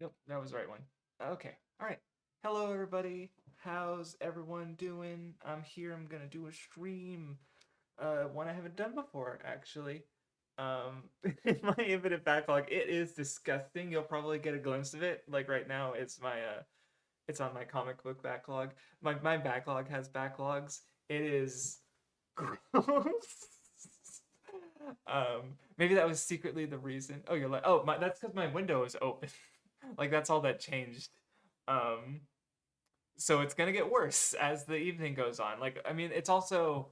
Nope, that was the right one. Okay, all right. Hello, everybody. How's everyone doing? I'm here. I'm gonna do a stream. One I haven't done before, actually. My infinite backlog. It is disgusting. You'll probably get a glimpse of it. Like right now, it's on my comic book backlog. My backlog has backlogs. It is gross. Maybe that was secretly the reason. Oh, you're like, oh, that's because my window is open. Like that's all that changed. Um, so it's gonna get worse as the evening goes on. Like, I mean, it's also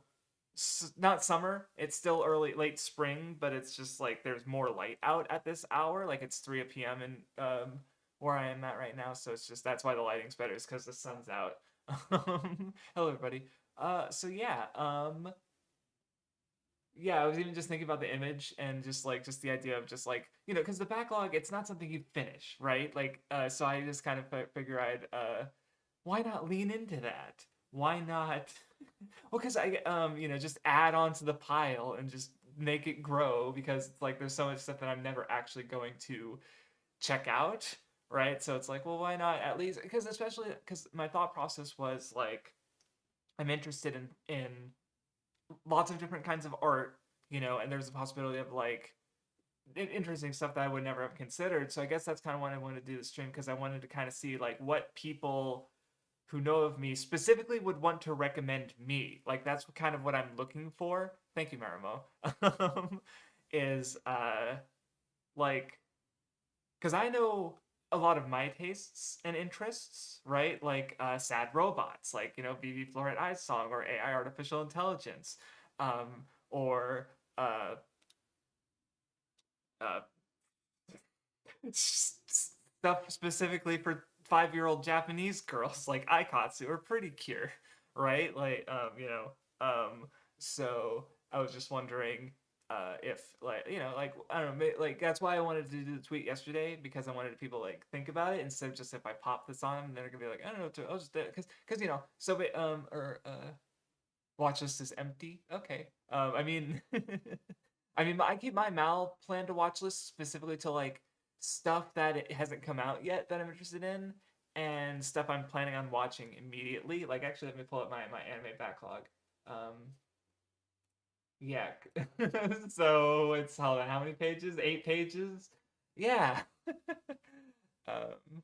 not summer. It's still early, late spring, but it's just like there's more light out at this hour. Like it's 3 p.m. and where I am at right now. So it's just that's why the lighting's better, is because the sun's out. Hello, everybody. So yeah. Yeah, I was even just thinking about the image and just the idea of just like, because the backlog, it's not something you finish, right? Like, so I just kind of figure I'd why not lean into that? Why not? Well, because just add on to the pile and just make it grow, because it's like there's so much stuff that I'm never actually going to check out, right? So it's like, well, why not at least? Because especially because my thought process was like, I'm interested in lots of different kinds of art, and there's a possibility of like interesting stuff that I would never have considered. So I guess that's kind of why I wanted to do the stream, because I wanted to kind of see like what people who know of me specifically would want to recommend me. Like that's kind of what I'm looking for. Thank you, Marimo. Is like because I know a lot of my tastes and interests, right? Like sad robots, like BB Fluorite Eyes Song, or AI artificial intelligence, or uh, stuff specifically for 5-year-old Japanese girls like Aikatsu or Pretty Cure, right? Like so I was just wondering if like like I don't know, like that's why I wanted to do the tweet yesterday, because I wanted people like think about it instead of just if I pop this on them they're gonna be like I don't know what to, I'll just because so or watch list is empty. Okay. I mean, I mean, I keep my Mal plan to watch list specifically to like stuff that it hasn't come out yet that I'm interested in, and stuff I'm planning on watching immediately. Like, actually, let me pull up my anime backlog. Um, yeah. So it's how many pages? 8 pages. Yeah. um,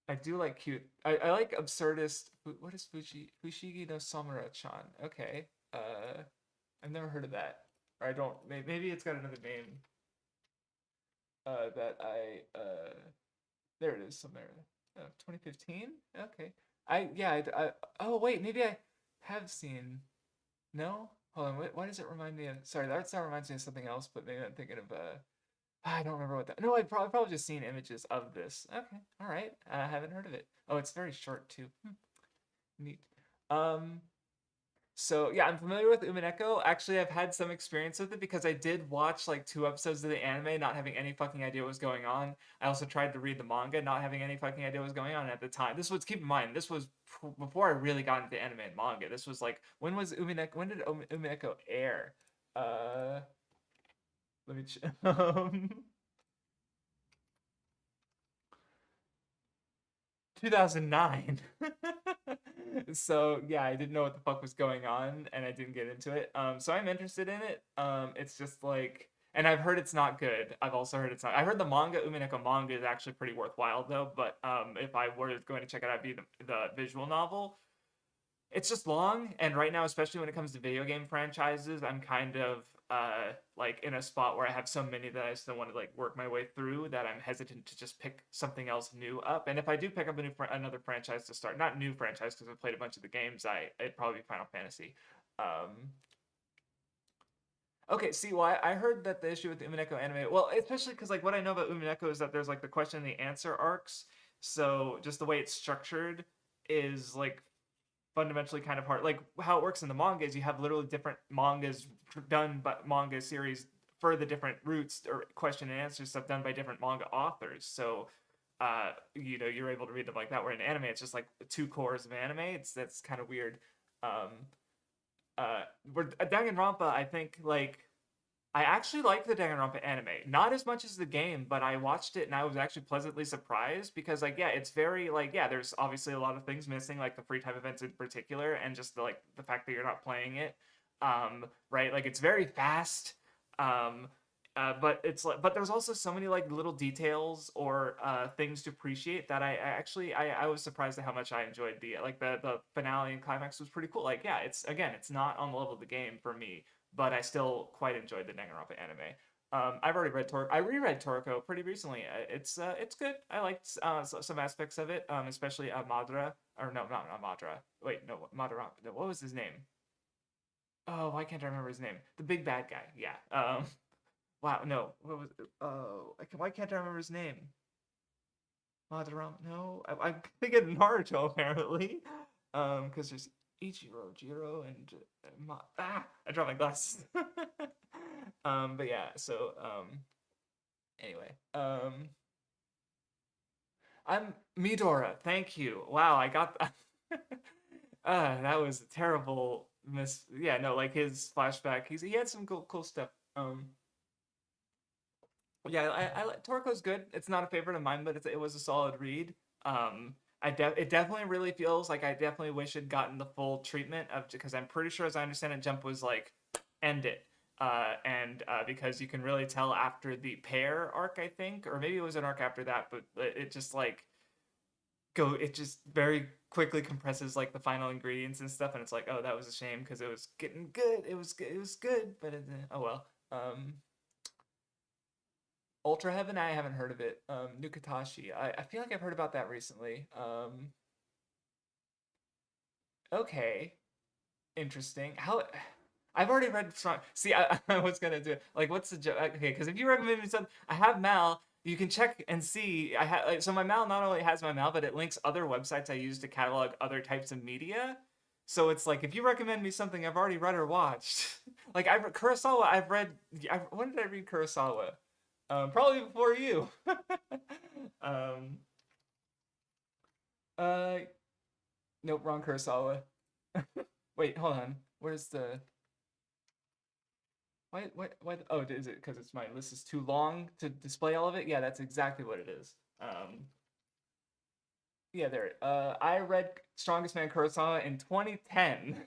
I do like cute. I like absurdist. What is Fushigi no Samura-chan? Okay. I've never heard of that. Or I don't. Maybe it's got another name. That I. There it is somewhere. Oh, 2015. Okay. Oh wait, maybe I have seen. No. Hold on. Why does it remind me of? Sorry, that sound reminds me of something else. But maybe I'm thinking of. I don't remember what that. No, I've probably just seen images of this. Okay. All right. I haven't heard of it. Oh, it's very short too. Neat. Um. So yeah, I'm familiar with Umineko. Actually, I've had some experience with it because I did watch like 2 episodes of the anime, not having any fucking idea what was going on. I also tried to read the manga, not having any fucking idea what was going on at the time. This was, keep in mind, this was before I really got into anime and manga. This was like, when was Umineko? When did Umineko air? Uh, let me. 2009. So yeah, I didn't know what the fuck was going on, and I didn't get into it. So I'm interested in it. It's just like, and I've heard it's not good. I've also heard it's not. I heard the manga, Umineko manga, is actually pretty worthwhile though. But if I were going to check it out, it'd be the visual novel. It's just long, and right now, especially when it comes to video game franchises, I'm kind of like in a spot where I have so many that I still want to like work my way through, that I'm hesitant to just pick something else new up. And if I do pick up another franchise to start, not new franchise because I've played a bunch of the games, it'd probably be Final Fantasy. Um, Okay, see, well, I heard that the issue with the Umineko anime, well, especially because like what I know about Umineko is that there's like the question and the answer arcs. So just the way it's structured is like fundamentally kind of hard. Like how it works in the manga is you have literally different mangas done by manga series for the different routes or question and answer stuff done by different manga authors. So you're able to read them like that. Where in anime, it's just like 2 cores of anime. That's kind of weird. Um, where Danganronpa, I think like I actually like the Danganronpa anime, not as much as the game, but I watched it and I was actually pleasantly surprised because, like, yeah, it's very like, yeah, there's obviously a lot of things missing, like the free time events in particular, and just like the fact that you're not playing it, right? Like, it's very fast, um, but it's like, but there's also so many like little details or things to appreciate that I was surprised at how much I enjoyed the finale and climax was pretty cool. Like, yeah, it's again, it's not on the level of the game for me, but I still quite enjoyed the Danganronpa anime. I've already read I reread Toriko pretty recently. It's good. I liked some aspects of it, especially Madara. Or no, not Madara. Wait, no, Madara. No, what was his name? Oh, why can't I remember his name? The big bad guy. Yeah. Wow. No. What was? Oh, why can't I remember his name? Madara. No, I'm thinking Naruto apparently. Because there's Ichiro, Jiro, and I dropped my glasses. But yeah, so anyway, I'm Midora. Thank you. Wow, I got that. That was a terrible miss. Yeah, no, like his flashback. He had some cool stuff. Yeah, Toriko's good. It's not a favorite of mine, but it was a solid read. It definitely really feels like I definitely wish it'd gotten the full treatment of, because I'm pretty sure, as I understand it, Jump was like end it, and because you can really tell after the pair arc, I think, or maybe it was an arc after that, but it just like it just very quickly compresses like the final ingredients and stuff, and it's like, oh, that was a shame because it was getting good. It was good, but oh well. Ultra Heaven, I haven't heard of it. Nukatashi, I feel like I've heard about that recently. Okay, interesting. How I've already read Strong. See, I was gonna do it. Like, what's the joke? Okay, because if you recommend me something, I have Mal. You can check and see. I have so my Mal not only has my Mal, but it links other websites I use to catalog other types of media. So it's like if you recommend me something I've already read or watched, like Kurosawa, I've read. When did I read Kurosawa? Probably before you. um, uh, nope, wrong Kurosawa. Wait, hold on. Where's the? Why? Oh, is it because it's my list is too long to display all of it? Yeah, that's exactly what it is. Yeah, there. I read Strongest Man Kurosawa in 2010.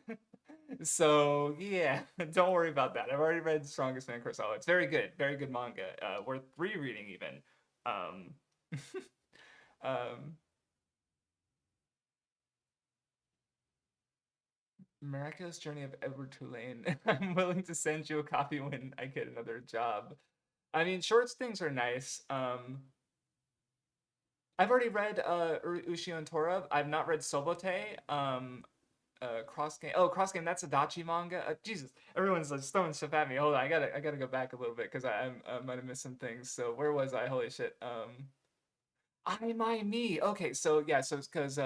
So yeah, don't worry about that. I've already read Strongest Man Kurosawa. It's very good manga. Worth rereading even. Um, um, Miraculous Journey of Edward Tulane. I'm willing to send you a copy when I get another job. I mean, short things are nice. I've already read Ushio and Tora. I've not read Sobote. Cross Game. Oh, Cross Game. That's a Dachi manga. Jesus, everyone's like throwing stuff at me. Hold on, I gotta go back a little bit because I might have missed some things. So where was I? Holy shit. I my me. Okay, so yeah, so it's because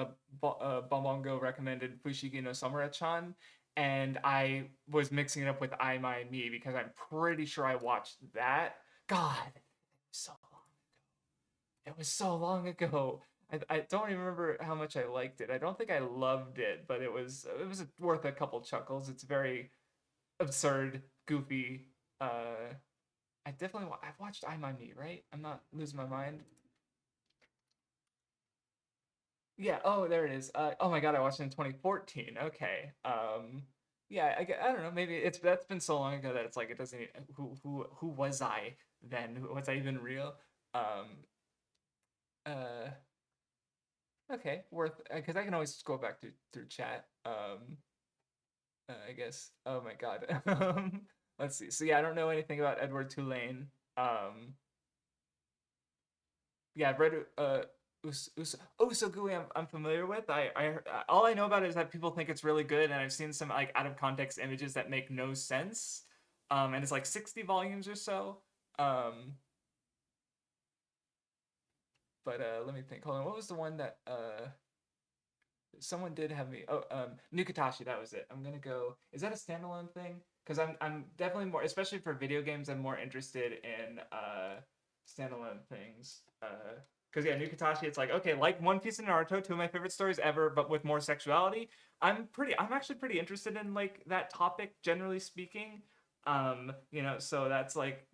Bombongo recommended Fushigi no Samura-chan, and I was mixing it up with I my me because I'm pretty sure I watched that. God, so it was so long ago. I don't even remember how much I liked it. I don't think I loved it, but it was worth a couple chuckles. It's very absurd, goofy. I definitely I've watched I My Me, right? I'm not losing my mind. Yeah. Oh, there it is. Oh my God, I watched it in 2014. Okay. Yeah. I don't know. Maybe that's been so long ago that it's like it doesn't. Who was I then? Was I even real? Um. Uh. Okay, worth because I can always scroll back through chat. I guess. Oh my God. Let's see. So yeah, I don't know anything about Edward Tulane. Um, yeah, I've read Usogui. I'm familiar with. All I know about it is that people think it's really good, and I've seen some like out of context images that make no sense. And it's like 60 volumes or so. Um, but let me think. Hold on. What was the one that someone did have me. Oh, Nukatashi, that was it. I'm gonna go. Is that a standalone thing? Because I'm definitely more, especially for video games, I'm more interested in standalone things. Because yeah, Nukatashi, it's like okay, like One Piece and Naruto, two of my favorite stories ever, but with more sexuality. I'm actually pretty interested in like that topic, generally speaking. You know, so that's like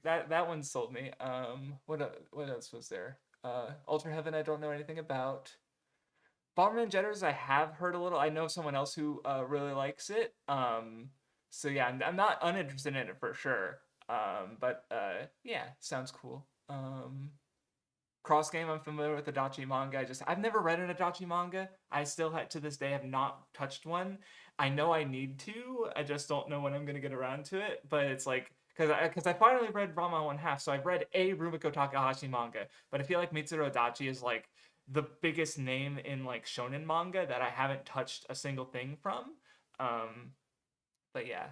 that one sold me. What else was there? Ultra Heaven, I don't know anything about. Bomberman Jetters, I have heard a little. I know someone else who really likes it. So yeah, I'm not uninterested in it for sure. But yeah, sounds cool. Cross Game, I'm familiar with the Adachi manga. I've never read an Adachi manga. I still to this day have not touched one. I know I need to. I just don't know when I'm gonna get around to it. But it's like because I finally read Ranma One Half, so I've read a Rumiko Takahashi manga. But I feel like Mitsuru Adachi is like the biggest name in like shonen manga that I haven't touched a single thing from. Um, but yeah.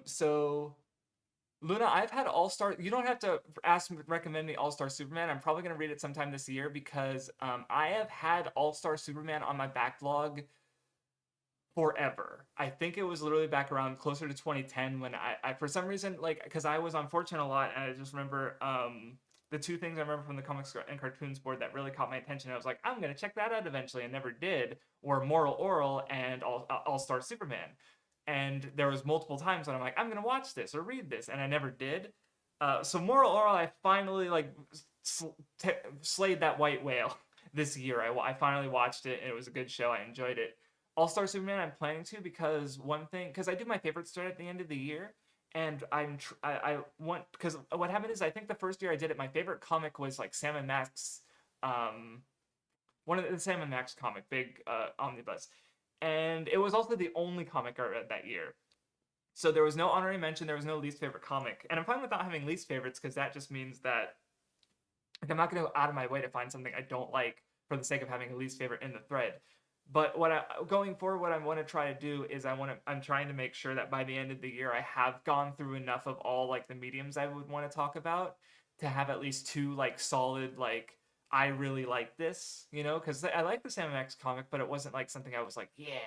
So Luna, I've had All Star. You don't have to recommend me All Star Superman. I'm probably gonna read it sometime this year because I have had All Star Superman on my backlog forever. I think it was literally back around closer to 2010 when I for some reason like because I was on Fortune a lot and I just remember the two things I remember from the comics and cartoons board that really caught my attention. I was like, I'm gonna check that out eventually, and never did. Were Moral Oral and All Star Superman. And there was multiple times when I'm like, I'm gonna watch this or read this, and I never did. So Moral Oral, I finally like slayed that white whale this year. I finally watched it, and it was a good show. I enjoyed it. All Star Superman, I'm planning to because one thing, because I do my favorite start at the end of the year, and I want because what happened is I think the first year I did it, my favorite comic was like Sam and Max, um, one of the Sam and Max comic, big omnibus, and it was also the only comic I read that year. So there was no honorary mention, there was no least favorite comic, and I'm fine with not having least favorites because that just means that like I'm not going to go out of my way to find something I don't like for the sake of having a least favorite in the thread. But going forward, what I want to try to do is I'm trying to make sure that by the end of the year I have gone through enough of all like the mediums I would want to talk about to have at least two like solid like I really like this, you know, because I like the Sam X comic, but it wasn't like something I was like yeah,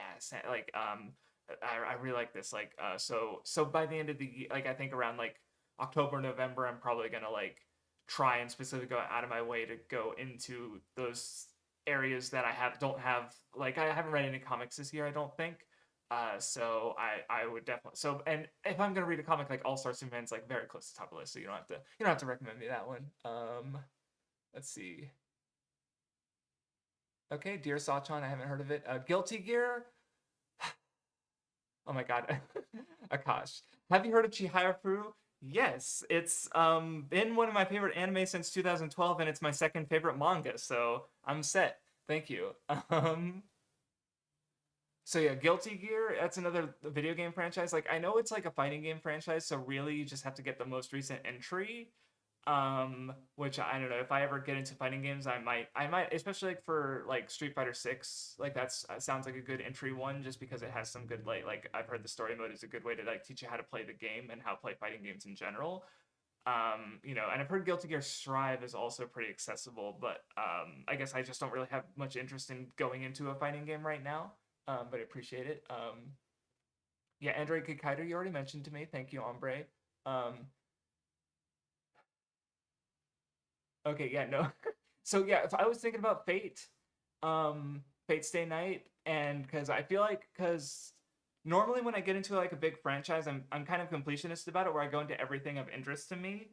like I really like this like so by the end of the year, like I think around like October November I'm probably gonna like try and specifically go out of my way to go into those areas that I don't have like I haven't read any comics this year I don't think so I would definitely so and if I'm gonna read a comic like All Star Superman's like very close to the top of the list so you don't have to recommend me that one let's see okay Dear Sachan I haven't heard of it Guilty Gear oh my god Akash have you heard of Chihayafuru. Yes, it's been one of my favorite anime since 2012, and it's my second favorite manga, so I'm set. Thank you. Um, so yeah, Guilty Gear, that's another video game franchise. Like I know it's like a fighting game franchise, so really you just have to get the most recent entry. Which I don't know, if I ever get into fighting games, I might especially like for like Street Fighter 6, like that's sounds like a good entry one just because it has some good like I've heard the story mode is a good way to like teach you how to play the game and how to play fighting games in general. You know, and I've heard Guilty Gear Strive is also pretty accessible, but I guess I just don't really have much interest in going into a fighting game right now. But I appreciate it. Yeah, Android Kikaider, you already mentioned to me. Thank you, Ombre. Okay, yeah, no. So yeah, if I was thinking about Fate Stay Night, and because I feel like because normally when I get into like a big franchise, I'm kind of completionist about it, where I go into everything of interest to me.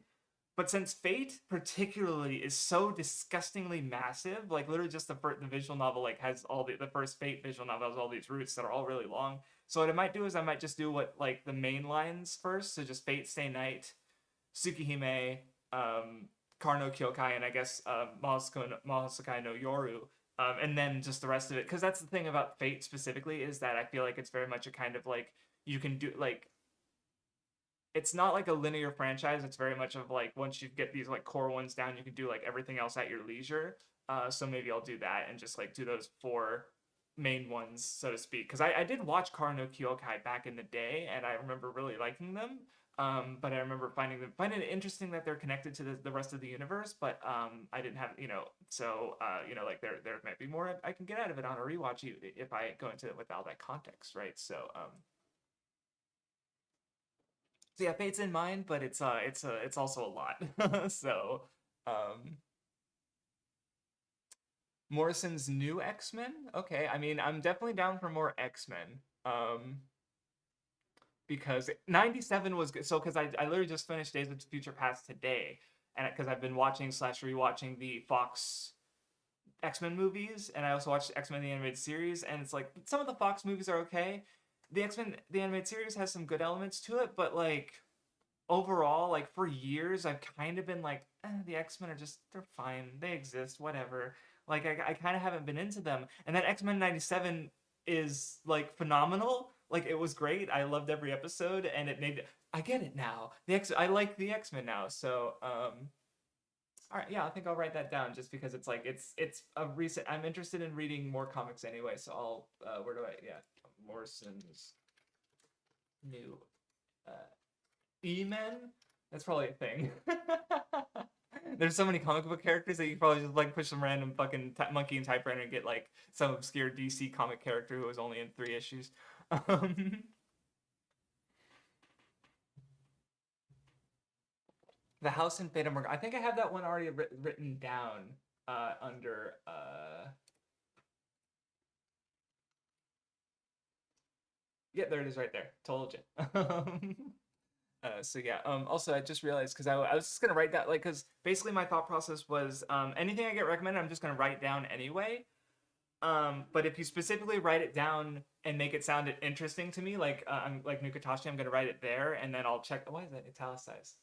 But since Fate particularly is so disgustingly massive, like literally just the visual novel like has all the first Fate visual novel has all these roots that are all really long. So what I might do is I might just do what like the main lines first, so just Fate Stay Night, Tsukihime, Karno Kyokai, and I guess Mahosakai no Yoru, and then just the rest of it. Because that's the thing about Fate specifically is that I feel like it's very much a kind of like you can do like it's not like a linear franchise. It's very much of like once you get these like core ones down, you can do like everything else at your leisure. So maybe I'll do that and just like do those four main ones, so to speak. Because I did watch Karno Kyokai back in the day, and I remember really liking them. But I remember finding it interesting that they're connected to the rest of the universe. But I didn't have so like there might be more I can get out of it on a rewatch if I go into it with all that context, right? So yeah, Fate's in mind, but it's also a lot. So um Morrison's new X-Men. Okay, I mean, I'm definitely down for more X-Men. Because 97 was good. So because I literally just finished Days of Future Past today, and because I've been watching slash rewatching the Fox X-Men movies, and I also watched X-Men the animated series, and it's like some of the Fox movies are okay. The X-Men the animated series has some good elements to it, but like overall, like for years, I've kind of been like, the X-Men are just they're fine, they exist, whatever. Like I kind of haven't been into them, and then X-Men '97 is like phenomenal. Like it was great. I loved every episode, and it made I get it now. I like the X-Men now. So all right, yeah, I think I'll write that down just because it's like it's a recent. I'm interested in reading more comics anyway, so I'll where do I yeah Morrison's new uh, E-Men. That's probably a thing. There's so many comic book characters that you probably just like push some random fucking monkey and typewriter and get like some obscure DC comic character who was only in 3 issues. The House in Fata Morgana. I think I have that one already written down under. Yeah, there it is right there. Told you. So yeah. Also, I just realized because I was just gonna write that like because basically my thought process was anything I get recommended I'm just gonna write down anyway. But if you specifically write it down and make it sound interesting to me, like I'm like Nukatashi, I'm gonna write it there and then I'll check. Why is that italicized?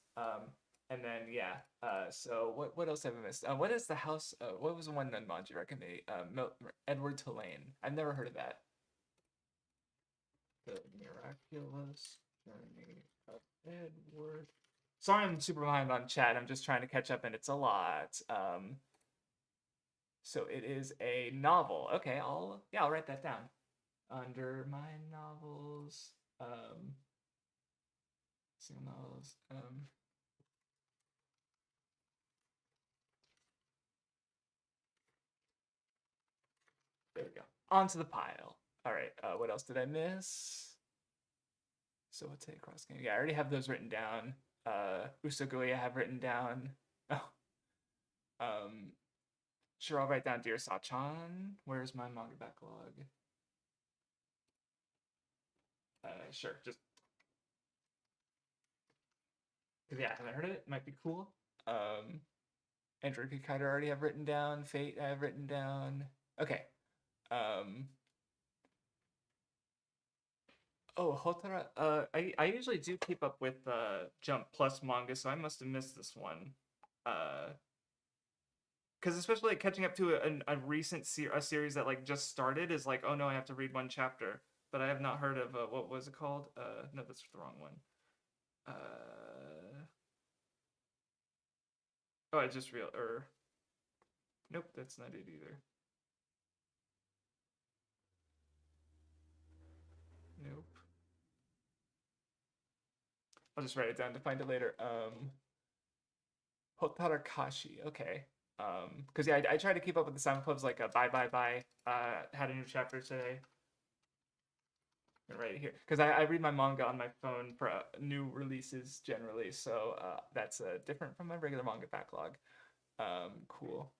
And then yeah. So what else have I missed? What is the house? What was the one that Manji recommended? Edward Tulane. I've never heard of that. The Miraculous Journey of Edward. Sorry, I'm super behind on chat. I'm just trying to catch up, and it's a lot. So it is a novel. Okay, I'll write that down under my novels. Single novels. There we go. Onto the pile. All right. What else did I miss? So what's a cross game? Yeah, I already have those written down. Usugui I have written down. Oh. Sure, I'll write down Dear Sachan. Where's my manga backlog? Sure, just because yeah, I haven't heard of it. Might be cool. Andrew Kikaider already have written down. Fate I have written down. Okay. Oh, Hotara. I usually do keep up with Jump Plus manga, so I must have missed this one. Because especially like, catching up to a recent series that like just started is like, oh no, I have to read one chapter. But I have not heard of what was it called? No, that's the wrong one. Oh, I just real or nope, that's not it either. Nope. I'll just write it down to find it later. Hotarakashi. Okay. Because yeah, I try to keep up with the sound clubs like Bye Bye Bye. Had a new chapter today. Right here, because I read my manga on my phone for new releases generally, so that's different from my regular manga backlog. Cool.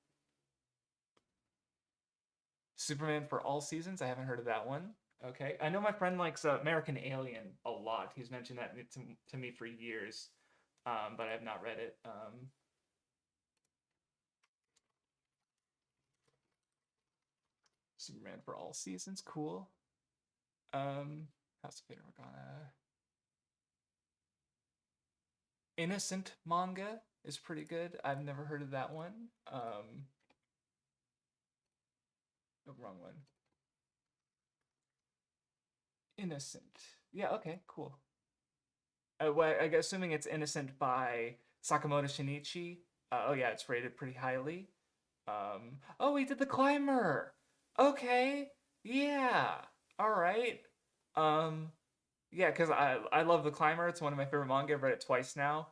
Superman for All Seasons. I haven't heard of that one. Okay, I know my friend likes American Alien a lot. He's mentioned that to me for years, but I have not read it. Superman for All Seasons, cool. House of Fate Morgana. Innocent manga is pretty good. I've never heard of that one. Oh, wrong one. Innocent. Yeah, okay, cool. Well, I'm assuming it's Innocent by Sakamoto Shinichi. Oh yeah, it's rated pretty highly. Oh, we did The Climber. Okay, yeah, all right. Um, yeah, because I love The Climber. It's one of my favorite manga. I've read it twice now.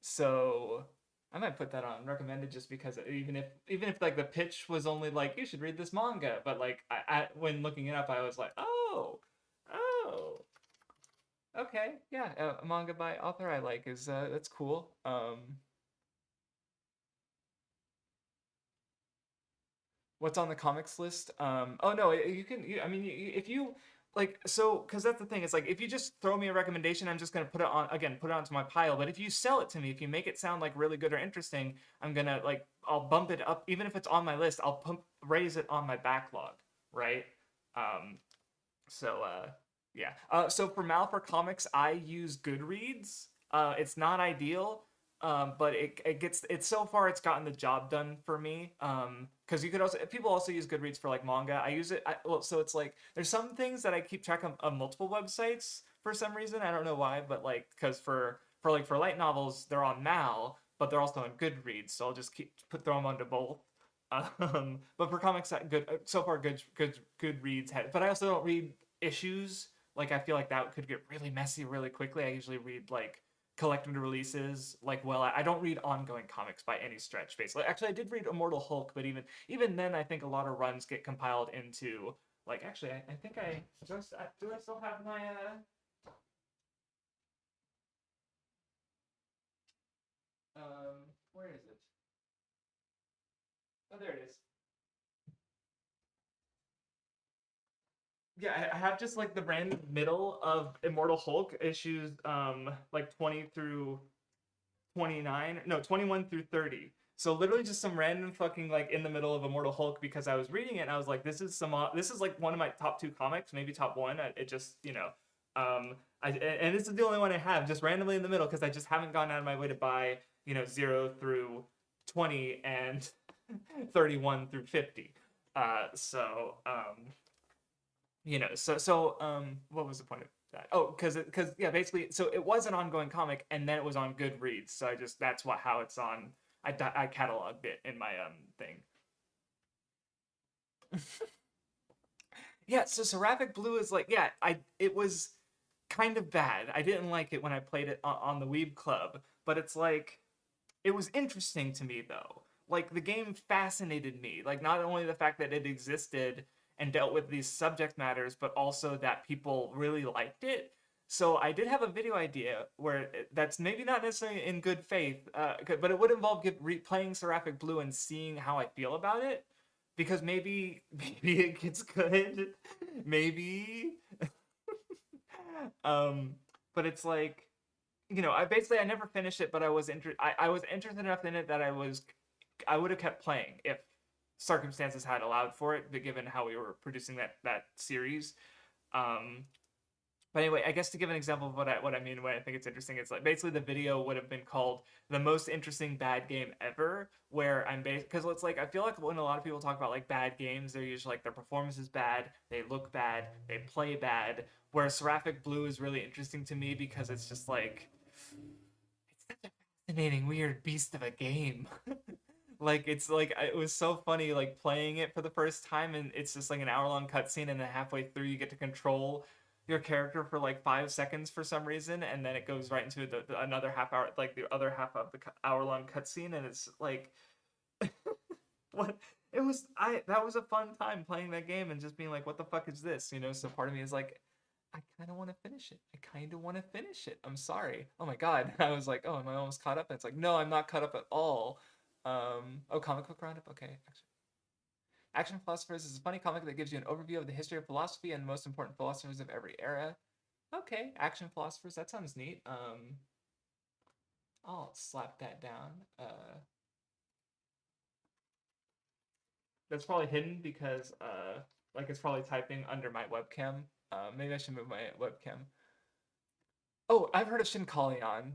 So I might put that on recommended just because even if like the pitch was only like you should read this manga, but like when looking it up, I was like, oh, okay, yeah, a manga by author I like is that's cool. What's on the comics list? Oh no, you can. I mean, if you like, so because that's the thing. It's like if you just throw me a recommendation, I'm just gonna put it on again, put it onto my pile. But if you sell it to me, if you make it sound like really good or interesting, I'm gonna like I'll bump it up. Even if it's on my list, I'll raise it on my backlog, right? Um, so yeah. So for Malfor Comics, I use Goodreads. It's not ideal, but it gets it's so far it's gotten the job done for me. Because you could also people also use Goodreads for like manga. I use it well, so it's like there's some things that I keep track of multiple websites for some reason. I don't know why, but like because for light novels they're on Mal, but they're also on Goodreads. So I'll just throw them onto both. But for comics, good so far. Good reads. But I also don't read issues. Like I feel like that could get really messy really quickly. I usually read like collected releases. Like I don't read ongoing comics by any stretch. Basically, actually, I did read Immortal Hulk, but even then, I think a lot of runs get compiled into like. Actually, I think I do I still have my where is it? Oh, there it is. Yeah, I have just like the random middle of Immortal Hulk issues, like 20 through 29, no, 21 through 30. So literally just some random fucking like in the middle of Immortal Hulk because I was reading it and I was like, this is like one of my top two comics, maybe top one. It just and this is the only one I have just randomly in the middle because I just haven't gone out of my way to buy 0 through 20 and 31 through 50. What was the point of that? Oh, because yeah, basically, so it was an ongoing comic, and then it was on Goodreads. So I just that's what how it's on. I cataloged it in my thing. Yeah, so Seraphic Blue is like yeah, I it was kind of bad. I didn't like it when I played it on the Weeb Club, but it's like it was interesting to me though. Like the game fascinated me. Like not only the fact that it existed and dealt with these subject matters, but also that people really liked it. So I did have a video idea where that's maybe not necessarily in good faith, but it would involve replaying Seraphic Blue and seeing how I feel about it, because maybe maybe it gets good, maybe. um, but it's like I never finished it, but I was interested enough in it that I would have kept playing if circumstances had allowed for it, but given how we were producing that series. Um, but anyway, I guess to give an example of what I mean when I think it's interesting, it's like basically the video would have been called "The Most Interesting Bad Game Ever," where I'm based because it's like I feel like when a lot of people talk about like bad games, they're usually like their performance is bad, they look bad, they play bad. Whereas Seraphic Blue is really interesting to me because it's just like it's such a fascinating, weird beast of a game. Like it's like it was so funny like playing it for the first time, and it's just like an hour long cutscene, and then halfway through you get to control your character for like 5 seconds for some reason, and then it goes right into another half hour, like the other half of the hour long cutscene, and it's like what it was. I That was a fun time playing that game and just being like, what the fuck is this? So part of me is like, I kind of want to finish it. I kind of want to finish it. I'm sorry. Oh my god. I was like, oh, am I almost caught up? And it's like, no, I'm not caught up at all. Oh, comic book roundup. Okay, Action Philosophers is a funny comic that gives you an overview of the history of philosophy and the most important philosophers of every era. Okay, Action Philosophers. That sounds neat. I'll slap that down. That's probably hidden because like it's probably typing under my webcam. Maybe I should move my webcam. Oh, I've heard of Shinkalion.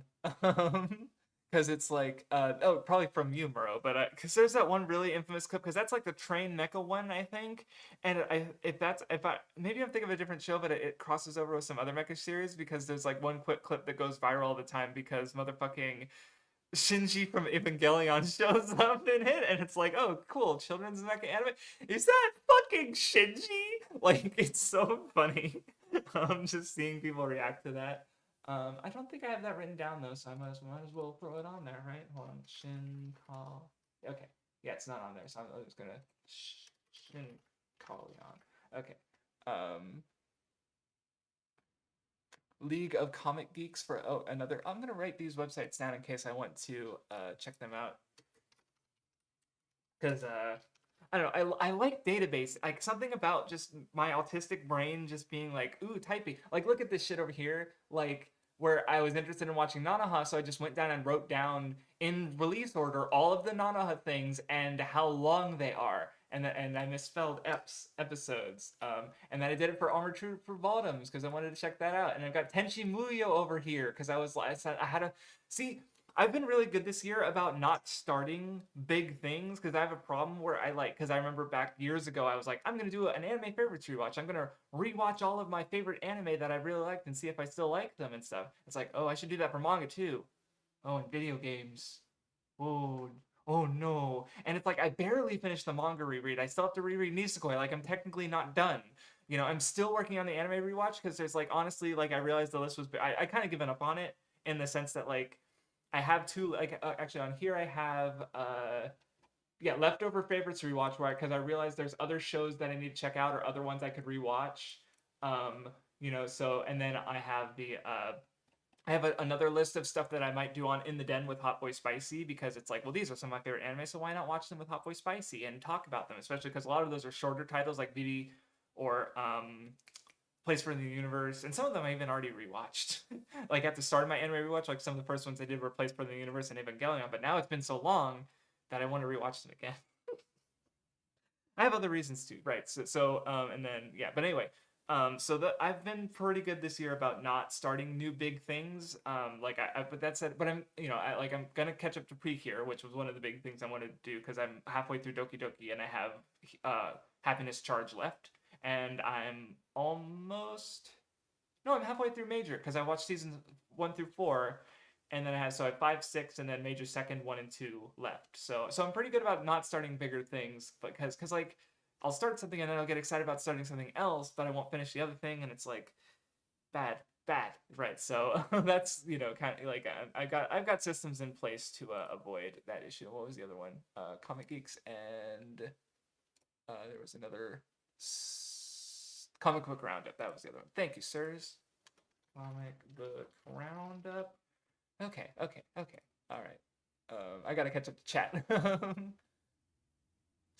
Because it's like, oh, probably from you, Muro, but because there's that one really infamous clip, because that's like the train mecha one, I think. And if I maybe I'm thinking of a different show, but it crosses over with some other mecha series because there's like one quick clip that goes viral all the time because motherfucking Shinji from Evangelion shows up in it, and it's like, oh, cool, children's mecha anime. Is that fucking Shinji? Like, it's so funny. Just seeing people react to that. I don't think I have that written down though, so I might as well throw it on there, right? Hold on, Shin Call. Okay, yeah, it's not on there, so I'm just gonna Shin Call. Okay. Um, League of Comic Geeks for another. I'm gonna write these websites down in case I want to check them out. Because I don't know. I like database. Like something about just my autistic brain just being like, ooh, typing. Like look at this shit over here. Like where I was interested in watching Nanaha, so I just went down and wrote down in release order all of the Nanaha things and how long they are. And I misspelled episodes. And then I did it for Armored Trooper Bottoms because I wanted to check that out. And I've got Tenchi Muyo over here because I said I had to see. I've been really good this year about not starting big things because I have a problem where because I remember back years ago I was like, I'm gonna do an anime favorites rewatch. I'm gonna rewatch all of my favorite anime that I really liked and see if I still like them and stuff. It's like, oh, I should do that for manga too. Oh, and video games. Oh, oh no. And it's like I barely finished the manga reread. I still have to reread Nisekoi. Like I'm technically not done. I'm still working on the anime rewatch because there's like honestly like I realized the list was I kind of given up on it in the sense that like I have two actually on here I have yeah, leftover favorites rewatch where because I realized there's other shows that I need to check out or other ones I could rewatch. So and then I have another list of stuff that I might do on In the Den with Hot Boy Spicy because it's like, well, these are some of my favorite anime, so why not watch them with Hot Boy Spicy and talk about them, especially because a lot of those are shorter titles like BB or Place for the Universe, and some of them I even already rewatched. Like at the start of my anime rewatch, like some of the first ones I did were Place for the Universe and Evangelion, but now it's been so long that I want to rewatch them again. I have other reasons too, right? And then yeah, but anyway, I've been pretty good this year about not starting new big things. But that said, but I'm gonna catch up to Precure, which was one of the big things I wanted to do because I'm halfway through Doki Doki and I have Happiness Charge left, and I'm halfway through Major because I watched seasons 1 through 4, and then I have 5, 6, and then Major second 1 and 2 left. So I'm pretty good about not starting bigger things, because like I'll start something and then I'll get excited about starting something else, but I won't finish the other thing, and it's like bad, right? So that's kind of like I've got systems in place to avoid that issue. What was the other one? Comic Geeks, and there was another comic book roundup. That was the other one. Thank you, sirs. Comic book roundup. Okay. All right. I gotta catch up to chat.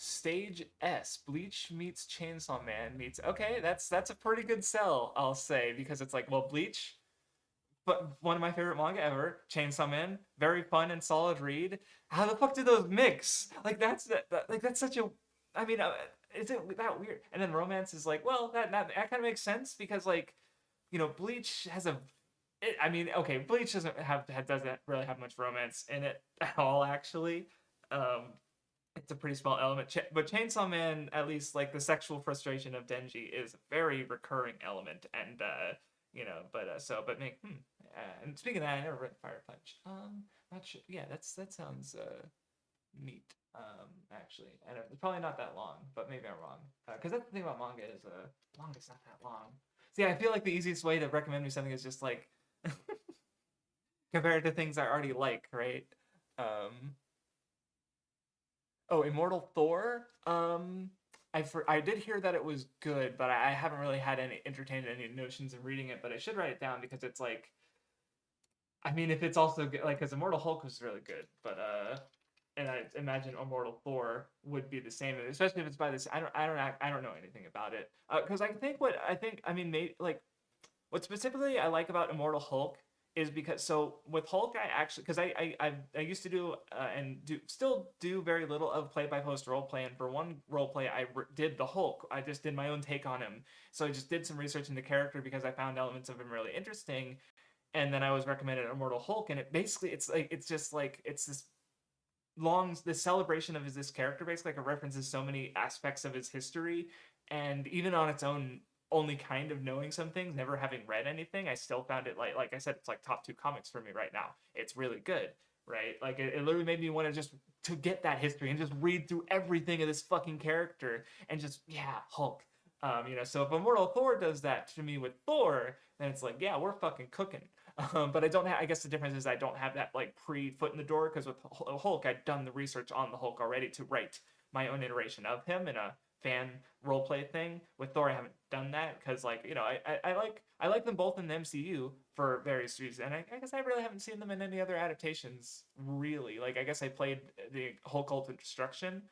Stage S, Bleach meets Chainsaw Man meets. Okay, that's a pretty good sell, I'll say, because it's like, well, Bleach, but one of my favorite manga ever, Chainsaw Man, very fun and solid read. How the fuck do those mix? Like that's such a. I mean, is it that weird? And then romance is like, well, that kind of makes sense because like, Bleach has okay, Bleach doesn't really have much romance in it at all, actually. It's a pretty small element, but Chainsaw Man, at least like the sexual frustration of Denji is a very recurring element, and and speaking of that, I never read Fire Punch. Not sure. Yeah, that sounds neat. Actually, and it's probably not that long, but maybe I'm wrong. Because that's the thing about manga is manga's not that long. See, I feel like the easiest way to recommend me something is just like compared to things I already like, right? Oh, Immortal Thor. I did hear that it was good, but I haven't really had entertained any notions of reading it. But I should write it down because it's like, I mean, if it's also good, like, because Immortal Hulk was really good, but and I imagine Immortal Thor would be the same, especially if it's by this. I don't know anything about it. Because what specifically I like about Immortal Hulk is because with Hulk I actually because I used to do and still do very little of play by post role play, and for one role play did the Hulk. I just did my own take on him, so I just did some research into the character because I found elements of him really interesting, and then I was recommended Immortal Hulk, and it's this celebration of this character basically, like it references so many aspects of his history, and even on its own, only kind of knowing some things, never having read anything, I still found it like I said, it's like top 2 comics for me right now. It's really good, right? Like it literally made me want to just to get that history and just read through everything of this fucking character and just Hulk. So if Immortal Thor does that to me with Thor, then it's like, yeah, we're fucking cooking. But I don't have. I guess the difference is I don't have that like pre-foot in the door because with Hulk, I'd done the research on the Hulk already to write my own iteration of him in a fan roleplay thing. With Thor, I haven't done that because I like them both in the MCU for various reasons, and I guess I really haven't seen them in any other adaptations really. Like I guess I played the Hulk Ultimate Destruction,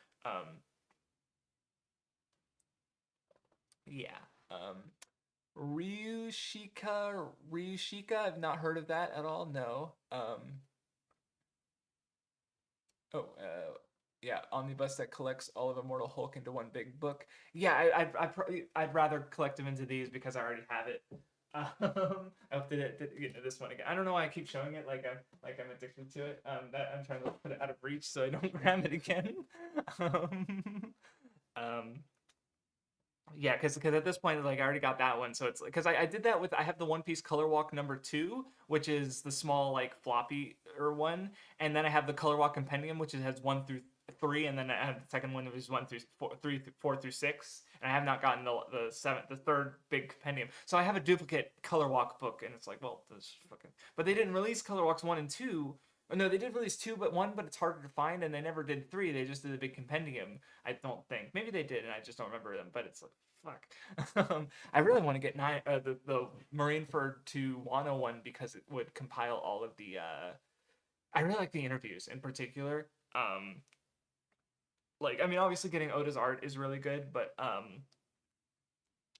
Yeah. Ryushika, I've not heard of that at all. No. Oh, yeah, omnibus that collects all of Immortal Hulk into one big book. Yeah, I'd rather collect them into these because I already have it. I hope to get into this one again. I don't know why I keep showing it like I'm addicted to it. That I'm trying to put it out of reach so I don't grab it again. um, um, yeah, because at this point, like I already got that one, so it's because I did that with I have the One Piece Color Walk #2, which is the small like floppy or one, and then I have the Color Walk Compendium, which has 1 through 3, and then I have the second one, which is 4 through 6, and I have not gotten the third big compendium. So I have a duplicate Color Walk book, and it's like, well, this fucking. But they didn't release Color Walks 1 and 2. Oh, no, they did release 2, but it's harder to find, and they never did 3. They just did a big compendium. I don't think. Maybe they did, and I just don't remember them. But it's like, fuck. I really want to get the Marineford to Wano one because it would compile all of the. I really like the interviews in particular. Like I mean, obviously getting Oda's art is really good, but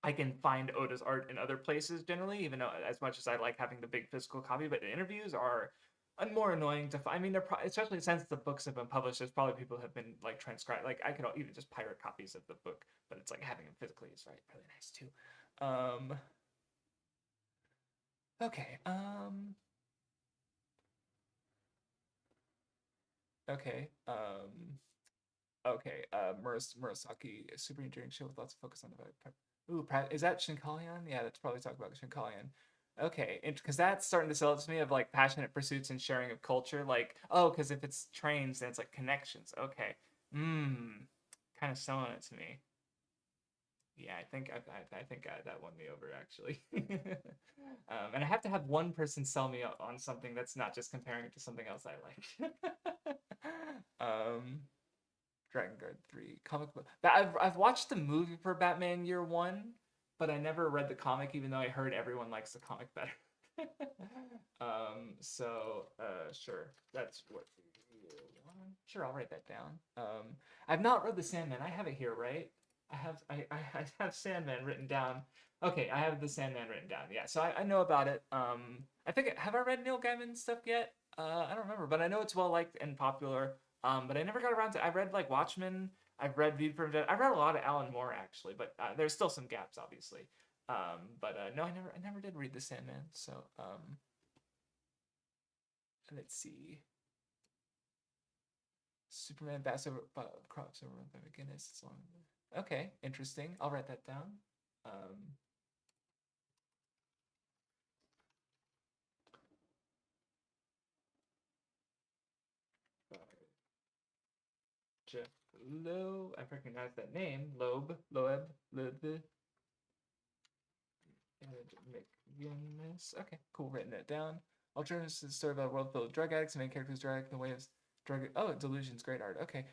I can find Oda's art in other places generally, even though as much as I like having the big physical copy, but the interviews are more annoying to find. I mean, especially since the books have been published, there's probably people who have been like transcribed. Like I could even just pirate copies of the book, but it's like having them physically is really nice too. Okay. Okay. Okay. Murasaki, a super enduring show with lots of focus on the. Ooh, is that Shinkalion? Yeah, that's probably talking about Shinkalion. Okay, because that's starting to sell it to me of like passionate pursuits and sharing of culture. Like, oh, because if it's trains, then it's like connections. Okay, kind of selling it to me. Yeah, I think that won me over actually. And I have to have one person sell me on something that's not just comparing it to something else I like. um, Dragon Guard 3 comic book. I've watched the movie for Batman Year One, but I never read the comic, even though I heard everyone likes the comic better. Sure, that's what you want. Sure, I'll write that down. I've not read the Sandman. I have it here, right? I have Sandman written down. Okay, I have the Sandman written down. Yeah, so I know about it. I think have I read Neil Gaiman stuff yet? I don't remember, but I know it's well liked and popular. But I never got around to. I read like Watchmen. I've read Viewed from Dead. I read a lot of Alan Moore actually, but there's still some gaps, obviously. No, I never did read the Sandman. So let's see. Superman crops over by McGinnis. It's long. Okay, interesting. I'll write that down. Jeff Loeb. I recognize that name. Loeb. McGinnis. Okay, cool. Written it down. Alternatives is sort of a world filled with drug addicts. The main characters drag the waves. Drug. Oh, Delusions. Great art. Okay.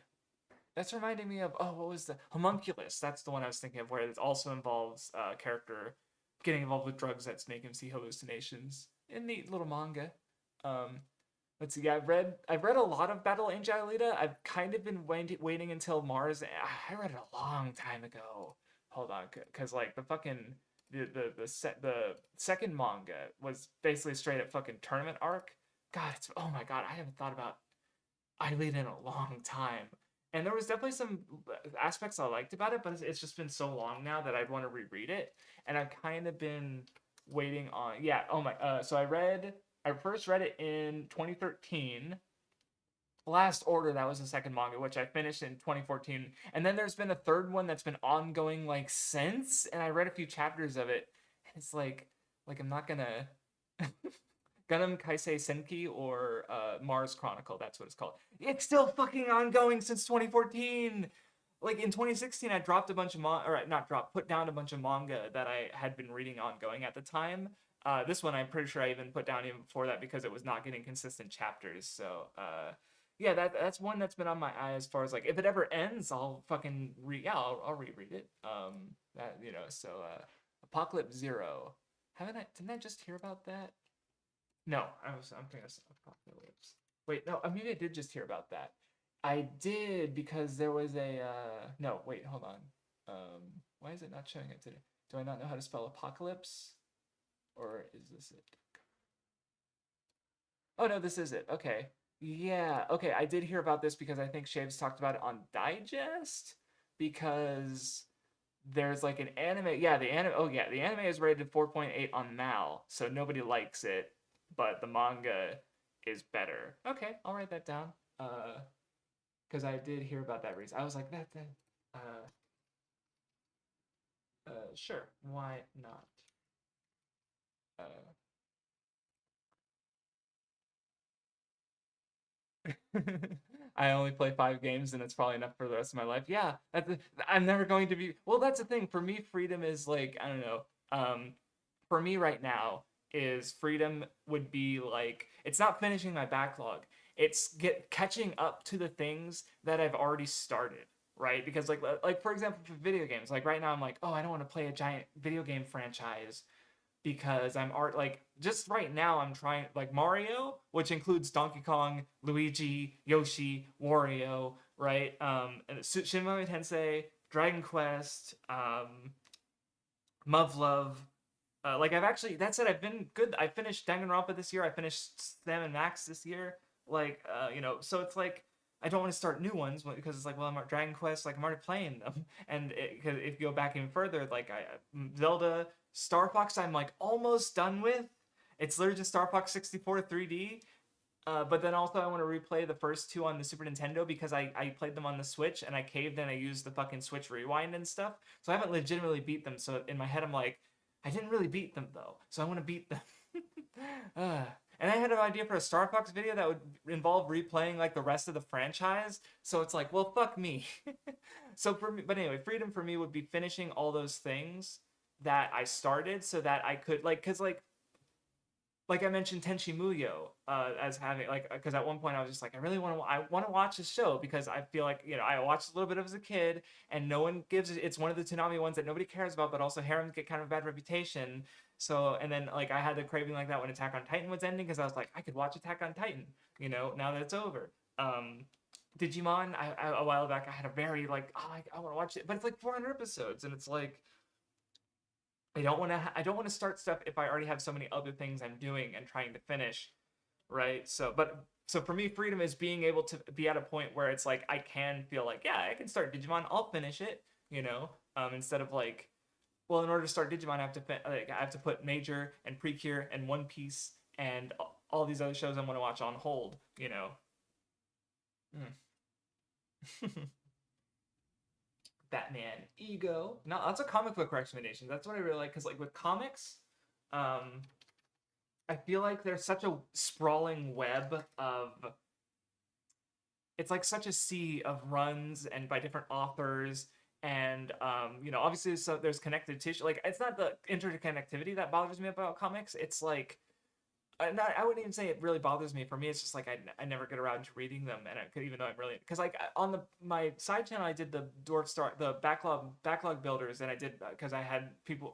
That's reminding me of what was the Homunculus? That's the one I was thinking of, where it also involves a character getting involved with drugs that make him see hallucinations. A neat little manga. Let's see. Yeah, I've read a lot of Battle Angel Alita. I've kind of been waiting until Mars. I read it a long time ago. Hold on, because like the fucking the second manga was basically a straight up fucking tournament arc. God, oh my god, I haven't thought about Alita in a long time. And there was definitely some aspects I liked about it, but it's just been so long now that I'd want to reread it. And I've kind of been waiting on. Yeah. Oh my. So I first read it in 2013. Last Order, that was the second manga, which I finished in 2014. And then there's been a third one that's been ongoing like since, and I read a few chapters of it, and it's like I'm not gonna Gundam Kaisei Senki or Mars Chronicle, that's what it's called. It's still fucking ongoing since 2014. Like in 2016, I dropped a bunch of put down a bunch of manga that I had been reading ongoing at the time. This one, I'm pretty sure I even put down even before that because it was not getting consistent chapters. So, yeah, that's one that's been on my eye as far as like if it ever ends, I'll fucking I'll reread it. Apocalypse Zero. Didn't I just hear about that? No, I'm thinking of Apocalypse. Wait, no, maybe I did just hear about that. I did because there was a no. Wait, hold on. Why is it not showing it today? Do I not know how to spell apocalypse? Or is this it? Oh no, this is it. Okay. Yeah, okay, I did hear about this because I think Shaves talked about it on Digest because there's like an anime. Yeah, the anime. Oh yeah, the anime is rated 4.8 on Mal, so nobody likes it, but the manga is better. Okay, I'll write that down. Because I did hear about that reason. I was like that. Sure, why not? I only play 5 games and it's probably enough for the rest of my life. Yeah, I'm never going to be. Well, that's the thing. For me, freedom is like, I don't know. For me right now is freedom would be like, it's not finishing my backlog. It's get catching up to the things that I've already started, right? Because like for example, for video games, like right now I'm like, oh, I don't want to play a giant video game franchise because I'm art like just right now I'm trying like Mario, which includes Donkey Kong, Luigi, Yoshi, Wario, right? And Shin Megami Tensei, Dragon Quest, Muv-Luv. Like I've actually that said I've been good. I finished Danganronpa this year. I finished Sam and Max this year. Like so it's like I don't want to start new ones because it's like, well, I'm at Dragon Quest, like I'm already playing them, and cause if you go back even further, like Zelda, Star Fox, I'm like almost done with. It's literally just Star Fox 64 3D. But then also I want to replay the first two on the Super Nintendo because I played them on the Switch and I caved and I used the fucking Switch Rewind and stuff. So I haven't legitimately beat them. So in my head I'm like, I didn't really beat them though, so I want to beat them. And I had an idea for a Star Fox video that would involve replaying like the rest of the franchise. So it's like, well, fuck me. So for me, but anyway, freedom for me would be finishing all those things that I started, so that I could cause like I mentioned Tenchi Muyo as having like because at one point I was just like I want to watch this show because I feel like I watched a little bit of as a kid and no one gives it. It's one of the Toonami ones that nobody cares about, but also harems get kind of a bad reputation. So and then like I had the craving like that when Attack on Titan was ending because I was like I could watch Attack on Titan now that it's over. Digimon a while back I had a very like oh I want to watch it, but it's like 400 episodes and it's like I don't want to start stuff if I already have so many other things I'm doing and trying to finish, right? So for me, freedom is being able to be at a point where it's like I can feel like yeah, I can start Digimon, I'll finish it, instead of like, well, in order to start Digimon, I have to put Major and Precure and One Piece and all these other shows I want to watch on hold. Mm. Batman Ego. No, that's a comic book recommendation. That's what I really like because like with comics, um, I feel like there's such a sprawling web of it's like such a sea of runs and by different authors and obviously so there's connected tissue. Like it's not the interconnectivity that bothers me about comics. It's like I wouldn't even say it really bothers me. For me, it's just like I never get around to reading them, and I could even though I'm really because like on my side channel I did the the backlog builders, and I did because I had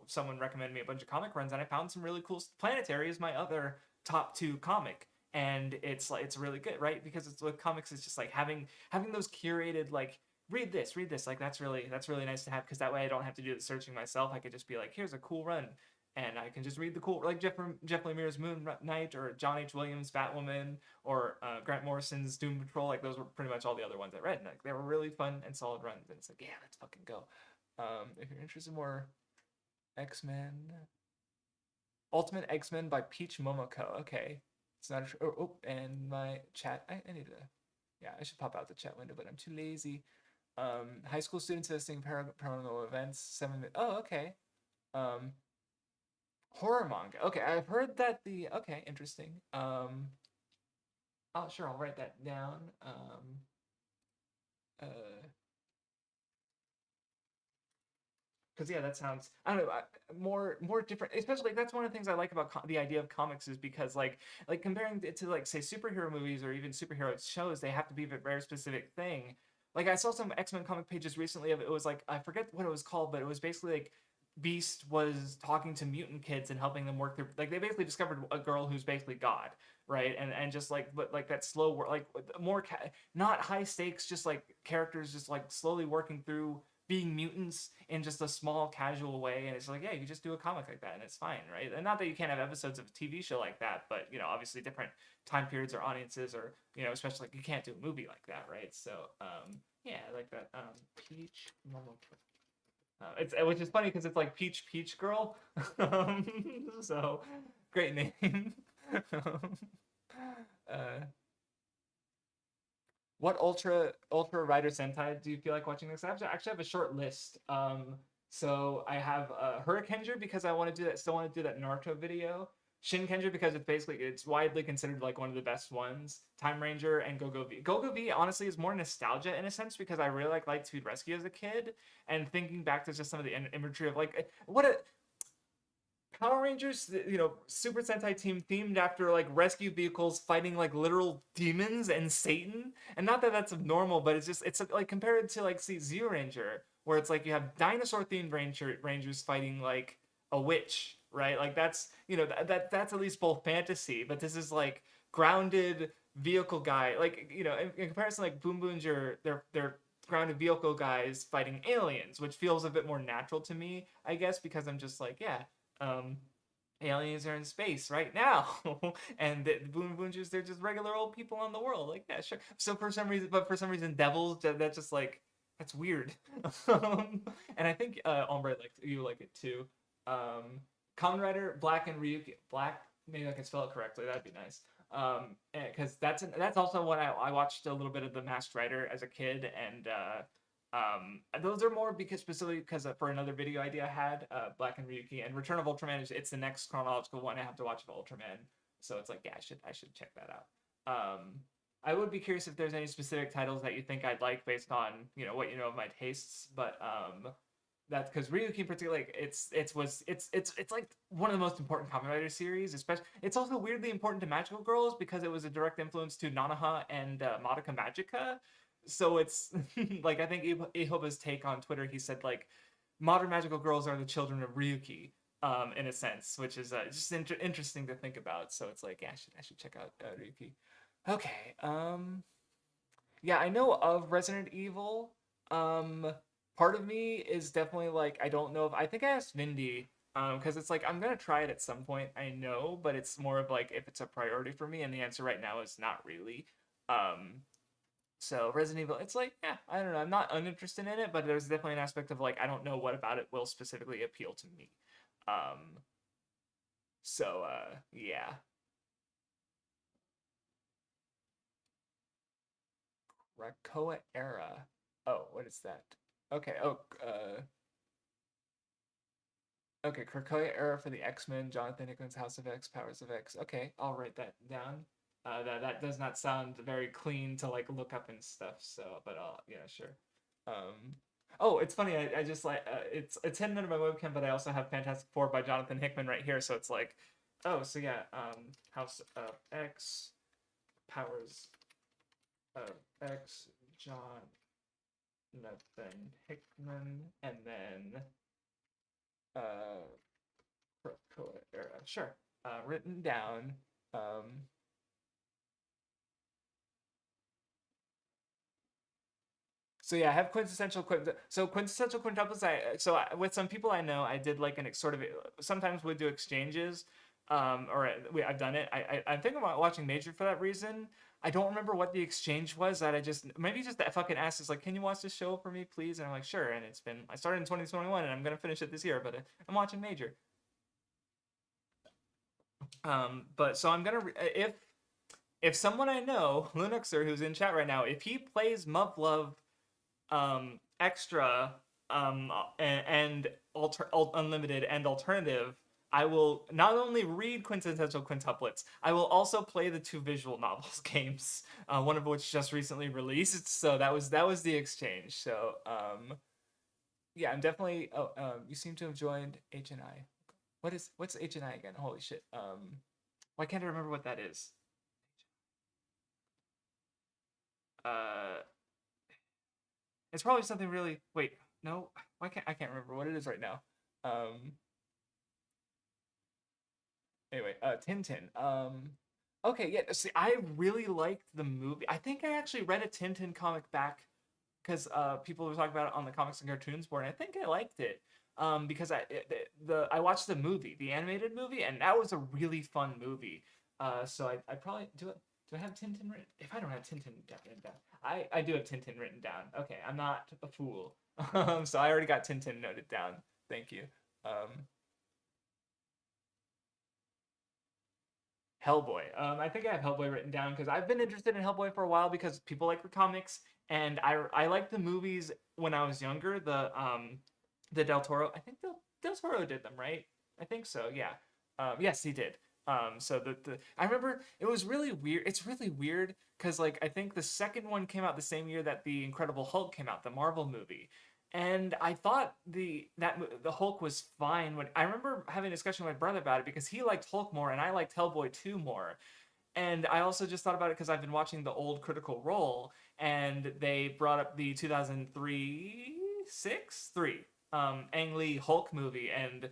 someone recommend me a bunch of comic runs, and I found some really cool. Planetary is my other top 2 comic, and it's like it's really good, right? Because it's with comics, it's just like having those curated like read this like that's really nice to have because that way I don't have to do the searching myself. I could just be like here's a cool run and I can just read the cool like Jeff Lemire's Moon Knight or John H. Williams' Batwoman or Grant Morrison's Doom Patrol. Like those were pretty much all the other ones I read. And like, they were really fun and solid runs. And it's like, yeah, let's fucking go. If you're interested in more X-Men, Ultimate X-Men by Peach Momoko. Okay, it's not. And my chat. I need to. Yeah, I should pop out the chat window, but I'm too lazy. High school students visiting paranormal events. 7. Oh, okay. Horror manga. Okay, I've heard that okay, interesting. Oh sure, I'll write that down. Uh, because yeah, that sounds I don't know more different. Especially like, that's one of the things I like about the idea of comics is because like comparing it to like say superhero movies or even superhero shows, they have to be a very specific thing. Like I saw some X-Men comic pages recently of it was like I forget what it was called, but it was basically like Beast was talking to mutant kids and helping them work through like they basically discovered a girl who's basically God, right? And just like but like that slow work like more not high stakes, just like characters just like slowly working through being mutants in just a small casual way, and it's like, yeah, you just do a comic like that and it's fine, right? And not that you can't have episodes of a TV show like that, but obviously different time periods or audiences, or especially like you can't do a movie like that, right? So yeah, I like that. Peach normal. It's which is funny because it's like Peach Girl. So great name. uh, what Ultra Rider Sentai do you feel like watching next? I actually have a short list. So I have Hurricaneger because I want to do that. Still want to do that Naruto video. Shinkenger because it's widely considered like one of the best ones. Time Ranger and Go-Go V. Go-Go V honestly is more nostalgia in a sense because I really like Lightspeed Rescue as a kid, and thinking back to just some of the imagery of like what a Power Rangers, Super Sentai team themed after like rescue vehicles fighting like literal demons and Satan. And not that that's abnormal, but it's like compared to like Zeo Ranger, where it's like you have dinosaur themed rangers fighting like a witch, right? Like that's that's at least both fantasy, but this is like grounded vehicle guy. Like in comparison, like Boom Boom's they're grounded vehicle guys fighting aliens, which feels a bit more natural to me, I guess, because I'm just like, yeah, um, aliens are in space right now, and the Boom Boomers, they're just regular old people on the world. Like, yeah, sure. So for some reason, devils, that's just like that's weird. And I think Ombre you like it too. Kamen Rider Black and Ryuki Black. Maybe I can spell it correctly. That'd be nice. Because that's also what I watched a little bit of the Masked Rider as a kid, and those are more specifically because for another video idea I had, Black and Ryuki, and Return of Ultraman it's the next chronological one I have to watch of Ultraman, so it's like, yeah, I should check that out. I would be curious if there's any specific titles that you think I'd like based on what you know of my tastes, but that's because Ryuki in particular, like it's like one of the most important Kamen Rider series. Especially, it's also weirdly important to Magical Girls because it was a direct influence to Nanoha and Madoka Magica. So it's like, I think Ihoba's take on Twitter, he said like modern Magical Girls are the children of Ryuki, in a sense, which is just interesting to think about. So it's like, yeah, I should check out Ryuki. Okay. Yeah, I know of Resident Evil. Part of me is definitely like, I don't know if I think I asked Vindy, because it's like I'm gonna try it at some point. I know, but it's more of like if it's a priority for me, and the answer right now is not really. So Resident Evil, it's like, yeah, I don't know. I'm not uninterested in it, but there's definitely an aspect of like, I don't know what about it will specifically appeal to me. So yeah. Krakoa era. Oh, what is that? Okay. Oh, okay. Krakoa era for the X-Men. Jonathan Hickman's House of X, Powers of X. Okay, I'll write that down. That does not sound very clean to like look up and stuff. So, but yeah, sure. Oh, it's funny. I just like it's hidden under my webcam, but I also have Fantastic Four by Jonathan Hickman right here. So it's like, oh, so yeah, House of X, Powers of X, Jonathan Hickman, and then Krakoa era. Sure. Written down. So yeah, I have quintessential quintuplets. With some people I know, I did like an sort of sometimes we do exchanges, I've done it. I'm thinking about watching Major for that reason. I don't remember what the exchange was that I just maybe just that fucking asked is like, can you watch this show for me, please? And I'm like, sure. And I started in 2021 and I'm gonna finish it this year, but I'm watching Major. But so I'm gonna if someone I know, Lunuxer, who's in chat right now, if he plays Muv-Love extra and unlimited and alternative, I will not only read quintessential quintuplets, I will also play the two visual novels games, one of which just recently released. So that was the exchange. So yeah, I'm definitely. Oh, you seem to have joined HNI. What's HNI again? Holy shit. Why can't I remember what that is? It's probably something really. Wait, no. I can't remember what it is right now. Anyway, Tintin. Okay, yeah. See, I really liked the movie. I think I actually read a Tintin comic back because people were talking about it on the comics and cartoons board, and I think I liked it. Because I watched the movie, the animated movie, and that was a really fun movie. So I probably do I have Tintin written? If I don't have Tintin written down, I do have Tintin written down. Okay, I'm not a fool. So I already got Tintin noted down. Thank you. Um, Hellboy. I think I have Hellboy written down because I've been interested in Hellboy for a while because people like the comics and I liked the movies when I was younger. The Del Toro. I think Del Toro did them, right? I think so. Yeah. Yes, he did. So the I remember it was really weird. It's really weird because like I think the second one came out the same year that the Incredible Hulk came out, the Marvel movie. And I thought the Hulk was fine. When I remember having a discussion with my brother about it because he liked Hulk more and I liked Hellboy 2 more. And I also just thought about it because I've been watching the old Critical Role, and they brought up the 2003 6 3 Ang Lee Hulk movie, and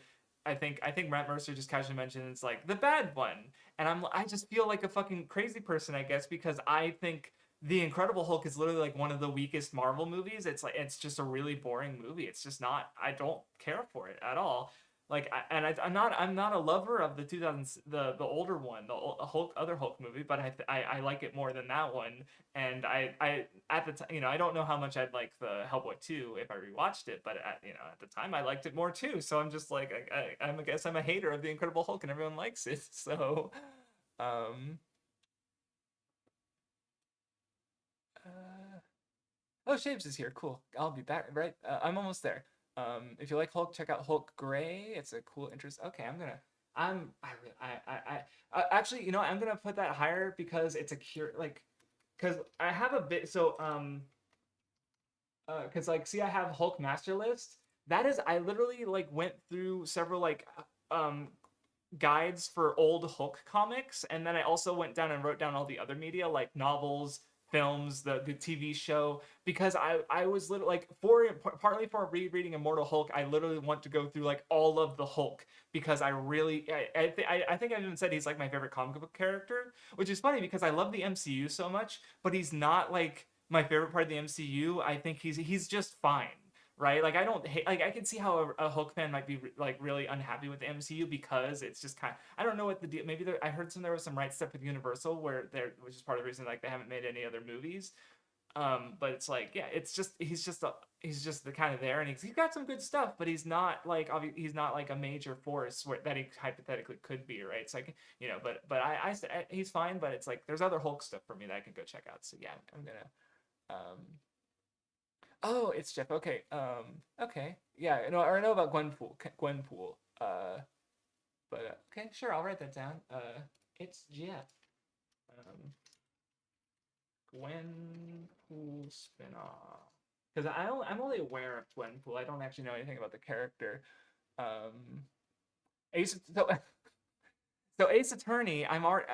I think Matt Mercer just casually mentioned it's like the bad one, and I just feel like a fucking crazy person, I guess, because I think the Incredible Hulk is literally like one of the weakest Marvel movies. It's like it's just a really boring movie. It's just not. I don't care for it at all. Like I'm not a lover of the 2000s the older one, the Hulk other Hulk movie, but I like it more than that one. And I at the time, I don't know how much I'd like the Hellboy 2 if I rewatched it, but at the time I liked it more too. So I'm just like I guess I'm a hater of the Incredible Hulk and everyone likes it. So um uh, oh, Shapes is here. Cool. I'll be back. Right. I'm almost there. If you like Hulk, check out Hulk Gray. It's a cool interest. Okay, I'm gonna. I'm. Actually, I'm gonna put that higher because it's a cure. Like, because I have a bit. So because like, see, I have Hulk Master List. That is, I literally like went through several like guides for old Hulk comics, and then I also went down and wrote down all the other media like novels, films, the TV show, because I was literally like partly for rereading Immortal Hulk, I literally want to go through like all of the Hulk because I think I even said he's like my favorite comic book character, which is funny because I love the MCU so much, but he's not like my favorite part of the MCU. I think he's just fine, right? Like I don't hate. Like I can see how a Hulk fan might be like really unhappy with the MCU because it's just kind. I don't know what the deal. Maybe I heard there was some right stuff with Universal which is part of the reason like they haven't made any other movies. But it's like yeah, it's just he's just the kind of there, and he's got some good stuff, but he's not like he's not like a major force that he hypothetically could be, right? It's like but he's fine, but it's like there's other Hulk stuff for me that I can go check out. So yeah, I'm gonna. Um, Oh, it's Jeff. Okay. Okay. Yeah. No, I know about Gwenpool. Gwenpool. But okay, sure. I'll write that down. It's Jeff. Um, Gwenpool spinoff. Because I'm only aware of Gwenpool. I don't actually know anything about the character. Um, Ace. So Ace Attorney, I'm already.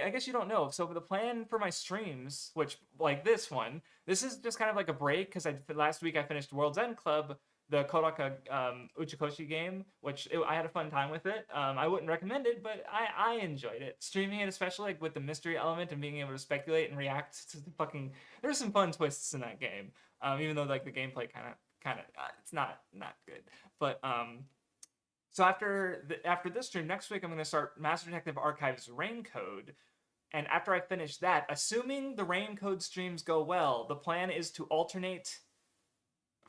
I guess you don't know. So the plan for my streams, which like this one, this is just kind of like a break because last week I finished World's End Club, the Kodaka Uchikoshi game, I had a fun time with it. I wouldn't recommend it, but I enjoyed it. Streaming it, especially like with the mystery element and being able to speculate and react to the fucking. There's some fun twists in that game. Even though like the gameplay kind of it's not good, but so after this stream next week, I'm going to start Master Detective Archives Rain Code, and after I finish that, assuming the Rain Code streams go well, the plan is to alternate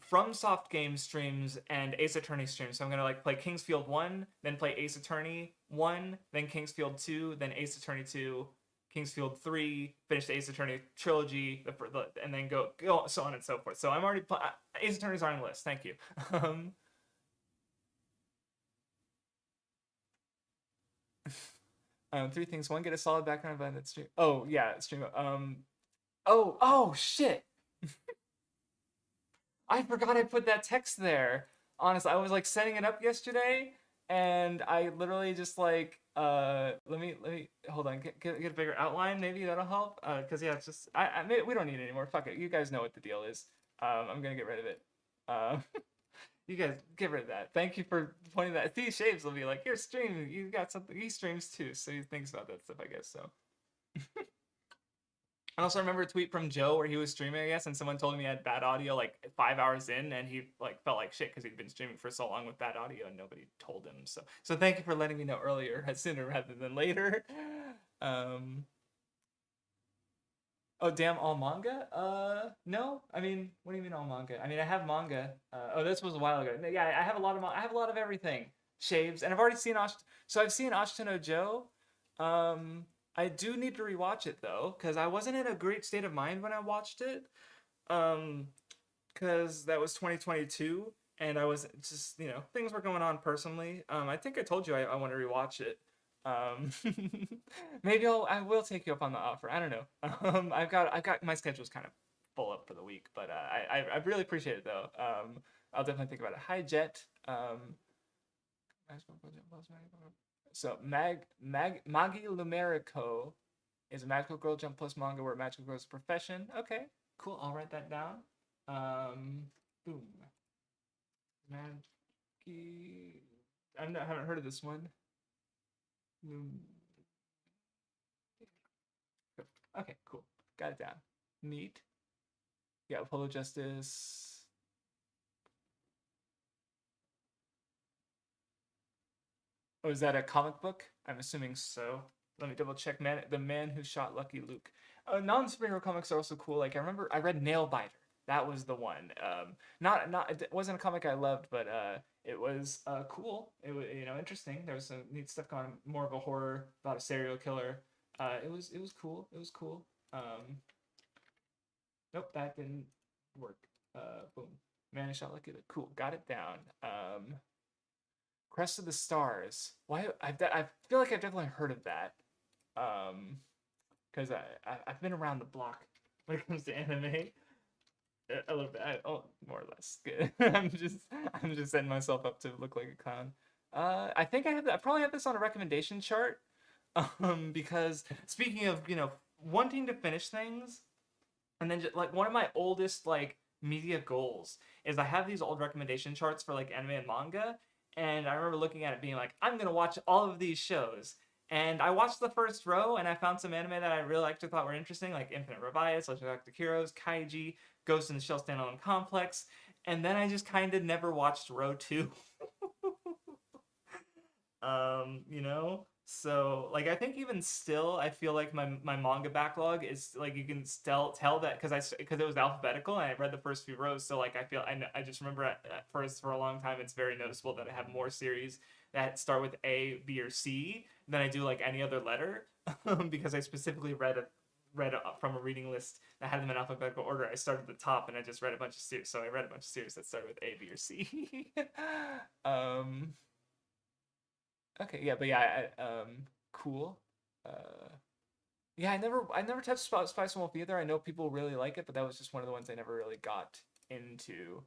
from Soft Game streams and Ace Attorney streams. So I'm going to like play Kingsfield 1, then play Ace Attorney 1, then Kingsfield 2, then Ace Attorney 2, Kingsfield 3, finish the Ace Attorney trilogy, and then go so on and so forth. So I'm already Ace Attorneys are on the list. Thank you. Three things. One, get a solid background by that stream. Oh yeah, stream. Oh shit. I forgot I put that text there. Honestly, I was like setting it up yesterday, and I literally just like let me hold on. Get a bigger outline. Maybe that'll help. Cause yeah, it's just we don't need it anymore. Fuck it. You guys know what the deal is. I'm gonna get rid of it. You guys get rid of that. Thank you for pointing that. These Shapes will be like, you're streaming. You got something. He streams too, so he thinks about that stuff, I guess. So, I also remember a tweet from Joe where he was streaming, I guess, and someone told him he had bad audio like 5 hours in, and he like felt like shit because he'd been streaming for so long with bad audio and nobody told him. So thank you for letting me know earlier, sooner rather than later. Um, oh damn, all manga? No. I mean, what do you mean all manga? I mean, I have manga. Oh, this was a while ago. Yeah, I have a lot of I have a lot of everything. Shaves, and I've already seen so I've seen Ashita no Joe. Um, I do need to rewatch it though, because I wasn't in a great state of mind when I watched it. Um, because that was 2022, and I was just, things were going on personally. I think I told you I want to rewatch it. Um, maybe I will take you up on the offer. I don't know. I've got my schedule's kind of full up for the week, but I really appreciate it though. I'll definitely think about it. Hi Jet. So Magi Lumerico is a magical girl jump plus manga where magical girl is a profession. Okay, cool. I'll write that down. Boom. Magi. I haven't heard of this one. Okay, cool. Got it down. Neat. Yeah, Polo Justice. Oh, is that a comic book? I'm assuming so. Let me double check. The Man Who Shot Lucky Luke. Non-superhero comics are also cool. Like I remember I read Nailbiter. That was the one. It wasn't a comic I loved, but it was cool. It was interesting. There was some neat stuff going on. More of a horror about a serial killer. It was cool. It was cool. Nope, that didn't work. Boom. Man Who Shot Lucky Luke. Cool. Got it down. Crest of the Stars. Why? I feel like I've definitely heard of that. Because I've been around the block when it comes to anime a little bit. More or less. Good. I'm just setting myself up to look like a clown. I think I probably have this on a recommendation chart. Because speaking of wanting to finish things, and then just, like one of my oldest like media goals is I have these old recommendation charts for like anime and manga. And I remember looking at it being like, I'm going to watch all of these shows. And I watched the first row and I found some anime that I really liked or thought were interesting, like Infinite Revias, Legend of Dr. Heroes, Kaiji, Ghost in the Shell Standalone Complex. And then I just kind of never watched row 2. You know? So, like, I think even still, I feel like my manga backlog is, like, you can still tell that, because it was alphabetical, and I read the first few rows, so, like, I just remember at first, for a long time, it's very noticeable that I have more series that start with A, B, or C than I do, like, any other letter, because I specifically read from a reading list that had them in alphabetical order. I started at the top, and I just read a bunch of series, so I read a bunch of series that started with A, B, or C. Okay, yeah, but yeah, cool. Yeah, I never touched Spice and Wolf either. I know people really like it, but that was just one of the ones I never really got into.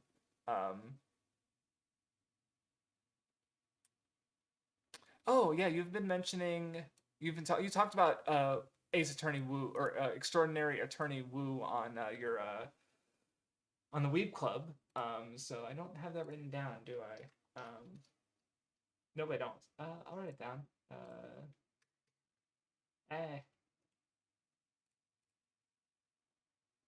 Oh yeah, you've been mentioning you talked about Ace Attorney Woo or Extraordinary Attorney Woo on your on the Weeb Club. So I don't have that written down, do I? No, I don't. I'll write it down. Eh.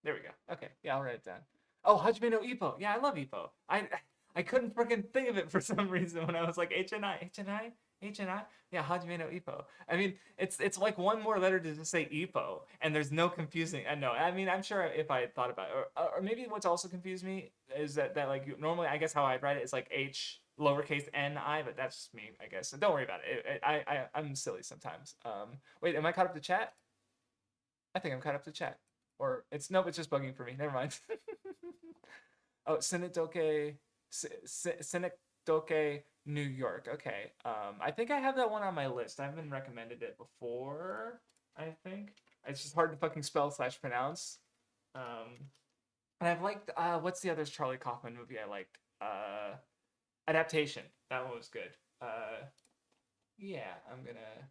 There we go. Okay, yeah, I'll write it down. Oh, Hajime no Ippo. Yeah, I love Ippo. I couldn't freaking think of it for some reason when I was like HNI, HNI, HNI. Yeah, Hajime no Ippo. I mean, it's like one more letter to just say Ippo, and there's no confusing. I know. I mean, I'm sure if I had thought about it, or maybe what's also confused me is that like normally I guess how I'd write it is like H lowercase n I, but that's just me, I guess. So don't worry about it. I'm silly sometimes. Wait, am I caught up to chat? I think I'm caught up to chat. Or it's nope, it's just bugging for me. Never mind. Oh, Synecdoche, New York. Okay. I think I have that one on my list. I've been recommended it before. I think it's just hard to fucking spell / pronounce. And I've liked what's the other Charlie Kaufman movie I liked? Adaptation. That one was good. Yeah, I'm gonna.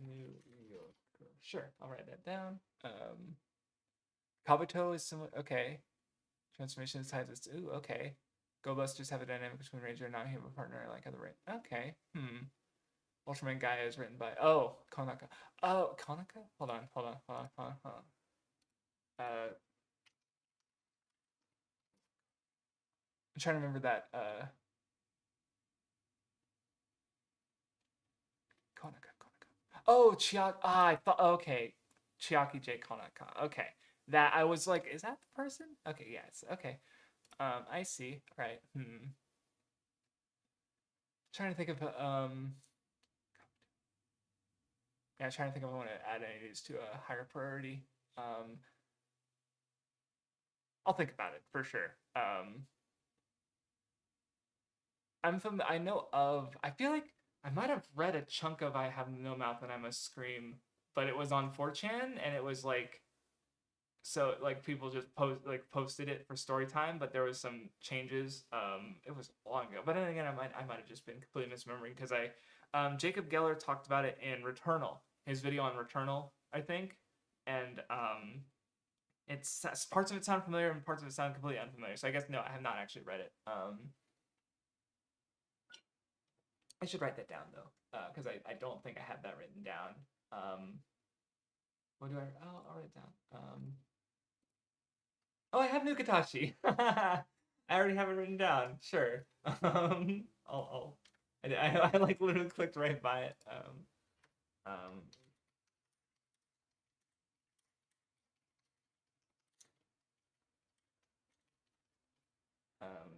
New Yorker. Sure, I'll write that down. Kabuto is similar. Okay. Transformation is tied to. Ooh, okay. Go Busters have a dynamic between Ranger and non-human partner. I like how the right. Okay. Ultraman Gaia is written by Konaka. Oh, Konaka? Hold on. I'm trying to remember that. Konaka. Oh, Chiaki. I thought. Okay, Chiaki J Konaka. Okay, that I was like, is that the person? Okay, yes. Okay. I see. Right. Trying to think of yeah, trying to think if I want to add any of these to a higher priority. I'll think about it for sure. I know of. I feel like I might have read a chunk of "I Have No Mouth and I Must Scream," but it was on 4chan, and it was like, so like people just posted it for story time, but there was some changes. It was long ago, but then again, I might have just been completely misremembering because Jacob Geller talked about it in Returnal, his video on Returnal, I think, and it's parts of it sound familiar and parts of it sound completely unfamiliar. So I guess no, I have not actually read it. I should write that down though, because I don't think I have that written down. What do I? Oh, I'll write it down. Oh, I have Nukatashi. I already have it written down. Sure. I like literally clicked right by it. Um,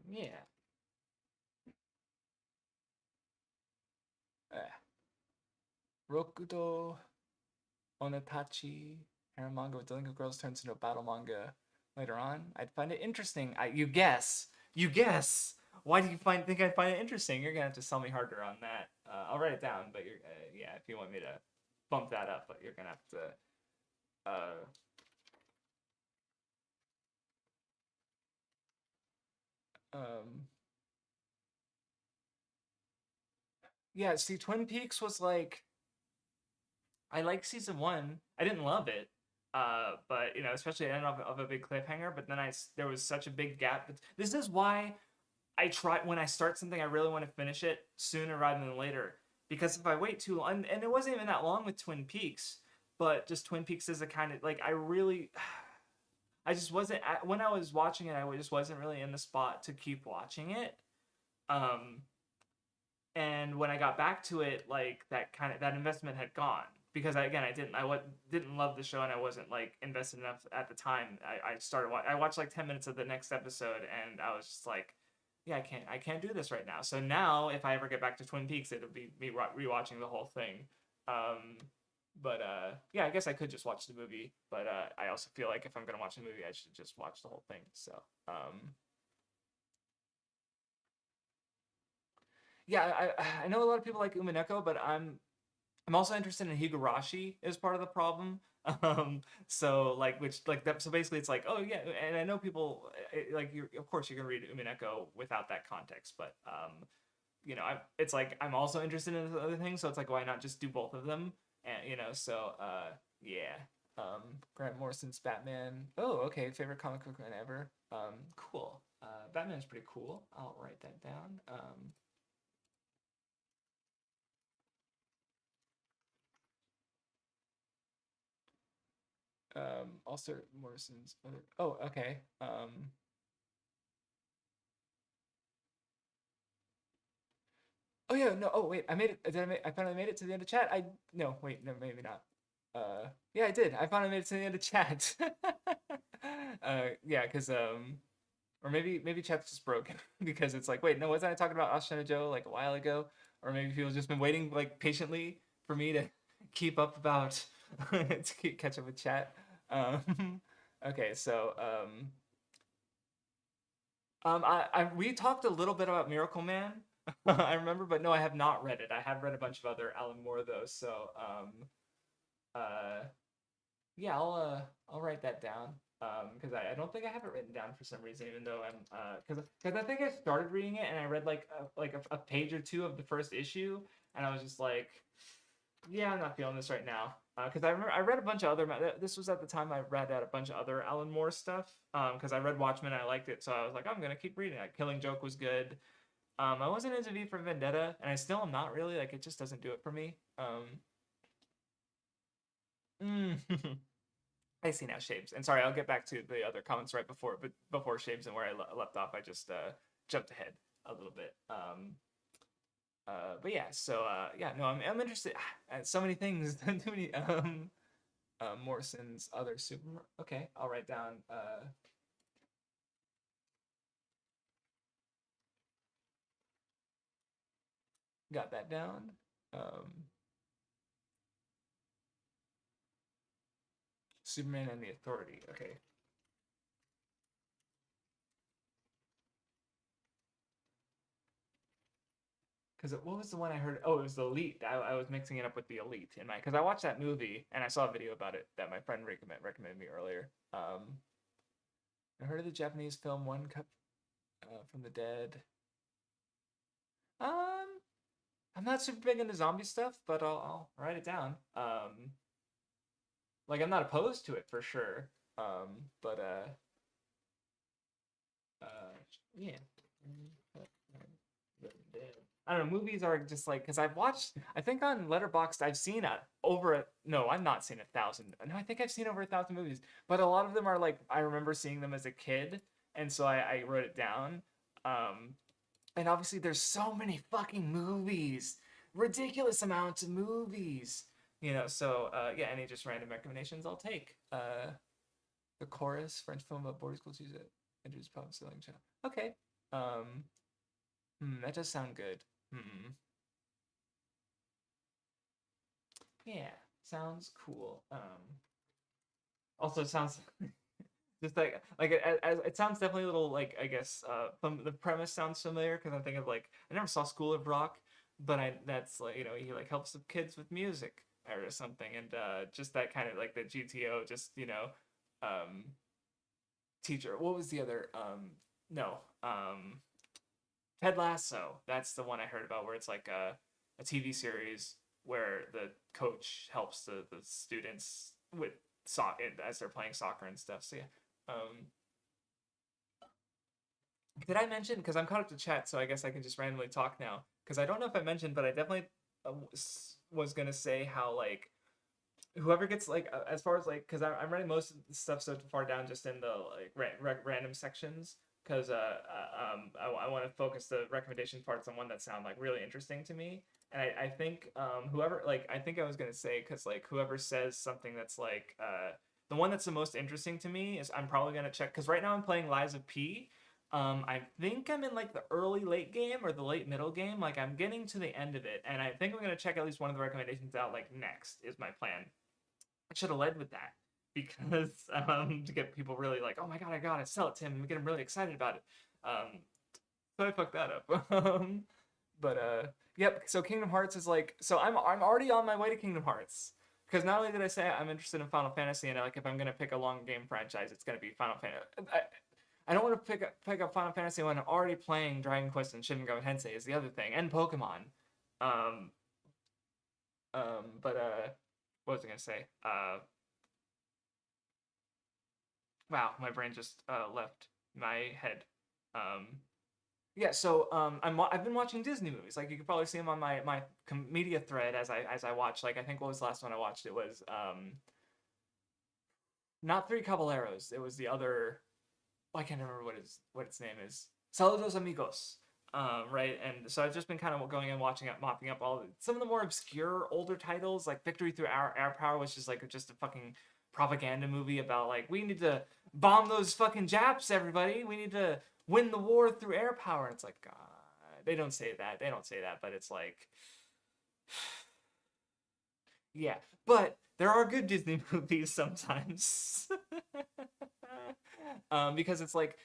yeah. Rokudo Onetachi harem manga with delinquent girls turns into a battle manga later on. I'd find it interesting. You guess. You guess. Why do you think I'd find it interesting? You're gonna have to sell me harder on that. I'll write it down, but you're yeah. If you want me to bump that up, but you're gonna have to. Yeah. See, Twin Peaks was like, I liked season one. I didn't love it, but you know, especially it ended up of a big cliffhanger. But then there was such a big gap. This is why I try when I start something, I really want to finish it sooner rather than later. Because if I wait too long, and it wasn't even that long with Twin Peaks, but just Twin Peaks is a kind of like I just wasn't when I was watching it. I just wasn't really in the spot to keep watching it. Um, and when I got back to it, like that investment had gone because didn't love the show and I wasn't like invested enough at the time. I watched like 10 minutes of the next episode and I was just like, yeah, I can't do this right now. So now if I ever get back to Twin Peaks, it'll be me rewatching the whole thing. But yeah, I guess I could just watch the movie, but I also feel like if I'm gonna watch a movie, I should just watch the whole thing. So yeah, I know a lot of people like Umineko, but I'm also interested in Higurashi as part of the problem. So like which like that. So basically, it's like, oh yeah, and I know people like you. Of course, you can read Umineko without that context, but you know, it's like I'm also interested in other things, so it's like why not just do both of them? And you know, so yeah. Grant Morrison's Batman. Oh, okay. Favorite comic book ever. Cool. Batman's pretty cool. I'll write that down. Also Morrison's other. Oh, okay. Oh yeah, no. Oh wait, I made it. I finally made it to the end of chat. No, wait, no, maybe not. Yeah, I did. I finally made it to the end of chat. Yeah, because or maybe chat's just broken because it's like, wait, no, wasn't I talking about Ashana Joe like a while ago? Or maybe people just been waiting like patiently for me to keep up about to catch up with chat. Okay, so we talked a little bit about Miracle Man. I remember, but no, I have not read it. I have read a bunch of other Alan Moore though, so uh, yeah, I'll write that down. Because I don't think I have it written down for some reason, even though because I think I started reading it and I read like a page or two of the first issue, and I was just like, yeah, I'm not feeling this right now. Because I remember I read a bunch of other. This was at the time I read a bunch of other Alan Moore stuff. Because I read Watchmen, and I liked it, so I was like, I'm gonna keep reading it. Killing Joke was good. I wasn't into V for Vendetta, and I still am not really. Like, it just doesn't do it for me. Mm. I see now, Shapes. And sorry, I'll get back to the other comments right before, but before Shapes and where I left off, I just jumped ahead a little bit. But yeah, so yeah, no, I'm interested. So many things, too many. Morrison's other super. Okay, I'll write down. Got that down. Superman and the Authority. Okay. Because what was the one I heard? Oh, it was the Elite. I was mixing it up with the Elite in my because I watched that movie and I saw a video about it that my friend recommended me earlier. I heard of the Japanese film One Cut from the Dead. Um, I'm not super big into zombie stuff, but I'll write it down. Like I'm not opposed to it for sure. But yeah. I don't know. Movies are just like because I've watched. I think on Letterboxd I've seen no, I've not seen 1,000. No, I think I've seen over 1,000 movies, but a lot of them are like I remember seeing them as a kid, and so I wrote it down. Um, and obviously there's so many fucking movies, ridiculous amounts of movies. So yeah, any just random recommendations I'll take. The Chorus, French film about boarding school teachers that introduced pop selling channel. Okay. Um, that does sound good. Yeah, sounds cool. Also sounds just like it sounds definitely a little like I guess from the premise sounds familiar because I'm thinking of like I never saw School of Rock, but that's like he like helps the kids with music or something, and just that kind of like the GTO just teacher. What was the other no Ted Lasso. That's the one I heard about where it's like a TV series where the coach helps the students with soccer as they're playing soccer and stuff. So yeah. Did I mention because I'm caught up to chat, so I guess I can just randomly talk now because I don't know if I mentioned, but I definitely was gonna say how like whoever gets like as far as like because I'm writing most of the stuff so far down just in the like random sections because I want to focus the recommendation parts on one that sound like really interesting to me and I think whoever like I think I was gonna say because like whoever says something that's like the one that's the most interesting to me is I'm probably gonna check because right now I'm playing Lies of P. I think I'm in like the early late game or the late middle game. Like I'm getting to the end of it, and I think I'm gonna check at least one of the recommendations out like next is my plan. I should have led with that because to get people really like, oh my god, I gotta sell it to him and get him really excited about it. So I fucked that up. But yep. So Kingdom Hearts is like, so I'm already on my way to Kingdom Hearts because not only did I say I'm interested in Final Fantasy and like if I'm gonna pick a long game franchise, it's gonna be Final Fantasy. I don't want to pick up Final Fantasy when I'm already playing Dragon Quest and Shin Megami Tensei is the other thing, and Pokemon. Um, but what was I gonna say? Wow, my brain just left my head. Um, yeah, so I've been watching Disney movies. Like you can probably see them on my media thread as I watch. Like I think what was the last one I watched? It was not Three Caballeros. It was the other. Oh, I can't remember what its name is. Saludos amigos. Right, and so I've just been kind of going and watching up, mopping up some of the more obscure older titles, like Victory Through Air Power, which is like just a fucking propaganda movie about like we need to bomb those fucking Japs, everybody. We need to win the war through air power. And it's like, God, they don't say that. They don't say that, but it's like, yeah. But there are good Disney movies sometimes. Because it's like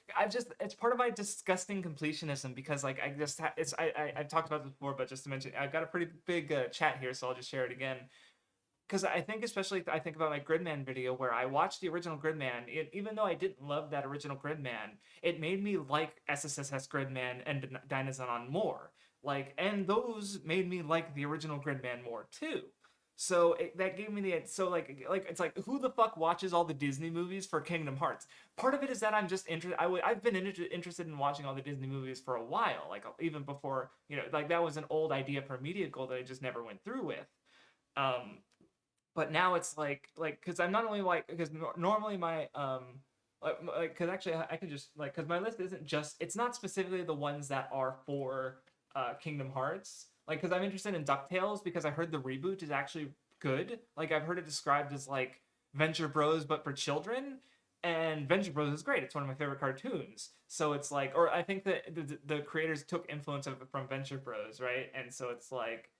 it's part of my disgusting completionism because like I've talked about this before, but just to mention I've got a pretty big chat here, so I'll just share it again because I think especially I think about my Gridman video where I watched the original Gridman. Even though I didn't love that original Gridman, it made me like SSSS Gridman and Dinosaur more. Like, and those made me like the original Gridman more too. So that gave me the so like it's like who the fuck watches all the Disney movies for Kingdom Hearts? Part of it is that I'm just interested. I've been interested in watching all the Disney movies for a while, like even before like that was an old idea for a media goal that I just never went through with. Um, but now it's like because I'm not only like because normally my like because actually I could just like because my list isn't just it's not specifically the ones that are for Kingdom Hearts like because I'm interested in DuckTales because I heard the reboot is actually good like I've heard it described as like Venture Bros but for children and Venture Bros is great it's one of my favorite cartoons so it's like or I think that the creators took influence of from Venture Bros right and so it's like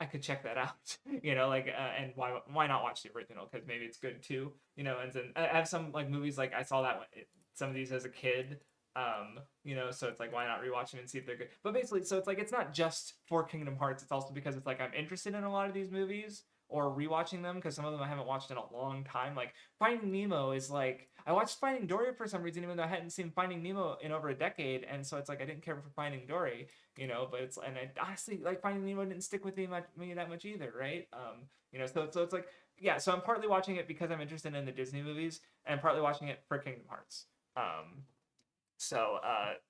I could check that out, like, and why not watch the original? Because maybe it's good too, And then I have some like movies like I saw that some of these as a kid, so it's like why not rewatch them and see if they're good. But basically, so it's like it's not just for Kingdom Hearts. It's also because it's like I'm interested in a lot of these movies or rewatching them because some of them I haven't watched in a long time. Like Finding Nemo is like I watched Finding Dory for some reason, even though I hadn't seen Finding Nemo in over a decade, and so it's like I didn't care for Finding Dory, but it's and I honestly like Finding Nemo didn't stick with me that much either, right? So it's like yeah, so I'm partly watching it because I'm interested in the Disney movies, and partly watching it for Kingdom Hearts.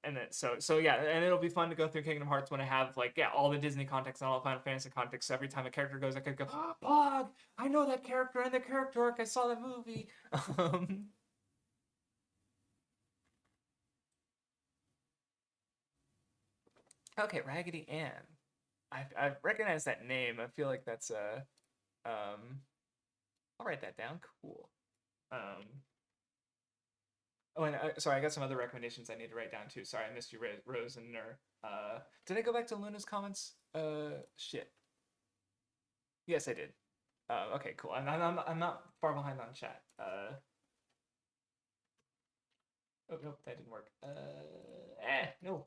And then so yeah, and it'll be fun to go through Kingdom Hearts when I have like yeah all the Disney context and all the Final Fantasy context. So every time a character goes, I could go, oh, Pog, I know that character and the character arc. I saw that movie. Um, okay, Raggedy Ann. I've recognized that name. I feel like that's a I'll write that down. Cool. Um, oh, and sorry, I got some other recommendations I need to write down too. Sorry, I missed you, Rose and Nur. Did I go back to Luna's comments? Shit. Yes, I did. Okay, cool. I'm not far behind on chat. Oh nope, that didn't work. No.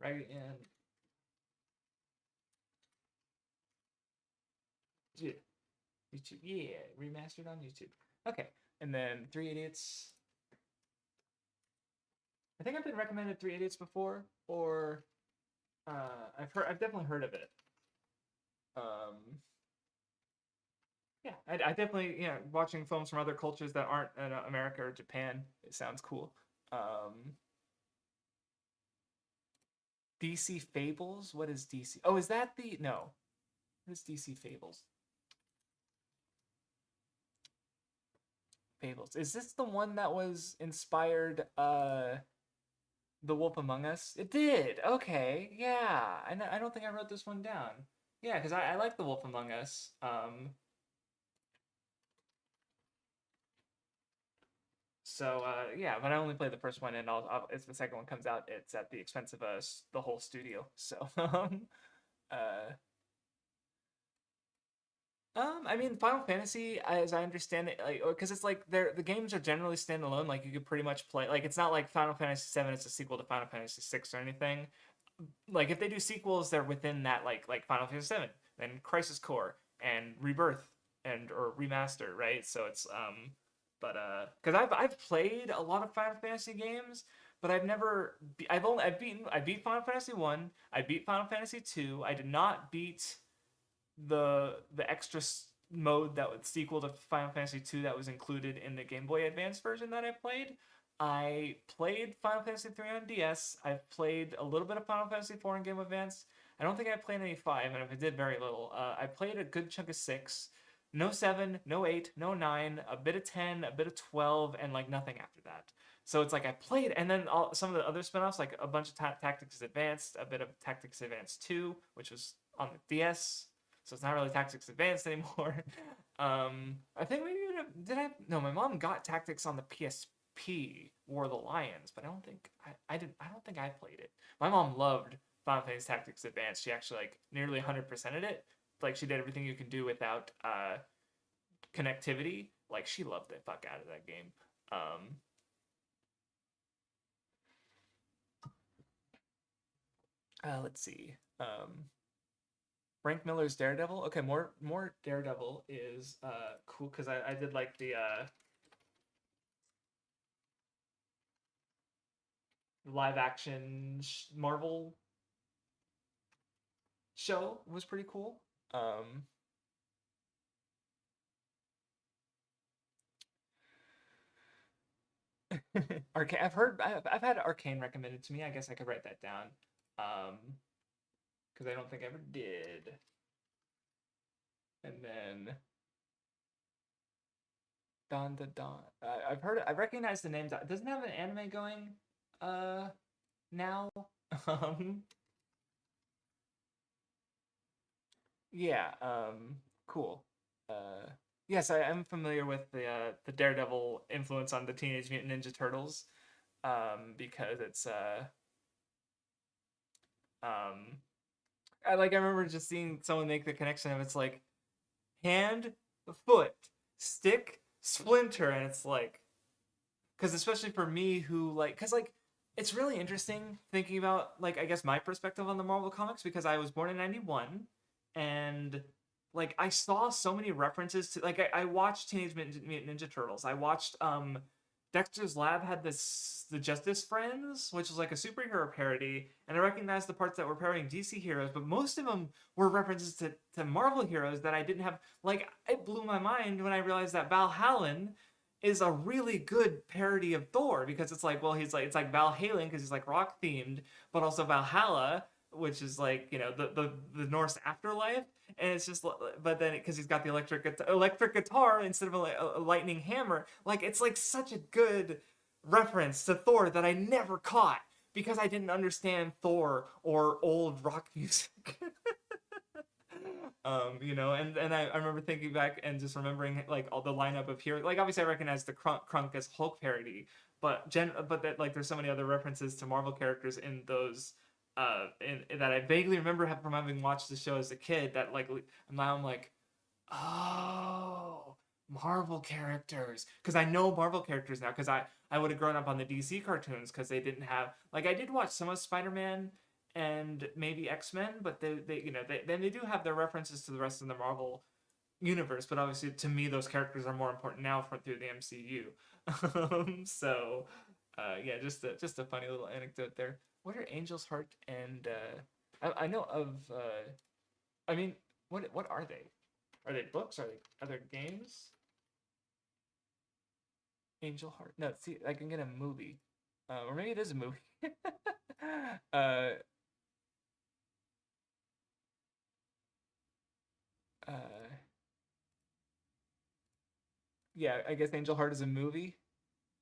Right and YouTube, yeah, remastered on YouTube. Okay, and then Three Idiots. I think I've been recommended Three Idiots before, or I've definitely heard of it. Yeah, I definitely watching films from other cultures that aren't America or Japan. It sounds cool. DC Fables. What is DC? Oh, is that the no? What is DC Fables? Fables. Is this the one that was inspired The Wolf Among Us? It did. Okay. Yeah. I don't think I wrote this one down. Yeah, because I like The Wolf Among Us. Yeah, but I only played the first one, and if the second one comes out, it's at the expense of the whole studio. So uh, I mean, Final Fantasy, as I understand it, like, because it's like the games are generally standalone. Like you could pretty much play. Like it's not like Final Fantasy VII is a sequel to Final Fantasy VI or anything. Like if they do sequels, they're within that like Final Fantasy VII, then Crisis Core and Rebirth and or Remaster, right? So it's because I've played a lot of Final Fantasy games, but I've never I beat Final Fantasy One, I beat Final Fantasy Two, I did not beat the extra mode that was sequel to Final Fantasy II that was included in the Game Boy Advance version that I played. I played Final Fantasy 3 on DS. I've played a little bit of Final Fantasy 4 on Game Advance. I don't think I played any 5, and if I did, very little. I played a good chunk of 6. No 7, no 8, no 9, a bit of 10, a bit of 12, and like nothing after that. So it's like I played, and then some of the other spinoffs, like a bunch of Tactics Advanced, a bit of Tactics Advanced 2, which was on the DS, so it's not really Tactics Advanced anymore. I think maybe did I? No, my mom got Tactics on the PSP, War of the Lions, but I don't think I didn't. I don't think I played it. My mom loved Final Fantasy Tactics Advanced. She actually like nearly 100%ed it. Like she did everything you can do without connectivity. Like she loved the fuck out of that game. Let's see. Frank Miller's Daredevil. Okay, more Daredevil is cool because I did like the live action Marvel show was pretty cool. Um, Arcane. I've had Arcane recommended to me. I guess I could write that down. Because I don't think I ever did. And then Don the Don. I've heard. I recognize the names. It doesn't have an anime going. Now. Um. Yeah. Cool. Yes, I am familiar with the Daredevil influence on the Teenage Mutant Ninja Turtles. Because it's um I remember just seeing someone make the connection of it's like hand, foot, stick, splinter, and it's like because especially for me who like because like it's really interesting thinking about like I guess my perspective on the Marvel comics because I was born in '91 and like I saw so many references to like I watched Teenage Mutant Ninja Turtles. I watched Dexter's Lab had the Justice Friends, which was like a superhero parody, and I recognized the parts that were parodying DC heroes, but most of them were references to Marvel heroes that I didn't have. Like it blew my mind when I realized that Valhallan is a really good parody of Thor because it's like, well, he's like it's like Valhalla because he's like rock themed, but also Valhalla, which is like the Norse afterlife, and it's just but then because he's got the electric guitar instead of a lightning hammer, like it's like such a good reference to Thor that I never caught because I didn't understand Thor or old rock music. And I remember thinking back and just remembering like all the lineup of here. Like obviously I recognize the Crunk as Hulk parody, but that like there's so many other references to Marvel characters in those that I vaguely remember from having watched the show as a kid that like now I'm like, oh, Marvel characters because I know Marvel characters now because I would have grown up on the DC cartoons because they didn't have like I did watch some of Spider-Man and maybe X-Men, but they do have their references to the rest of the Marvel universe, but obviously to me those characters are more important now through the MCU. Yeah, just a funny little anecdote there. What are Angel's Heart and I know of I mean what are they? Are they books? Are they games? Angel Heart. No, see, I can get a movie, or maybe it is a movie. uh, uh, yeah, I guess Angel Heart is a movie.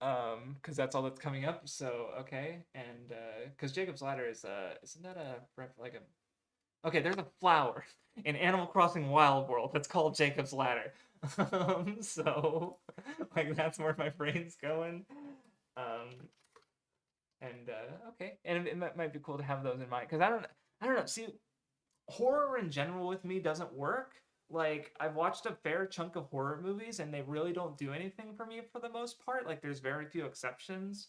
Because that's all that's coming up. So okay, and because Jacob's Ladder is isn't that like a okay? There's a flower in Animal Crossing Wild World that's called Jacob's Ladder. So like that's where my brain's going. Um, and okay, and it might be cool to have those in mind because I don't know. See, horror in general with me doesn't work. Like I've watched a fair chunk of horror movies and they really don't do anything for me for the most part. Like there's very few exceptions.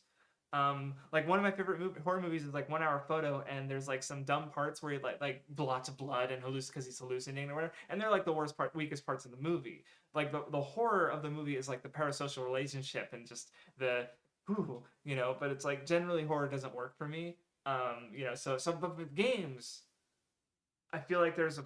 Like one of my favorite horror movies is like 1 Hour Photo, and there's like some dumb parts where he like lots of blood and because he's hallucinating or whatever, and they're like the weakest parts of the movie. Like the horror of the movie is like the parasocial relationship and just the but it's like generally horror doesn't work for me. But with games, I feel like there's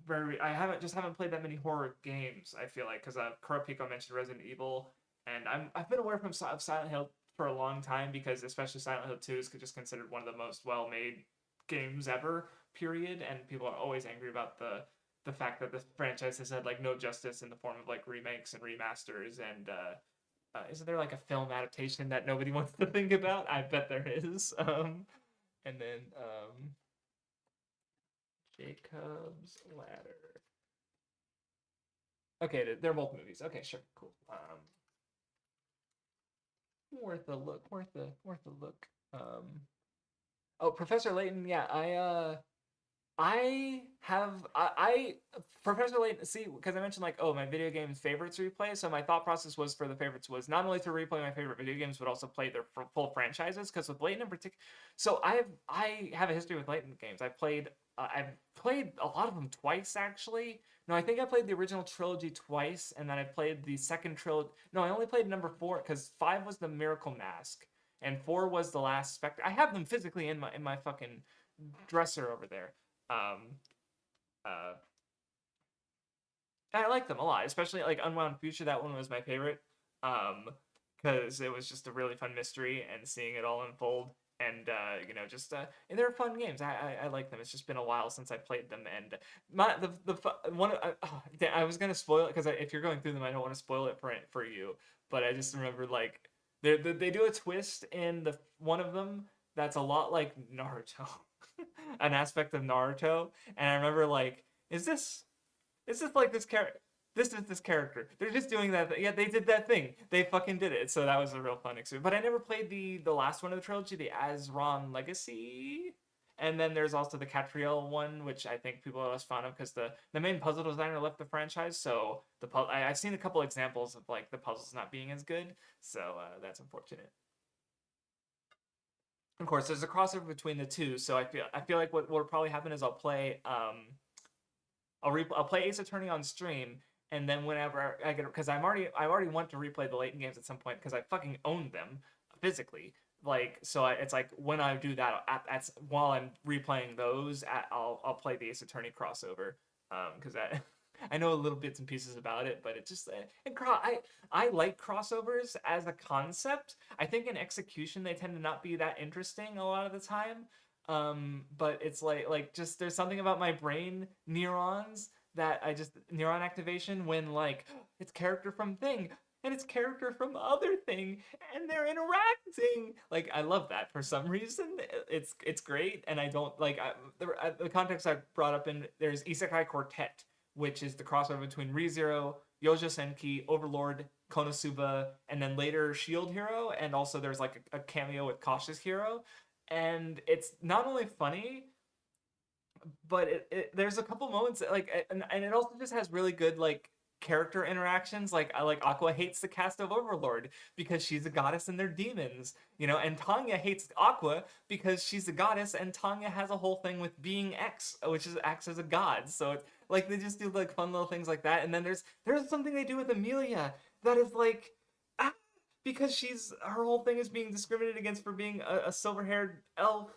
very I haven't played that many horror games. I feel like because Kurapiko mentioned Resident Evil, and I've been away from Silent Hill for a long time because especially Silent Hill 2 is just considered one of the most well made games ever. Period, and people are always angry about the fact that the franchise has had like no justice in the form of like remakes and remasters and isn't there like a film adaptation that nobody wants to think about? I bet there is. And then Jacob's Ladder. Okay, they're both movies. Okay, sure, cool. Worth a look. Worth a look. Oh, Professor Layton. Yeah, I have I Professor Layton. See, because I mentioned like my video game favorites replay. So my thought process was for the favorites was not only to replay my favorite video games, but also play their full franchises. Because with Layton in particular, so I have a history with Layton games. I've played a lot of them twice actually. No, I think I played the original trilogy twice, and then I played the second trilogy. No, I only played number 4 because 5 was the Miracle Mask, and 4 was the Last Spectre. I have them physically in my fucking dresser over there. Um, uh, I like them a lot, especially like Unwound Future. That one was my favorite, um, because it was just a really fun mystery and seeing it all unfold. And just and they're fun games. I like them. It's just been a while since I played them, and my one I was gonna spoil it because if you're going through them, I don't want to spoil it for you. But I just remember like they do a twist in the one of them that's a lot like Naruto, an aspect of Naruto, and I remember like, is this like this character? This is this character. They're just doing that. Yeah, they did that thing. They fucking did it. So that was a real fun experience. But I never played the last one of the trilogy, the Azron Legacy. And then there's also the Catriel one, which I think people are less fond of because the main puzzle designer left the franchise. So I've seen a couple examples of like the puzzles not being as good. So that's unfortunate. Of course, there's a crossover between the two. So I feel like what will probably happen is I'll play Ace Attorney on stream, and then whenever I get, because I already want to replay the Layton games at some point because I fucking own them physically. Like so, it's like when I do that, while I'm replaying those, I'll play the Ace Attorney crossover, because I know a little bits and pieces about it, but it just I like crossovers as a concept. I think in execution they tend to not be that interesting a lot of the time. But it's like just there's something about my brain neurons that I just neuron activation when like it's character from thing and it's character from other thing and they're interacting. Like I love that for some reason. It's great, and I don't like the context I brought up in there's Isekai Quartet, which is the crossover between ReZero, Yojo Senki, Overlord, Konosuba, and then later Shield Hero, and also there's like a cameo with Cautious Hero, and it's not only funny, but there's a couple moments like and it also just has really good like character interactions. Like I like Aqua hates the cast of Overlord because she's a goddess and they're demons, and Tanya hates Aqua because she's a goddess and Tanya has a whole thing with being X, which is acts as a god. So it's like they just do like fun little things like that. And then there's something they do with Amelia that is like, ah, because she's her whole thing is being discriminated against for being a silver-haired elf.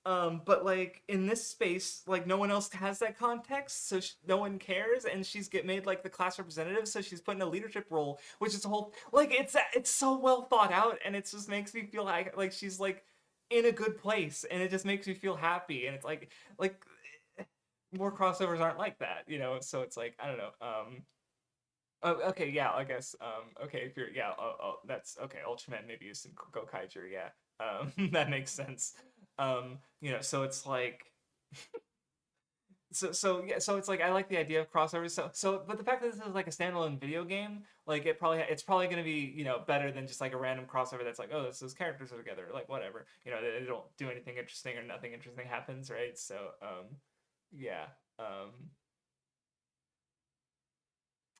But like in this space, like no one else has that context, so no one cares, and she's get made like the class representative, so she's put in a leadership role, which is a whole like it's so well thought out, and it just makes me feel like she's like in a good place, and it just makes me feel happy, and it's like more crossovers aren't like that, So it's like I don't know. Oh, okay, yeah, I guess. Okay, if you're, yeah, that's okay. Ultraman maybe is some Gokaiger, yeah. That makes sense. So it's like, so yeah, so it's like I like the idea of crossovers. But the fact that this is like a standalone video game, like it's probably gonna be better than just like a random crossover that's like, oh, those characters are together, like whatever. They don't do anything interesting or nothing interesting happens, right? So yeah. Um,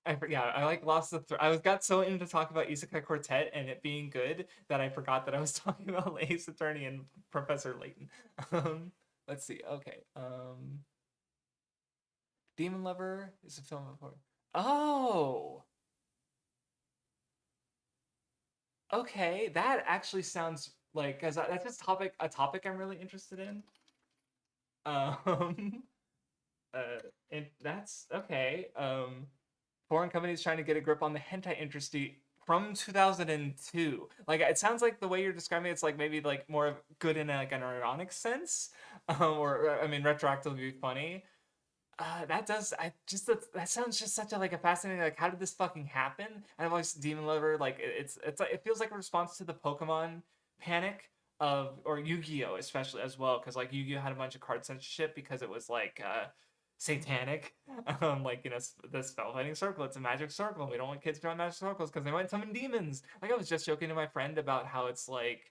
I like lost the I was got so into talk about Isekai Quartet and it being good that I forgot that I was talking about Ace Attorney and Professor Layton. Um, let's see. Okay. Demon Lover is a film before. Oh, okay. That actually sounds like cause that's just a topic I'm really interested in. Um, and that's okay. Foreign companies trying to get a grip on the hentai industry from 2002. Like it sounds like the way you're describing it's like maybe like more good in like an ironic sense, or I mean retroactively funny. That does I just that sounds just such a like a fascinating like how did this fucking happen? And I've always Demon Lover like it's like it feels like a response to the Pokemon panic of or Yu-Gi-Oh especially as well because like Yu-Gi-Oh had a bunch of card censorship because it was like satanic. Like the spell fighting circle. It's a magic circle. We don't want kids drawing magic circles because they might summon demons. Like I was just joking to my friend about how it's like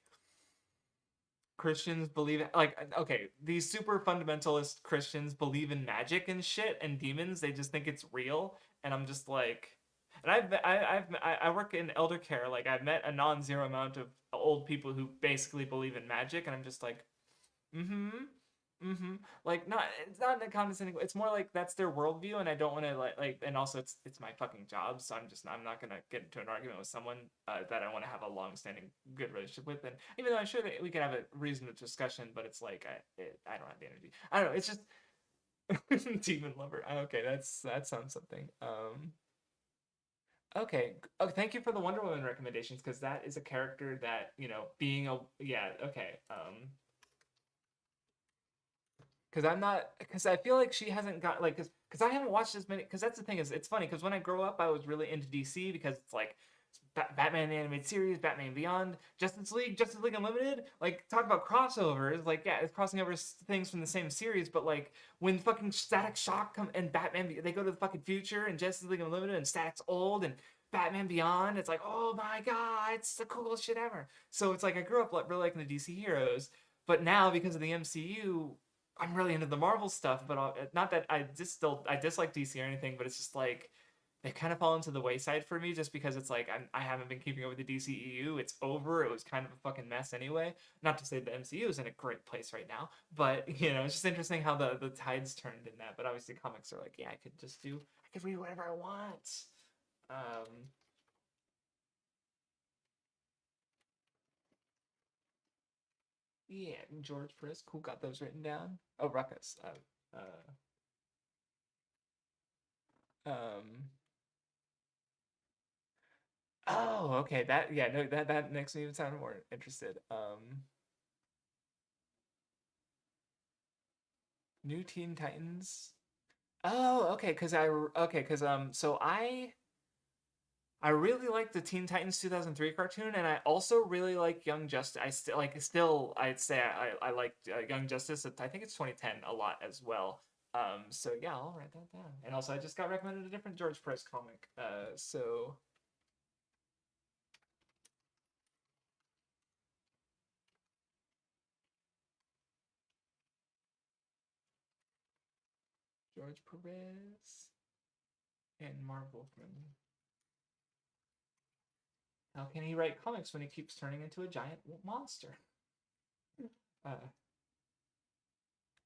Christians believe like okay, these super fundamentalist Christians believe in magic and shit and demons. They just think it's real, and I'm just like, and I work in elder care. Like I've met a non-zero amount of old people who basically believe in magic, and I'm just like, mm-hmm. Mm-hmm. Like not it's not in a condescending it's more like that's their worldview and I don't want to and also it's my fucking job so I'm not gonna get into an argument with someone that I want to have a long-standing good relationship with and even though we can have a reasonable discussion but it's like I don't have the energy I don't know it's just Demon Lover. Okay, that sounds something. Okay. Oh, thank you for the Wonder Woman recommendations because that is a character that, being a yeah, okay. Because I'm not because I feel like she hasn't got like because I haven't watched as many because that's the thing is it's funny because when I grow up I was really into DC because it's like Batman animated series, Batman Beyond, Justice League Unlimited. Like talk about crossovers. Like yeah, it's crossing over things from the same series, but like when fucking Static Shock come and Batman they go to the fucking future and Justice League Unlimited and Static's old and Batman Beyond, it's like oh my god, it's the coolest shit ever. So it's like I grew up like really liking the DC heroes, but now because of the MCU, I'm really into the Marvel stuff, but not that I dislike DC or anything, but it's just like they kind of fall into the wayside for me just because it's like I haven't been keeping up with the DCEU. It's over. It was kind of a fucking mess anyway. Not to say the MCU is in a great place right now, but it's just interesting how the tides turned in that. But obviously, comics are like, yeah, I could read whatever I want. Um, yeah, George Prisk, who got those written down? Oh, Ruckus. Um, Oh, okay. That yeah, no, that makes me even sound more interested. New Teen Titans. Oh, okay, so I really like the Teen Titans 2003 cartoon, and I also really like Young Justice. I'd say I like Young Justice. I think it's 2010 a lot as well. So yeah, I'll write that down. And also, I just got recommended a different George Price comic. So George Perez and Marvel from How can he write comics when he keeps turning into a giant monster? Uh,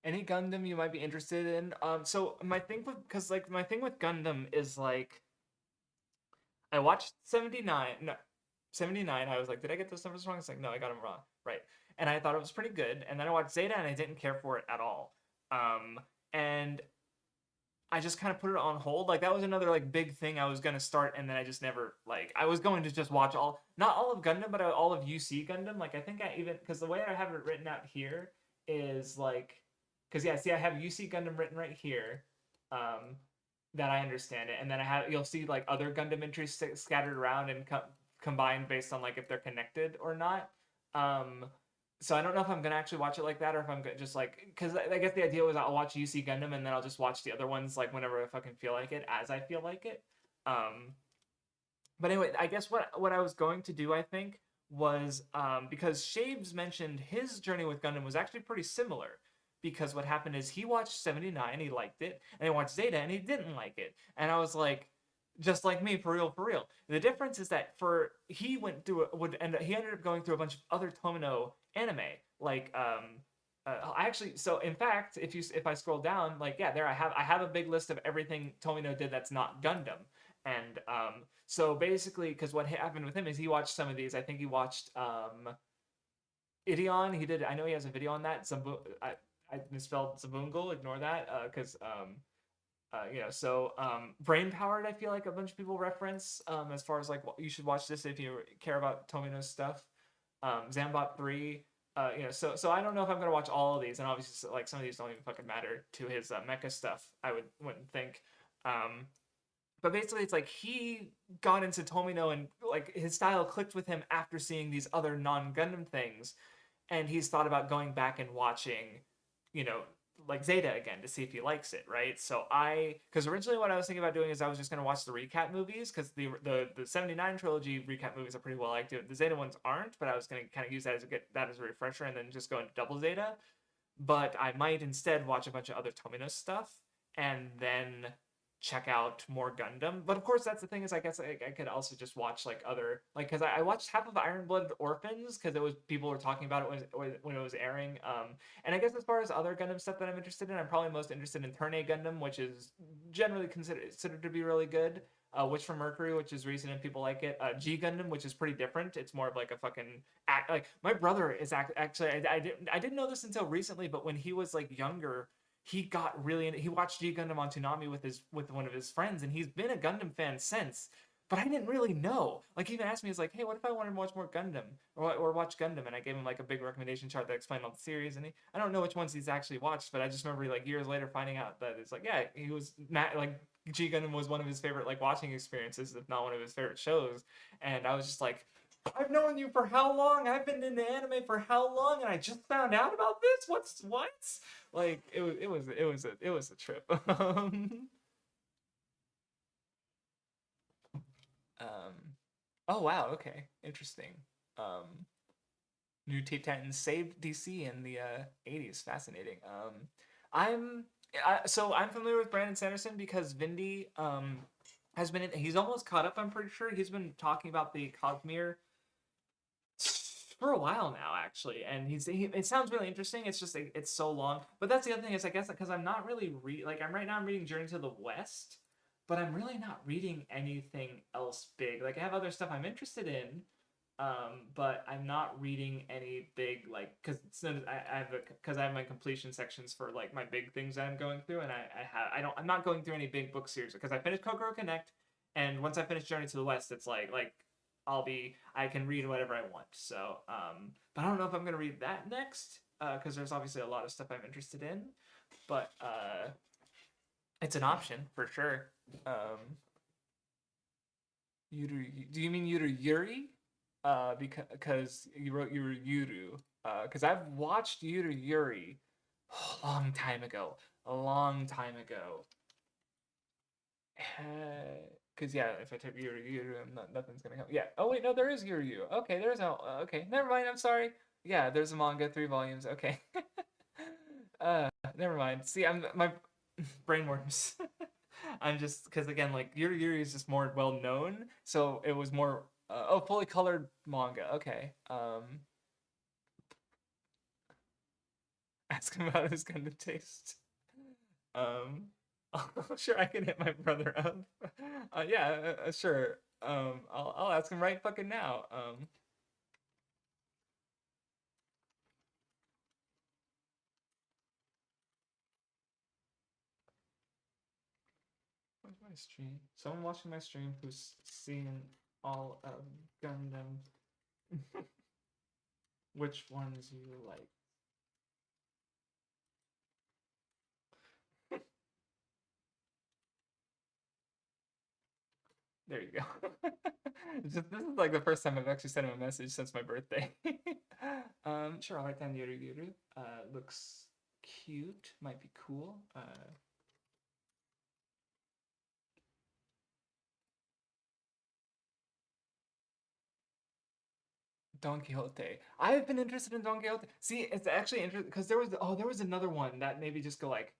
any Gundam you might be interested in? So my thing with Gundam is like I watched 79. No, 79. I was like, did I get those numbers wrong? It's like, no, I got them wrong. Right. And I thought it was pretty good. And then I watched Zeta and I didn't care for it at all. And I just kind of put it on hold. Like that was another like big thing I was gonna start, and then I just never like. I was going to just watch not all of Gundam, but all of UC Gundam. Like I think I even because the way I have it written out here is like, because yeah, see I have UC Gundam written right here, um, that I understand it, and then you'll see like other Gundam entries scattered around and combined based on like if they're connected or not. Um, so I don't know if I'm gonna actually watch it like that, or if I'm just like, because I guess the idea was I'll watch UC Gundam and then I'll just watch the other ones like whenever I fucking feel like it, as I feel like it. Um, but anyway, I guess what I was going to do, I think, was because Shaves mentioned his journey with Gundam was actually pretty similar. Because what happened is he watched 79, he liked it, and he watched Zeta and he didn't like it. And I was like, just like me, for real, for real. The difference is that he ended up going through a bunch of other Tomino anime, like I actually, so in fact, if I scroll down, like yeah, there I have a big list of everything Tomino did that's not Gundam, and so basically, because what happened with him is he watched some of these. I think he watched Ideon. He did. I know he has a video on that. I misspelled Zabungle. Ignore that, because so Brain Powered, I feel like a bunch of people reference as far as like you should watch this if you care about Tomino's stuff. Zambot 3, so I don't know if I'm gonna watch all of these, and obviously like some of these don't even fucking matter to his mecha stuff. Wouldn't think. But basically, it's like he got into Tomino and like his style clicked with him after seeing these other non Gundam things, and he's thought about going back and watching, you know, like Zeta again to see if he likes it, right? Because originally what I was thinking about doing is I was just gonna watch the recap movies because the 79 trilogy recap movies are pretty well liked. The Zeta ones aren't, but I was gonna kind of use that as a refresher and then just go into double Zeta. But I might instead watch a bunch of other Tomino stuff and then check out more Gundam. But of course, that's the thing is I guess I could also just watch like other like because I watched half of Iron Blooded Orphans because it was people were talking about it when it was airing. And I guess as far as other Gundam stuff that I'm interested in, I'm probably most interested in Turn A Gundam, which is generally considered to be really good. Witch from Mercury, which is recent and people like it. G Gundam, which is pretty different. It's more of like a fucking act. Like my brother is actually I didn't know this until recently, but when he was like younger, he got really into, he watched G Gundam on Toonami with one of his friends, and he's been a Gundam fan since. But I didn't really know. Like, he even asked me, he's like, "Hey, what if I wanted to watch more Gundam or watch Gundam?" And I gave him like a big recommendation chart that explained all the series. And I don't know which ones he's actually watched, but I just remember like years later finding out that it's like, yeah, he was like G Gundam was one of his favorite like watching experiences, if not one of his favorite shows. And I was just like, I've known you for how long? I've been into anime for how long? And I just found out about this. What? Like, it was a trip. Um, oh wow, okay, interesting. Um, New Teen Titans saved DC in the 80s. Fascinating. I'm so I'm familiar with Brandon Sanderson because Vindy has been he's almost caught up. I'm pretty sure he's been talking about the Cosmere for a while now, actually, and it sounds really interesting. It's just like, it's so long. But that's the other thing is I guess because I'm not really like I'm right now I'm reading Journey to the West, but I'm really not reading anything else big. Like I have other stuff I'm interested in, but I'm not reading any big like because I have my completion sections for like my big things that I'm going through, and I'm not going through any big book series because I finished Kokoro Connect, and once I finish Journey to the West, it's like I can read whatever I want. So, but I don't know if I'm gonna read that next because there's obviously a lot of stuff I'm interested in, but it's an option for sure. Do you mean Yuri? Because you wrote Yuru. Because I've watched Yuri a long time ago. A long time ago. Because yeah, if I type Yuru, nothing's gonna come. Yeah. Oh wait, no, there is Yuru. Okay, there's no. Okay, never mind. I'm sorry. Yeah, there's a manga, 3 volumes. Okay. uh, Never mind. See, my brain worms. I'm just because again, like Yuri is just more well known, so it was more. Fully colored manga. Okay. Ask him about his Gundam taste. Um, sure, I can hit my brother up. Yeah, sure. I'll ask him right fucking now. Where's my stream? Someone watching my stream who's seen all of Gundam. Which ones you like? There you go. This is like the first time I've actually sent him a message since my birthday. Sure, I'll write down Yuru Yuru. Looks cute. Might be cool. Don Quixote. I've been interested in Don Quixote. See, it's actually interesting because there was another one that maybe just go like,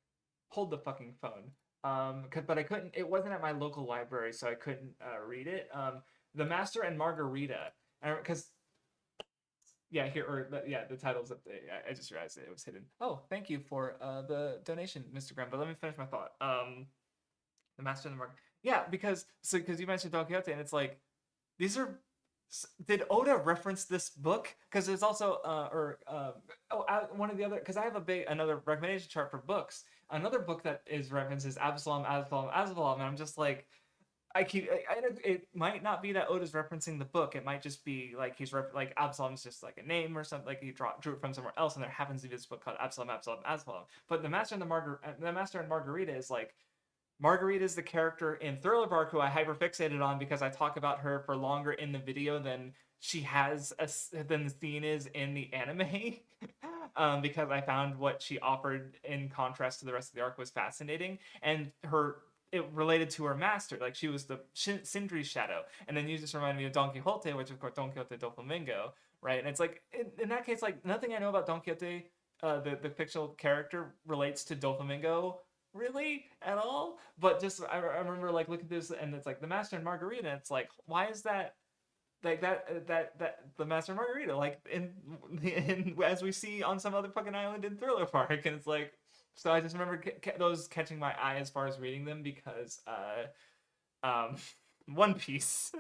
hold the fucking phone. But I couldn't. It wasn't at my local library, so I couldn't read it. The Master and Margarita, because yeah, here or yeah, the title's up there. I just realized it was hidden. Oh, thank you for the donation, Mr. Graham. But let me finish my thought. The Master and the Margarita. Yeah, because you mentioned Don Quixote, and it's like these are did Oda reference this book? Because there's also one of the other because I have another recommendation chart for books. Another book that is referenced is Absalom, Absalom, Absalom, and I'm just like it might not be that Oda's referencing the book. It might just be like like Absalom's just like a name or something. Like he drew it from somewhere else, and there happens to be this book called Absalom, Absalom, Absalom. But the Master and Margarita is like Marguerite is the character in Thriller Bark who I hyperfixated on because I talk about her for longer in the video than than the scene is in the anime. Because I found what she offered in contrast to the rest of the arc was fascinating, and it related to her master. Like she was the Sindri's shadow, and then you just reminded me of Don Quixote, which of course Don Quixote do Flamingo, right? And it's like in that case, like nothing I know about Don Quixote, the fictional character relates to Doflamingo really at all. But just I remember like looking at this and it's like the Master and Margarita. And it's like why is that like that the Master and Margarita like in as we see on some other fucking island in Thriller Park, and it's like so I just remember those catching my eye as far as reading them because um One Piece.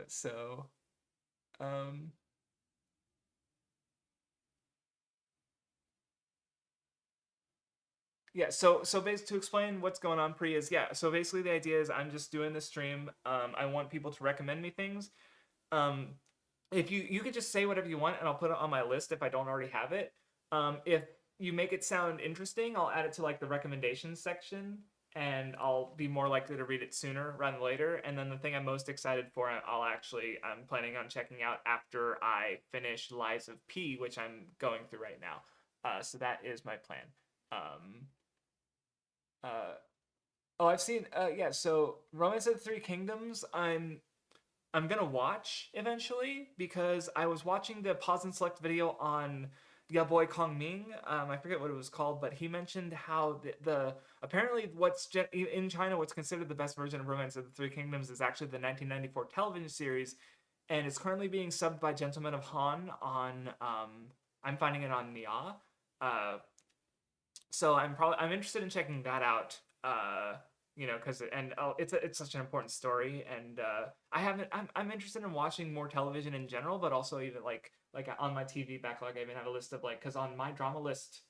So um Yeah, so basically to explain what's going on pre is, yeah, so basically the idea is I'm just doing this stream. I want people to recommend me things. Um, if you could just say whatever you want and I'll put it on my list if I don't already have it. If you make it sound interesting, I'll add it to like the recommendations section and I'll be more likely to read it sooner rather than later. And then the thing I'm most excited for, I'm planning on checking out after I finish Lies of P, which I'm going through right now. So that is my plan. Um, uh, oh, I've seen. Yeah. So Romance of the Three Kingdoms. I'm gonna watch eventually because I was watching the pause and select video on Ya Boy Kong Ming. I forget what it was called, but he mentioned how the apparently in China what's considered the best version of Romance of the Three Kingdoms is actually the 1994 television series, and it's currently being subbed by Gentlemen of Han on. I'm finding it on Nia. Uh, so I'm interested in checking that out. Because it's such an important story, and I haven't I'm interested in watching more television in general, but also even like on my TV backlog, I even have a list of like because on my drama list,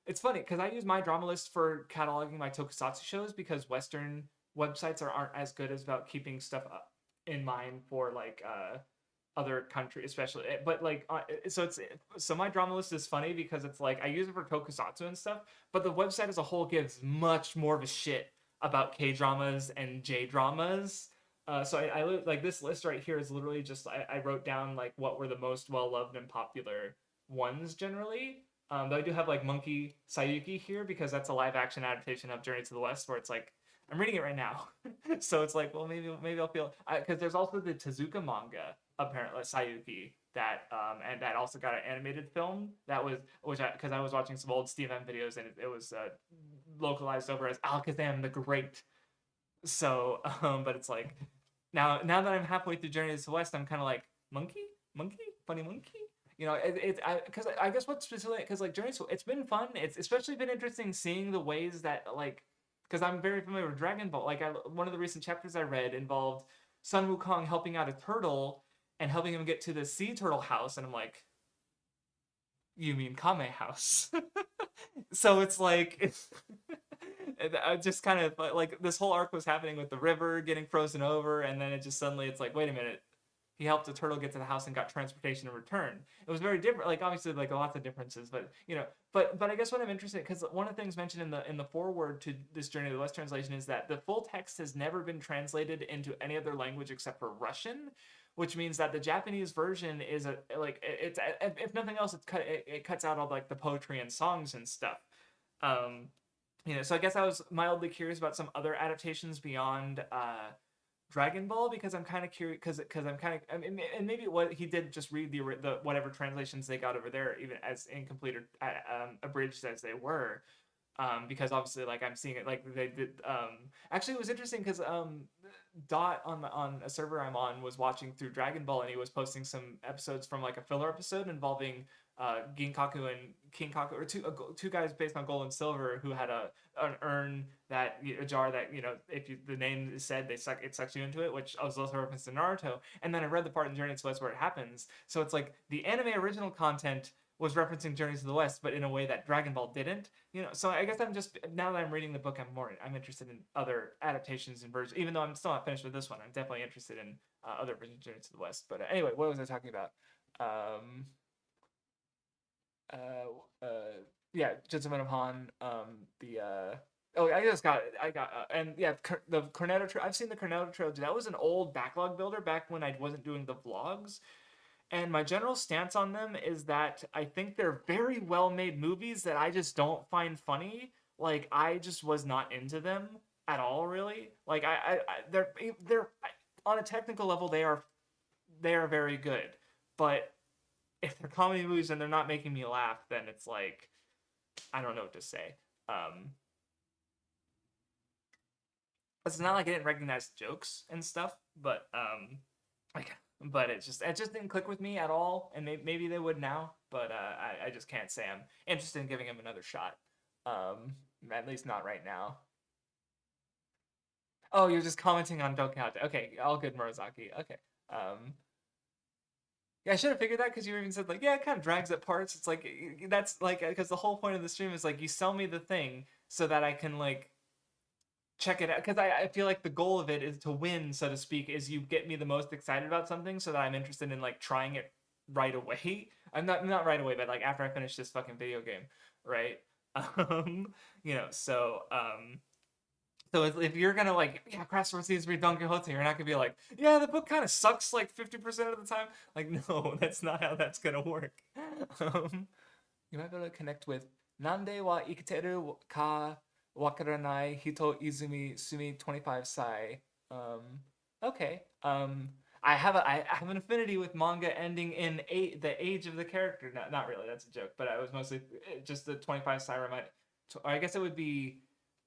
it's funny because I use my drama list for cataloging my tokusatsu shows because Western websites aren't as good as about keeping stuff up in mind for like other countries, especially. But like, so my drama list is funny because it's like I use it for tokusatsu and stuff, but the website as a whole gives much more of a shit about K dramas and J dramas. So I like this list right here is literally just I wrote down like what were the most well loved and popular ones generally. Though I do have like Monkey Sayuki here because that's a live action adaptation of Journey to the West where it's like I'm reading it right now, so it's like well maybe I'll feel because there's also the Tezuka manga apparently Sayuki that and that also got an animated film that was because I was watching some old Steve M videos and it was localized over as Alakazam the Great. So but it's like now that I'm halfway through Journey to the West, I'm kind of like monkey, funny monkey. Because I guess what's specifically because like Journey to it's been fun. It's especially been interesting seeing the ways that like because I'm very familiar with Dragon Ball. Like one of the recent chapters I read involved Sun Wukong helping out a turtle and helping him get to the sea turtle house, and I'm like, you mean Kame house? So it's like I just kind of like this whole arc was happening with the river getting frozen over, and then it just suddenly it's like, wait a minute, he helped the turtle get to the house and got transportation in return. It was very different, like obviously like lots of differences, but but I guess what I'm interested because one of the things mentioned in the foreword to this Journey to the West translation is that the full text has never been translated into any other language except for Russian, which means that the Japanese version is it's if nothing else it cuts out all like the poetry and songs and stuff. Um, so I guess I was mildly curious about some other adaptations beyond Dragon Ball because I'm kind of curious because I'm kind of and maybe what he did just read the whatever translations they got over there even as incomplete or abridged as they were. Because obviously like I'm seeing it like they did actually it was interesting because Dot on a server I'm on was watching through Dragon Ball and he was posting some episodes from like a filler episode involving Ginkaku and King Kaku or two guys based on gold and silver who had an urn that a jar that if the name is said it sucks you into it, which was also a reference to Naruto. And then I read the part in Journey to the West where it happens, so it's like the anime original content was referencing Journey to the West, but in a way that Dragon Ball didn't. So I guess I'm just now that I'm reading the book, I'm interested in other adaptations and versions. Even though I'm still not finished with this one, I'm definitely interested in other versions of Journey to the West. But anyway, what was I talking about? Yeah, Gentleman of Han. Oh, and yeah, the Cornetto. I've seen the Cornetto trilogy. That was an old backlog builder back when I wasn't doing the vlogs. And my general stance on them is that I think they're very well made movies that I just don't find funny. Like I just was not into them at all, really. Like they're on a technical level they are very good, but if they're comedy movies and they're not making me laugh, then it's like I don't know what to say. It's not like I didn't recognize jokes and stuff, but like but it just didn't click with me at all, and maybe they would now, but I just can't say I'm interested in giving him another shot. At least not right now. Oh, you're just commenting on Don't Count. Okay, all good, Murozaki. Okay. Yeah, I should have figured that because you even said like, yeah, it kind of drags at parts. It's like that's like because the whole point of the stream is like you sell me the thing, so that I can like check it out, because I feel like the goal of it is to win, so to speak, is you get me the most excited about something so that I'm interested in like trying it right away. I'm not right away, but like after I finish this fucking video game, right? Um, so if you're gonna like, yeah, Crash Course needs to read Don Quixote, you're not gonna be like, yeah, the book kind of sucks like 50% of the time. Like, no, that's not how that's gonna work. Um, you might be able to connect with Nande wa ikiteru ka wakaranai hito izumi sumi 25 sai. Okay. I have an affinity with manga ending in the age of the character. Not really, that's a joke, but I was mostly just the 25 sai remind. I guess it would be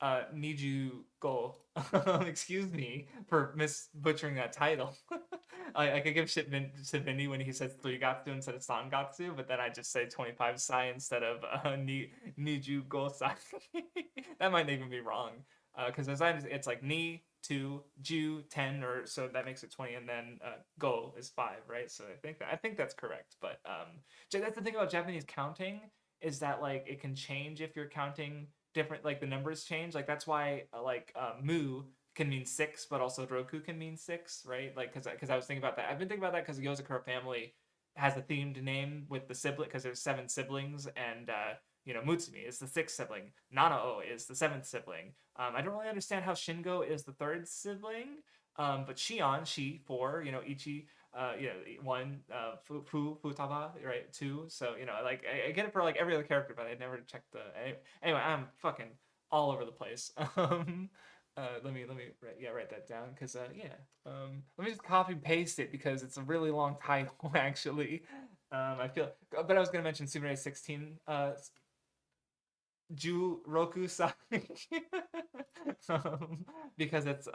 Niju Go. Excuse me for butchering that title. I could give shit to Vinny when he says Tsuigatsu instead of Sangatsu, but then I just say 25 sai instead of Niju Go sai. That might even be wrong. Because it's like Ni, 2, Ju, 10, or so that makes it 20, and then Go is 5, right? So I think that's correct. But that's the thing about Japanese counting, is that like it can change if you're counting different, like the numbers change. Like that's why Mu can mean 6, but also Roku can mean 6, right? Like because I was thinking about that. I've been thinking about that because the Yozakura family has a themed name with the sibling, because there's 7 siblings, and Mutsumi is the 6th sibling. Nanao is the 7th sibling. I don't really understand how Shingo is the 3rd sibling. But Shion, she 4, Ichi, 1, Futaba, right, 2. So like I get it for like every other character, but I never checked the. Anyway, I'm fucking all over the place. Let me write that down, because let me just copy paste it because it's a really long title actually. I feel, but I was gonna mention Sumire 16. Ju Roku Sai. Because it's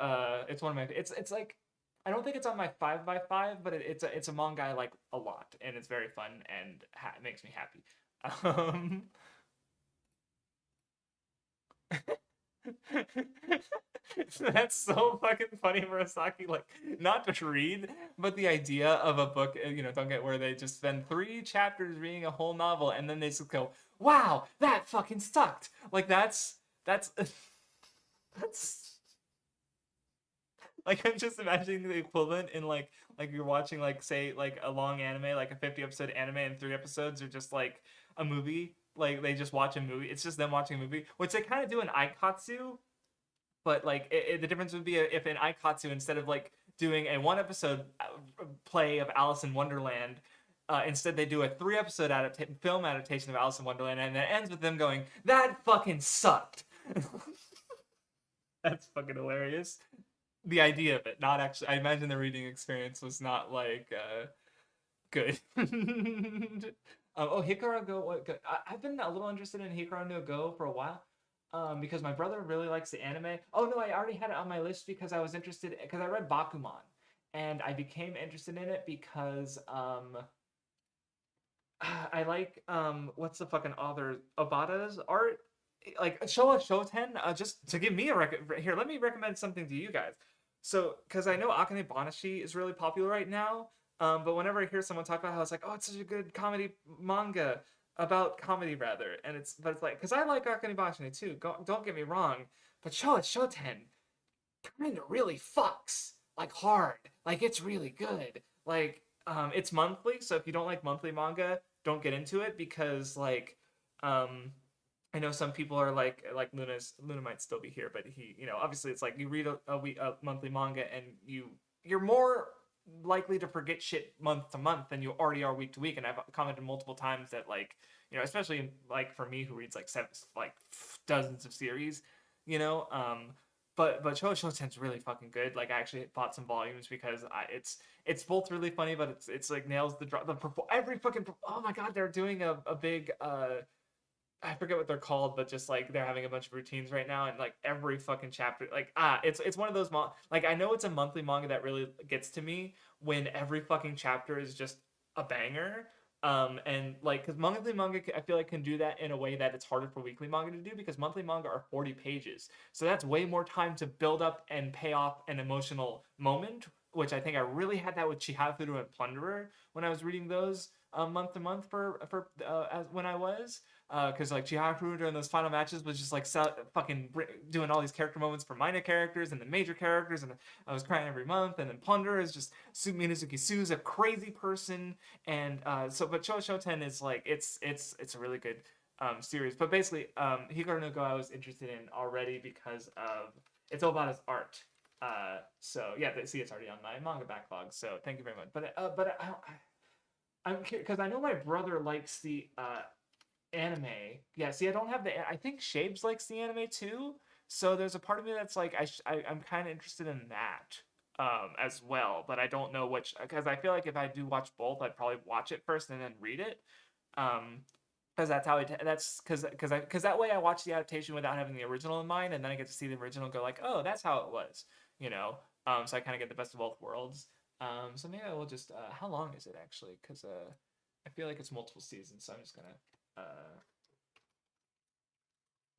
one of my, it's like, I don't think it's on my 5x5, but it's a manga I like a lot, and it's very fun, and it makes me happy. Um, That's so fucking funny, Murasaki. Like, not to read, but the idea of a book, don't get, where they just spend 3 chapters reading a whole novel, and then they just go, "Wow, that fucking sucked." Like that's that's like, I'm just imagining the equivalent in like you're watching, like, say, like a long anime, like a 50-episode anime, and 3 episodes are just like a movie. Like they just watch a movie. It's just them watching a movie, which they kind of do in Aikatsu. But like the difference would be if in Aikatsu, instead of like doing a 1-episode play of Alice in Wonderland, instead they do a 3-episode film adaptation of Alice in Wonderland, and it ends with them going, "That fucking sucked." That's fucking hilarious. The idea of it, not actually. I imagine the reading experience was not like good. Oh, Hikaru Go. I've been a little interested in Hikaru no Go for a while. Because my brother really likes the anime. Oh no, I already had it on my list because I was interested, because I read Bakuman, and I became interested in it because I like what's the fucking author Obata's art, like Showa Shoten. Just to give me a here, let me recommend something to you guys. So, because I know Akane Banashi is really popular right now, but whenever I hear someone talk about how it's like, oh, it's such a good comedy manga, about comedy rather, but it's like, because I like Akane Banashi too. Don't get me wrong, but Showa Shoten kind of really fucks, like, hard. Like, it's really good. Like, it's monthly, so if you don't like monthly manga, don't get into it, because like, I know some people are like Luna might still be here, but he, obviously it's like you read a monthly manga, and you're more likely to forget shit month to month than you already are week to week. And I've commented multiple times that, like, especially like for me, who reads like dozens of series, you know, but Shoten's really fucking good. Like, I actually bought some volumes because it's both really funny, but it's like nails every fucking, oh my god, they're doing a big I forget what they're called, but just like they're having a bunch of routines right now, and like every fucking chapter, like, it's one of those like, I know it's a monthly manga that really gets to me when every fucking chapter is just a banger. And like, because monthly manga, I feel like, can do that in a way that it's harder for weekly manga to do, because monthly manga are 40 pages, so that's way more time to build up and pay off an emotional moment, which I think I really had that with Chihafuru and Plunderer when I was reading those month to month for as when I was. because like Chiharu during those final matches was just like fucking doing all these character moments for minor characters and the major characters, and I was crying every month. And then Plunder is just Minazuki Su's a crazy person, and but Shoten is like it's a really good series. But basically, Hikaru no Go I was interested in already because of it's all about his art. So yeah, see, it's already on my manga backlog. So thank you very much. But I'm because I know my brother likes the anime. Yeah, see, I don't have the. I think Shapes likes the anime too. So there's a part of me that's like I'm kind of interested in that as well. But I don't know which because I feel like if I do watch both, I'd probably watch it first and then read it. Because that's how that's because that way I watch the adaptation without having the original in mind, and then I get to see the original and go like, oh, that's how it was, you know. So I kind of get the best of both worlds. So maybe I will just. How long is it actually? Because I feel like it's multiple seasons, so I'm just gonna.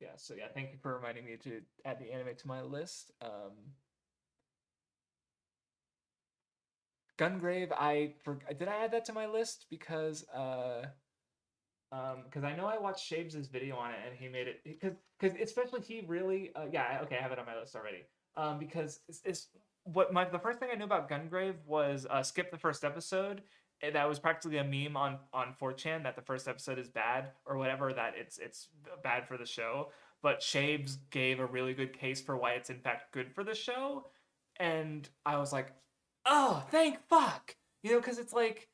Yeah. So yeah, thank you for reminding me to add the anime to my list. Gungrave, did I add that to my list because I know I watched Shabes' video on it and he made it because especially he really yeah, okay, I have it on my list already. Because it's the first thing I knew about Gungrave was skip the first episode. That was practically a meme on 4chan that the first episode is bad or whatever, that it's bad for the show. But Shabes gave a really good case for why it's in fact good for the show, and I was like, oh, thank fuck, because it's like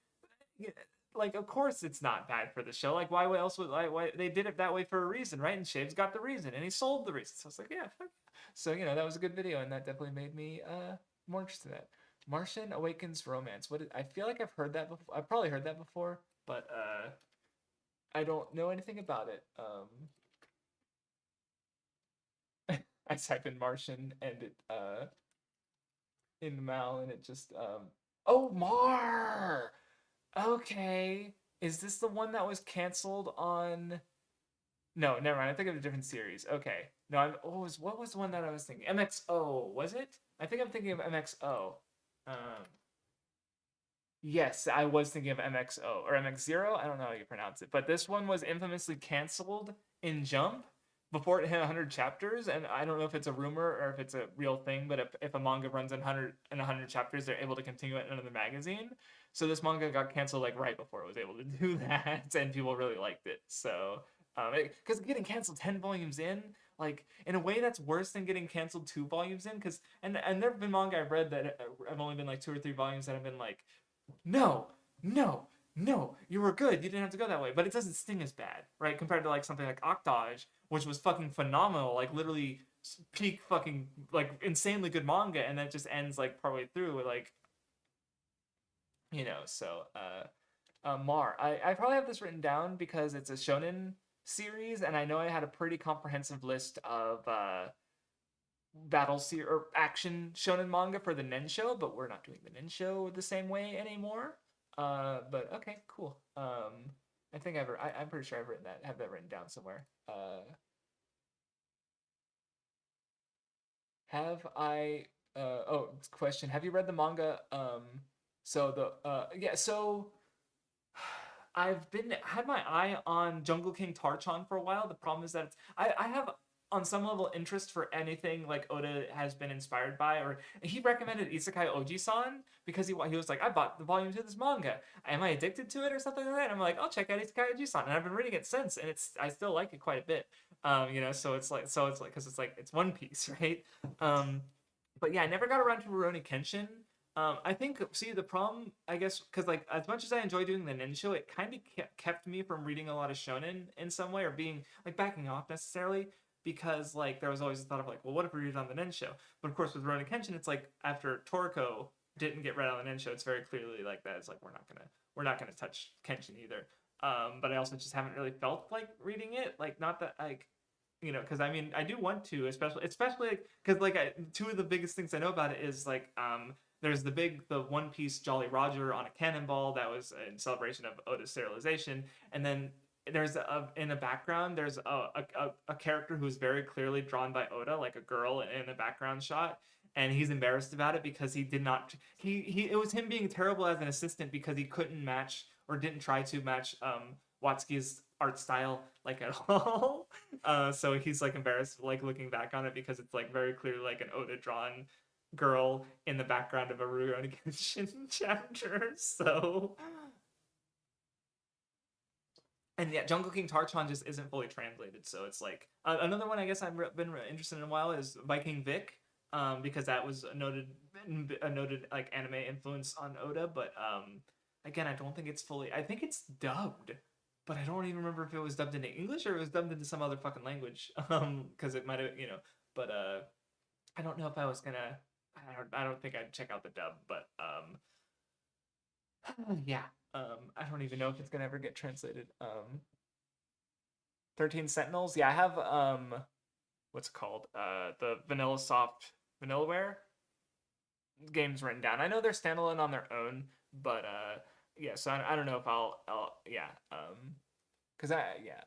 of course it's not bad for the show. Like why else would why they did it that way for a reason, right? And Shaves got the reason and he sold the reason. So I was like, yeah, fuck. So that was a good video, and that definitely made me more interested in it. Martian Awakens Romance. I feel like I've heard that before. I've probably heard that before, but I don't know anything about it. I type in Martian and it in Mal and it just oh, Mar. Okay. Is this the one that was canceled on? No, never mind. I think of a different series. Okay. No, what was the one that I was thinking? MXO, was it? I think I'm thinking of MXO. Um, yes, I was thinking of MXO or MX0. I don't know how you pronounce it, but this one was infamously canceled in Jump before it hit 100 chapters, and I don't know if it's a rumor or if it's a real thing, but if a manga runs in 100 chapters, they're able to continue it in another magazine. So this manga got canceled like right before it was able to do that, and people really liked it. So because getting canceled 10 volumes in, like in a way that's worse than getting canceled 2 volumes in, because and there have been manga I've read that I've only been like 2 or 3 volumes that have been like, no, no, no, you were good. You didn't have to go that way. But it doesn't sting as bad, right? Compared to like something like Octage, which was fucking phenomenal, like literally peak fucking like insanely good manga, and then it just ends like partway through with like, So Mar, I probably have this written down because it's a shonen series, and I know I had a pretty comprehensive list of or action shonen manga for the Nen show, but we're not doing the Nen show the same way anymore. But okay, cool. I think I'm pretty sure have that written down somewhere. Have I? Question. Have you read the manga? So yeah. So had my eye on Jungle King Tarchan for a while. The problem is that I have on some level interest for anything like Oda has been inspired by, or he recommended Isekai Oji-san because he was like, I bought the volume 2 of this manga. Am I addicted to it or something like that? And I'm like, I'll check out Isekai Oji-san, and I've been reading it since, and I still like it quite a bit. So it's like because it's One Piece, right? But yeah, I never got around to Rurouni Kenshin. I think, see, the problem, I guess, because like as much as I enjoy doing the Nen show, it kind of kept me from reading a lot of shonen in some way, or being like backing off necessarily, because like there was always the thought of like, well, what if we read it on the Nen show? But of course, with Rurouni Kenshin, it's like after Toriko didn't get read on the Nen show, it's very clearly like that. It's like we're not gonna touch Kenshin either. But I also just haven't really felt like reading it. Like not that like because I mean I do want to, especially because like two of the biggest things I know about it is like there's the One Piece Jolly Roger on a cannonball that was in celebration of Oda's serialization, and then there's in the background there's a character who's very clearly drawn by Oda, like a girl in a background shot, and he's embarrassed about it because he did not it was him being terrible as an assistant because he couldn't match or didn't try to match Watsuki's art style like at all. So he's like embarrassed like looking back on it because it's like very clearly like an Oda drawn girl in the background of a Rurouni Kenshin chapter. So and yeah, Jungle King Tarchon just isn't fully translated, so it's like another one I guess I've been interested in a while is Viking Vic, because that was a noted like anime influence on Oda, but again I don't think it's fully. I think it's dubbed, but I don't even remember if it was dubbed into English or it was dubbed into some other fucking language, because it might have but I don't know if I was gonna. I don't think I'd check out the dub, but yeah. I don't even know if it's gonna ever get translated. 13 Sentinels. Yeah, I have what's it called? The Vanilla Soft Vanillaware games written down. I know they're standalone on their own, but yeah, so I don't know if I'll yeah, cuz I yeah,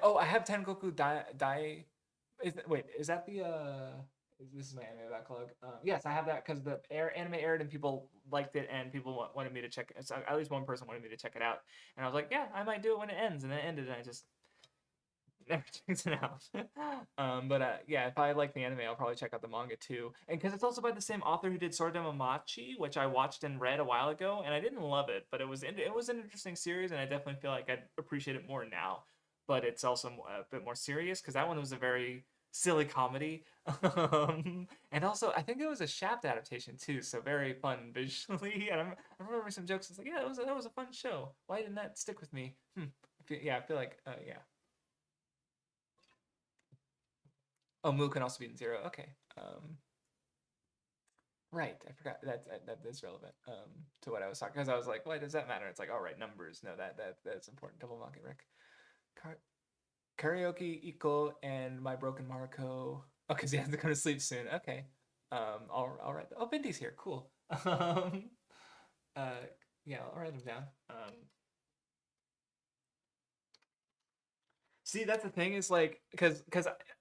oh, I have Tengoku Dai. Wait, is that the this is my anime backlog. Yes, I have that because the anime aired and people liked it and people wanted me to check it. So at least one person wanted me to check it out, and I was like, yeah, I might do it when it ends, and then it ended, and I just never checked it out. But yeah, if I like the anime, I'll probably check out the manga too, and because it's also by the same author who did Sword Machi, which I watched and read a while ago, and I didn't love it, but it was an interesting series, and I definitely feel like I'd appreciate it more now. But it's also a bit more serious because that one was a very silly comedy. And also, I think it was a Shaft adaptation too, so very fun visually. And I remember some jokes. It's like, yeah, that was a fun show. Why didn't that stick with me? Yeah, I feel like, yeah. Oh, Moo can also be in Zero. Okay. Right, I forgot that is relevant to what I was talking because I was like, why does that matter? It's like, all right, numbers. No, that's important. Double market Rick. Karaoke, Iko, and My Broken Marco. Oh, because he has to go to sleep soon. Okay. I'll write. Oh, Bindy's here. Cool. Uh, yeah, I'll write them down. See, that's the thing is like, because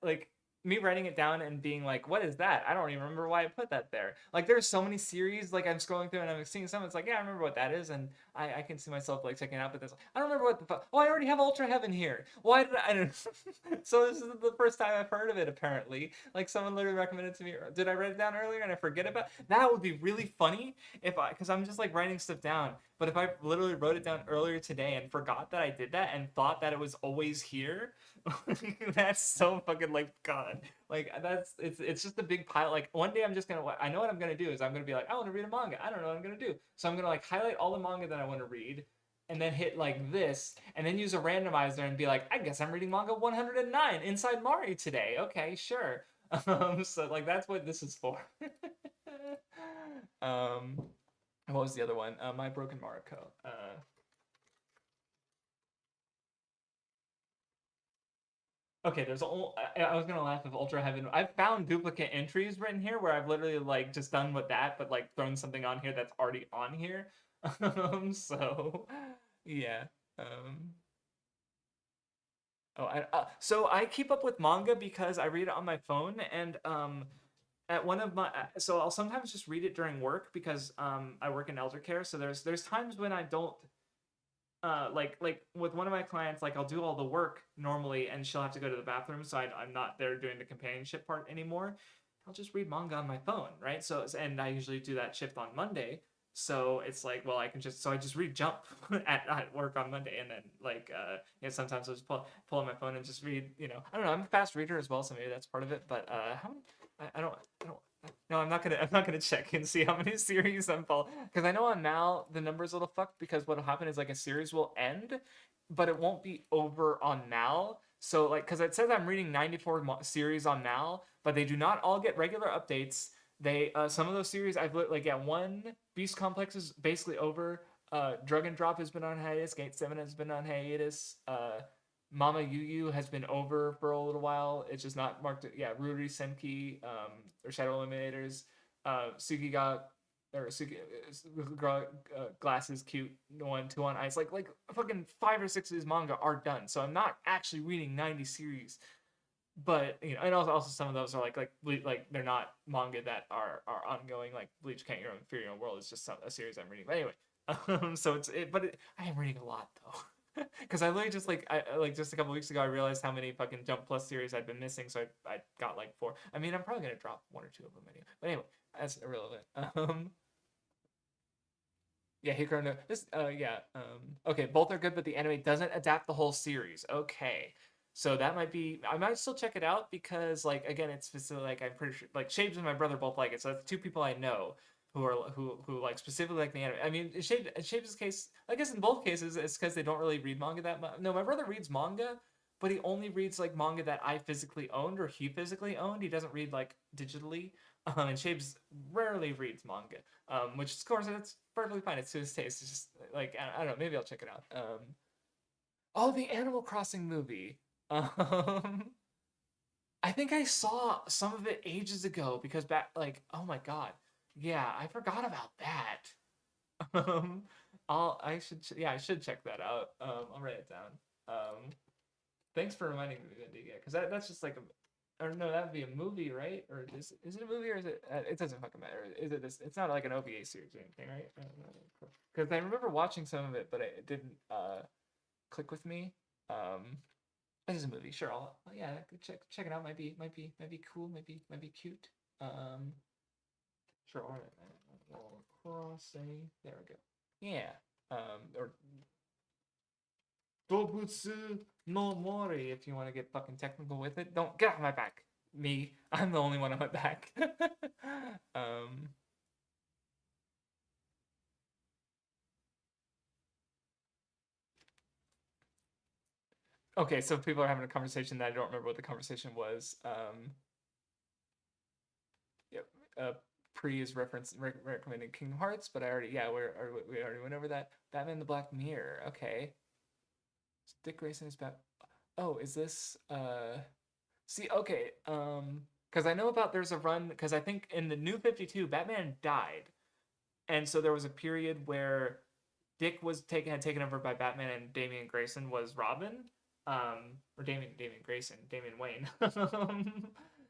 like me writing it down and being like, what is that? I don't even remember why I put that there. Like, there's so many series like I'm scrolling through and I'm seeing some. It's like, yeah, I remember what that is, and I can see myself like checking it out. But this, I don't remember what the fuck. Oh, I already have Ultra Heaven here. Why did I don't. So this is the first time I've heard of it. Apparently, like someone literally recommended it to me. Did I write it down earlier and I forget about? That would be really funny if because I'm just like writing stuff down. But if I literally wrote it down earlier today and forgot that I did that and thought that it was always here, that's so fucking like God. Like it's just a big pile. Like one day I'm just gonna. I know what I'm gonna do is I'm gonna be like, I want to read a manga. I don't know what I'm gonna do. So I'm gonna like highlight all the manga that I want to read, and then hit like this, and then use a randomizer and be like, I guess I'm reading manga 109 Inside Mari today. Okay, sure. So like that's what this is for. um, what was the other one? My Broken Marco. Okay, there's I was gonna laugh if Ultra Heaven. I've found duplicate entries written here where I've literally like just done with that, but like thrown something on here that's already on here. So yeah. Um, so I keep up with manga because I read it on my phone, and at one of my so I'll sometimes just read it during work because I work in elder care. So there's times when I don't like with one of my clients, like I'll do all the work normally and she'll have to go to the bathroom, so I'm not there doing the companionship part anymore. I'll just read manga on my phone, right? So and I usually do that shift on Monday, so it's like, well, I just read Jump at work on Monday, and then like yeah, sometimes I'll just pull on my phone and just read. I don't know, I'm a fast reader as well, so maybe that's part of it. But I don't. No, I'm not gonna check and see how many series I'm following because I know on Mal the number's a little fucked because what'll happen is like a series will end, but it won't be over on Mal. So like, because it says I'm reading 94 series on Mal, but they do not all get regular updates. They some of those series I've like, yeah, one Beast Complex is basically over. Drug and Drop has been on hiatus. Gate 7 has been on hiatus. Mama Yu Yu has been over for a little while. It's just not marked. Yeah, Ruri Senki, or Shadow Eliminators, Suki got or Suki glasses cute 1 2 on ice. Like fucking 5 or 6 of these manga are done. So I'm not actually reading 90 series but you know, and also some of those are like they're not manga that are ongoing. Like Bleach, Can't Your Own Fear Your Own World is just a series I'm reading. But anyway, so I am reading a lot though. Because I literally just like just a couple weeks ago I realized how many fucking Jump Plus series I'd been missing, so I got like four. I mean, I'm probably gonna drop one or two of them anyway. But anyway, that's irrelevant. Yeah, Hikaru no this yeah okay, both are good, but the anime doesn't adapt the whole series. Okay, so that might be I might still check it out because like again it's specifically like I'm pretty sure like Shapes and my brother both like it, so that's two people I know who like specifically like the anime. I mean, Shapes' case, I guess in both cases it's because they don't really read manga that much. No, my brother reads manga, but he only reads like manga that I physically owned or he physically owned. He doesn't read like digitally. And Shapes rarely reads manga, which of course it's perfectly fine. It's to his taste. It's just like I don't know. Maybe I'll check it out. Oh, the Animal Crossing movie. Um, I think I saw some of it ages ago because back like oh my god, yeah, I forgot about that. Um, I should check that out. I'll write it down. Thanks for reminding me, Wendy. Yeah, because that's just like a, or no, that would be a movie, right? Or is it a movie or is it? It doesn't fucking matter. Is it this? It's not like an OVA series or anything, right? Because I remember watching some of it, but it didn't click with me. Um, it is a movie, sure. Yeah, check it out. Might be cool. Might be cute. Sure. All right. Crossing. There we go. Yeah. Or Dobutsu no Mori, if you want to get fucking technical with it. Don't get off my back. Me, I'm the only one on my back. um, okay, so people are having a conversation that I don't remember what the conversation was. Yep. Pre is recommending Kingdom Hearts, but I already we already went over that. Batman the Black Mirror. Okay. Dick Grayson is back. Oh, is this see, okay, because I know about there's a run because I think in the New 52, Batman died, and so there was a period where Dick was had taken over by Batman, and Damian Grayson was Robin, or Damian Grayson, Damian Wayne.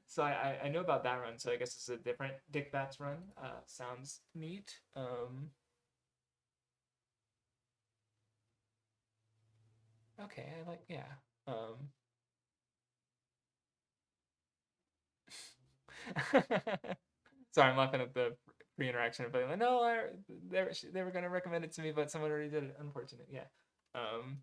So I know about that run. So I guess it's a different Dick Bats run. Sounds neat. Okay, I like yeah. Um, Sorry, I'm laughing at the pre-interaction, but like, no, they were gonna recommend it to me, but someone already did it. Unfortunate, yeah. Um,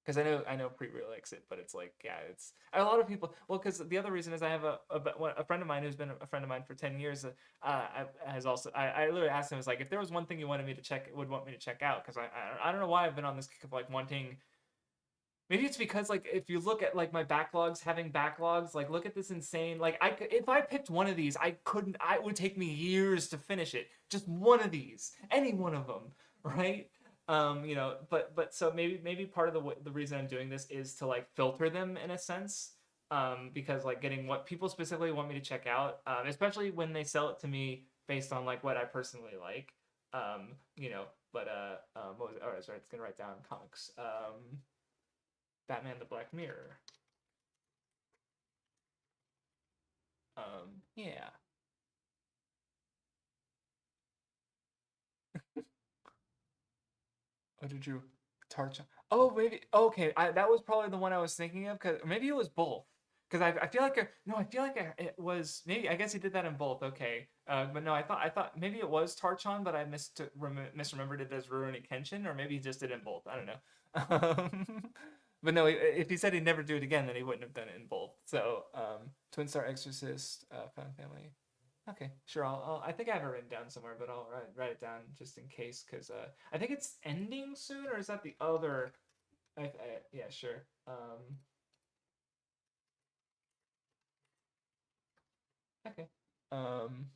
because I know Pre really likes it, but it's like yeah, it's a lot of people. Well, because the other reason is I have a friend of mine who's been a friend of mine for 10 years. Has also I literally asked him, was like, if there was one thing you wanted me to check, would want me to check out, because I don't know why I've been on this kick of like wanting. Maybe it's because like if you look at like my backlogs, having backlogs, like look at this insane. Like if I picked one of these, I couldn't. I it would take me years to finish it. Just one of these, any one of them, right? But so maybe part of the reason I'm doing this is to like filter them in a sense, because like getting what people specifically want me to check out, especially when they sell it to me based on like what I personally like, um, you know. But what was it? Oh, sorry, it's gonna write down comics. Batman the Black Mirror. Yeah. Oh, did you touch? Oh, maybe. Okay, that was probably the one I was thinking of. Cause maybe it was both. Cause I feel like no, I feel like it was maybe. I guess he did that in both. Okay. But no, I thought maybe it was Tarchon, but I misremembered it as Rurouni Kenshin, or maybe he just did it in both. I don't know. But no, if he said he'd never do it again, then he wouldn't have done it in both. So, Twin Star Exorcist, Found Family. Okay, sure. I think I have it written down somewhere, but I'll write it down just in case, because I think it's ending soon, or is that the other? Yeah, sure. Okay. Um,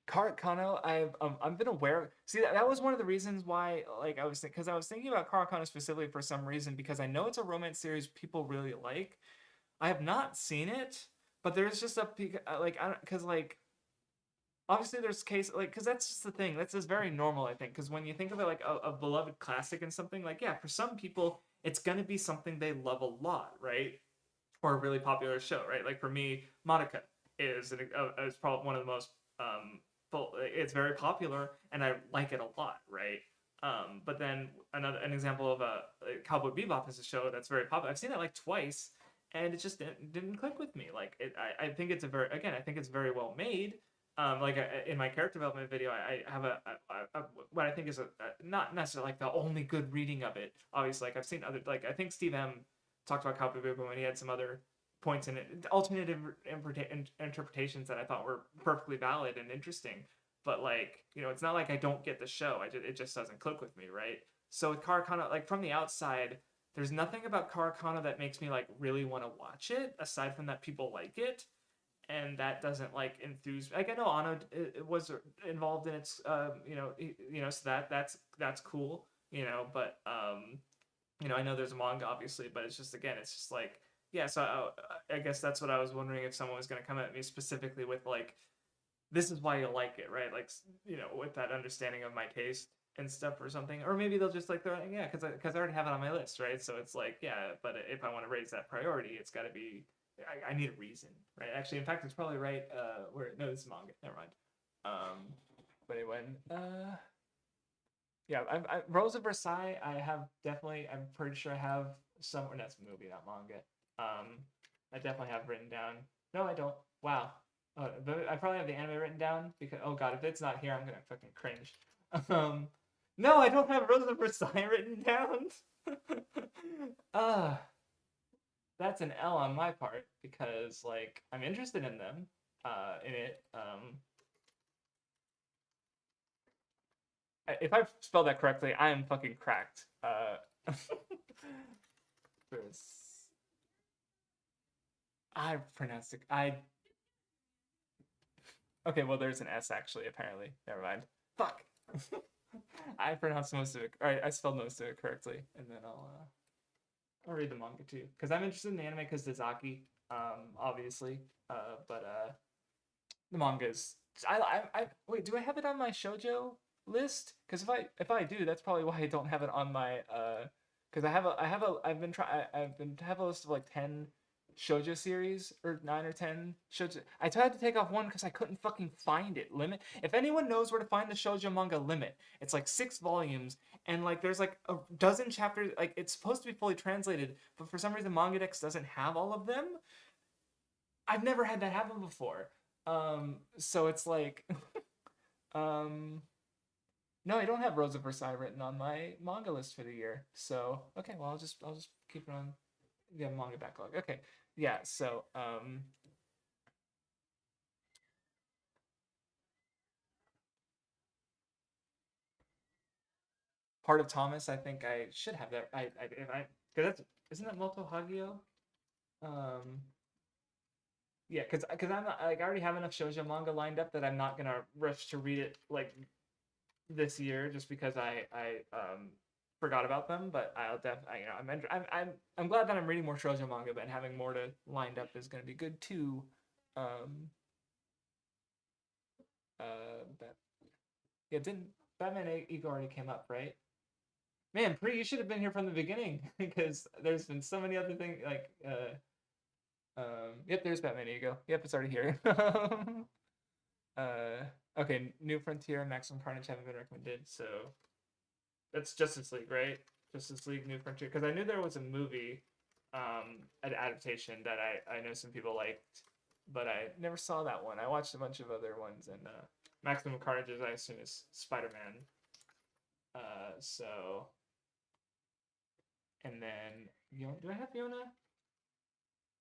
Karakano, I've been aware. See, that was one of the reasons why, like, because I was thinking about Karakano specifically for some reason, because I know it's a romance series people really like. I have not seen it, but there's just like I don't because like obviously there's case like because that's just the thing. That's just very normal, I think. Because when you think of it like a beloved classic and something like yeah, for some people it's gonna be something they love a lot, right? Or a really popular show, right? Like for me, Monica is probably one of the most it's very popular and I like it a lot, right? But then an example of a Cowboy Bebop is a show that's very popular. I've seen it like twice, and it just didn't click with me. Like I think it's a very again, I think it's very well made. In my character development video, I have what I think is not necessarily like the only good reading of it. Obviously, like I've seen other like I think Steve M talked about Cowboy Bebop when he had some other points in it, alternative interpretations that I thought were perfectly valid and interesting. But like it's not like I don't get the show. It just doesn't click with me, right? So with Karakana, like from the outside, there's nothing about Karakana that makes me like really want to watch it. Aside from that, people like it, and that doesn't like enthuse. Like I know Ano was involved in its, so that's cool, but I know there's a manga obviously, but it's just again, it's just like yeah. So I guess that's what I was wondering if someone was gonna come at me specifically with like this is why you like it, right? Like with that understanding of my taste and stuff or something, or maybe they'll just like throw yeah, because I already have it on my list, right? So it's like yeah, but if I want to raise that priority, it's got to be I need a reason, right? Actually, in fact, it's probably right. Where no, this is manga. Never mind. But anyway, yeah, Rose of Versailles. I have definitely. I'm pretty sure I have some. Or that's a movie, not manga. I definitely have written down. No, I don't. Wow. But I probably have the anime written down because oh god, if it's not here, I'm gonna fucking cringe. Um, no, I don't have Rose of Versailles written down. uh that's an L on my part because like I'm interested in them, in it. If I spelled that correctly, I am fucking cracked. I pronounced it. Okay. Well, there's an S actually. Apparently, never mind. Fuck. I pronounced most of it. All right, I spelled most of it correctly, and then I'll read the manga too because I'm interested in the anime because Dazaki, obviously. But the manga is. I wait. Do I have it on my shojo list? Because if I do, that's probably why I don't have it on my Because I've been have a list of like 10 shoujo series or 9 or 10 shoujo. I tried to take off one because I couldn't fucking find it. Limit. If anyone knows where to find the shoujo manga, Limit. It's like 6 volumes and like there's like a dozen chapters. Like it's supposed to be fully translated, but for some reason Mangadex doesn't have all of them. I've never had that happen before. So it's like, um, no, I don't have Rose of Versailles written on my manga list for the year. So okay, well I'll just keep it on the manga backlog. Okay, yeah. So part of Thomas, I think I should have that. If I because that's isn't that Moto Hagio? Um, yeah, because I'm not, like I already have enough shoujo manga lined up that I'm not gonna rush to read it like this year just because I forgot about them. But I'll definitely I'm glad that I'm reading more shoujo manga, but having more to lined up is gonna be good too. Um, but yeah, didn't Batman Ego already came up, right? Man, Pre, you should have been here from the beginning because there's been so many other things like yep, there's Batman Ego. Yep, it's already here. uh okay, New Frontier and Maximum Carnage haven't been recommended, so that's Justice League, right? Justice League New Frontier. Because I knew there was a movie, an adaptation that I know some people liked, but I never saw that one. I watched a bunch of other ones, and Maximum Carnage, I assume, is Spider-Man. So, and then do I have Fiona?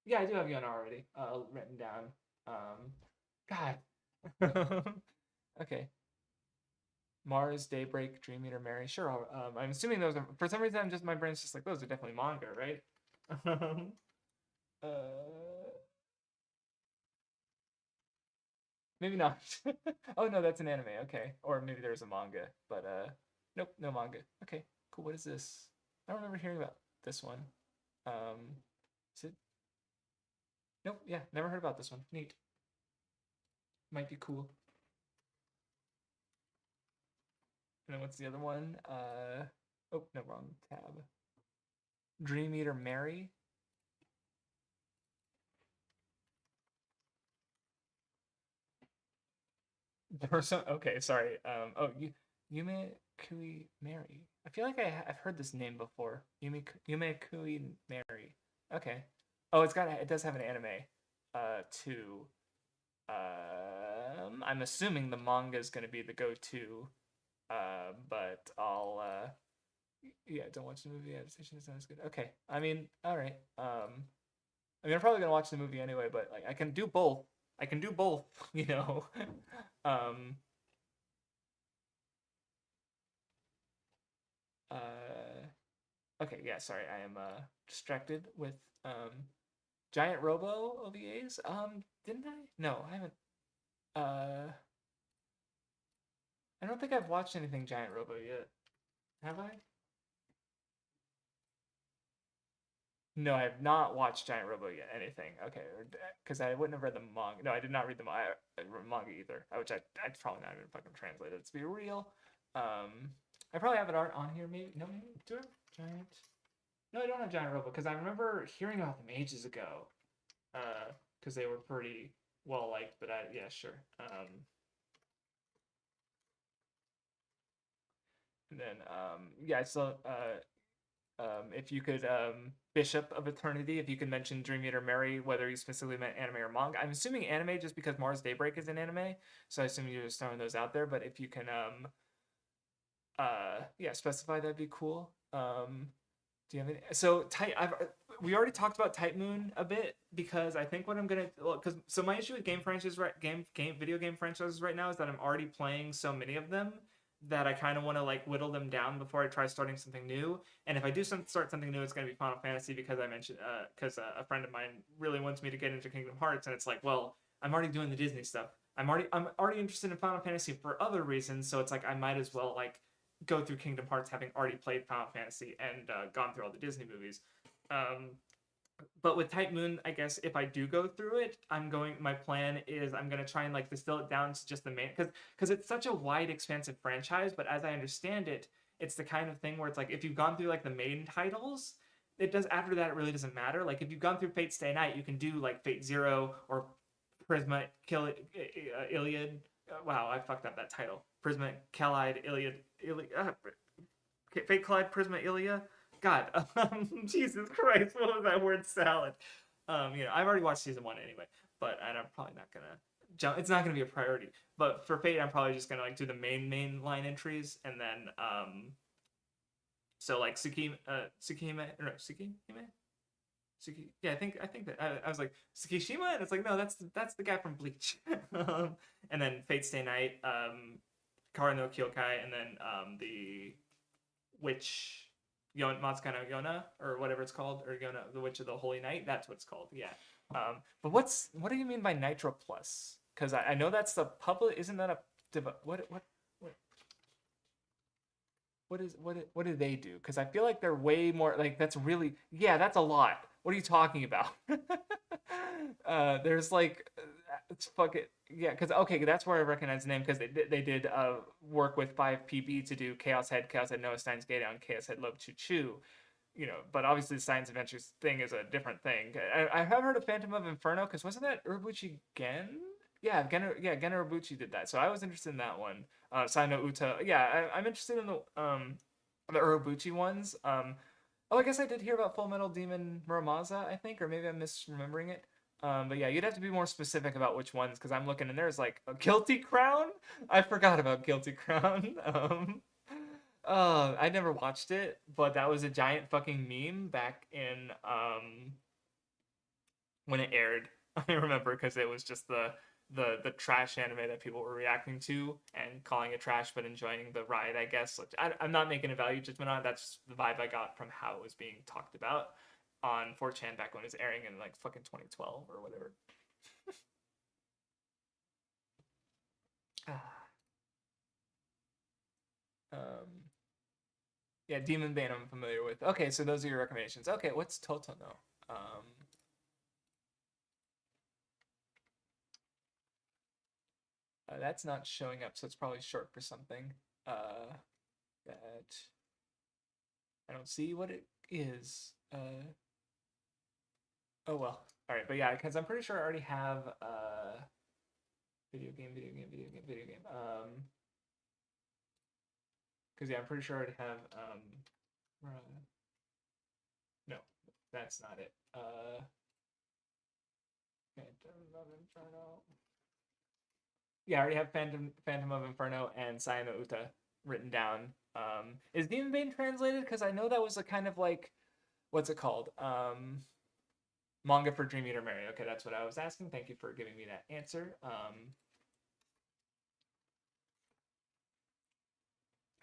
Yeah, I do have Fiona already written down. God. Okay. Mars, Daybreak, Dream Eater, Mary. Sure, I'm assuming those are. For some reason, my brain's just like those are definitely manga, right? uh, maybe not. Oh no, that's an anime. Okay, or maybe there's a manga, but nope, no manga. Okay, cool. What is this? I don't remember hearing about this one. Is it? Nope. Yeah, never heard about this one. Neat. Might be cool. And then what's the other one? Oh, no, wrong tab. Dream Eater Mary. Okay, sorry. Oh, Yume Kui Mary. I feel like I've heard this name before. Yume Kui Mary. Okay. Oh, it does have an anime. Too. I'm assuming the manga is gonna be the go-to. But I'll yeah, don't watch the movie adaptation. It's not as good. Okay. I mean, all right. I mean, I'm probably gonna watch the movie anyway, but like, I can do both. I can do both. You know. um. Okay. Yeah. Sorry, I am distracted with giant robo OVAs. Didn't I? No, I haven't. Uh, I don't think I've watched anything giant robo yet. Have I? No, I have not watched Giant Robo yet. Anything? Okay, because I wouldn't have read the manga. No, I did not read the manga either. Which I'd probably not even fucking translate it to be real. I probably have it on here. Maybe no, maybe do I have Giant? No, I don't have Giant Robo because I remember hearing about them ages ago. Because they were pretty well liked. But yeah, sure. And then yeah, so if you could Bishop of Eternity, if you could mention Dream Eater Mary, whether you specifically meant anime or manga. I'm assuming anime just because Mars Daybreak is an anime, so I assume you're just throwing those out there. But if you can yeah, specify, that'd be cool. Do you have any? So we already talked about Type Moon a bit because I think what I'm gonna, well, because so my issue with video game franchises right now is that I'm already playing so many of them that I kind of want to like whittle them down before I try starting something new. And if I do start something new, it's gonna be Final Fantasy because I mentioned because a friend of mine really wants me to get into Kingdom Hearts, and it's like, well, I'm already doing the Disney stuff. I'm already interested in Final Fantasy for other reasons, so it's like I might as well like go through Kingdom Hearts having already played Final Fantasy and gone through all the Disney movies. Um, but with Type Moon, I guess if I do go through it, my plan is I'm gonna try and like distill it down to just the main, because it's such a wide, expansive franchise. But as I understand it, it's the kind of thing where it's like if you've gone through like the main titles, it does after that it really doesn't matter. Like if you've gone through Fate Stay Night, you can do like Fate Zero or Prisma Kill Iliad. Wow, I fucked up that title. Prisma Callide Iliad Fate Collide Prisma Ilia. God, Jesus Christ, what was that word salad? I've already watched season one anyway, but I'm probably not gonna jump. It's not gonna be a priority. But for Fate, I'm probably just gonna like do the main line entries, and then so like Tsukihime, or no, Tsukihime. Yeah, I think that I was like Tsukishima, and it's like no, that's the guy from Bleach. And then Fate Stay Night, Kara no Kyokai, and then the witch Matsukano Yona or whatever it's called, or Yona, the Witch of the Holy Night. That's what it's called. Yeah. But what do you mean by Nitro Plus? Because I know that's the public. Isn't that a what do they do? Because I feel like they're way more like that's really, yeah, that's a lot. What are you talking about? There's like it's fucking yeah. Because okay, that's where I recognize the name because they did work with 5PB to do Chaos Head Noah Stein's Gate and Chaos Head Love Choo Choo. But obviously the Science Adventures thing is a different thing. I have heard of Phantom of Inferno because wasn't that Urobuchi Gen? Gen Urobuchi did that. So I was interested in that one. Saino Uta. Yeah, I'm interested in the Urobuchi ones. Oh, I guess I did hear about Full Metal Demon Muramasa, I think, or maybe I'm misremembering it. But yeah, you'd have to be more specific about which ones because I'm looking and there's like a Guilty Crown. I forgot about Guilty Crown. I never watched it, but that was a giant fucking meme back in when it aired. I remember because it was just the trash anime that people were reacting to and calling it trash, but enjoying the ride. I guess I'm not making a value judgment on it. That's just the vibe I got from how it was being talked about on 4chan back when it was airing in like fucking 2012 or whatever. Yeah, Demon Bane I'm familiar with. Okay, so those are your recommendations. Okay, what's Totono? That's not showing up, so it's probably short for something. I don't see what it is. Oh well. All right, but yeah, because I'm pretty sure I already have video game. Because yeah, I'm pretty sure I already have no, that's not it. Phantom of Inferno. Yeah, I already have Phantom of Inferno and Sayano Uta written down. Is Demon Bane translated? Because I know that was a kind of like, what's it called? Manga for Dream Eater Mary. Okay, that's what I was asking. Thank you for giving me that answer.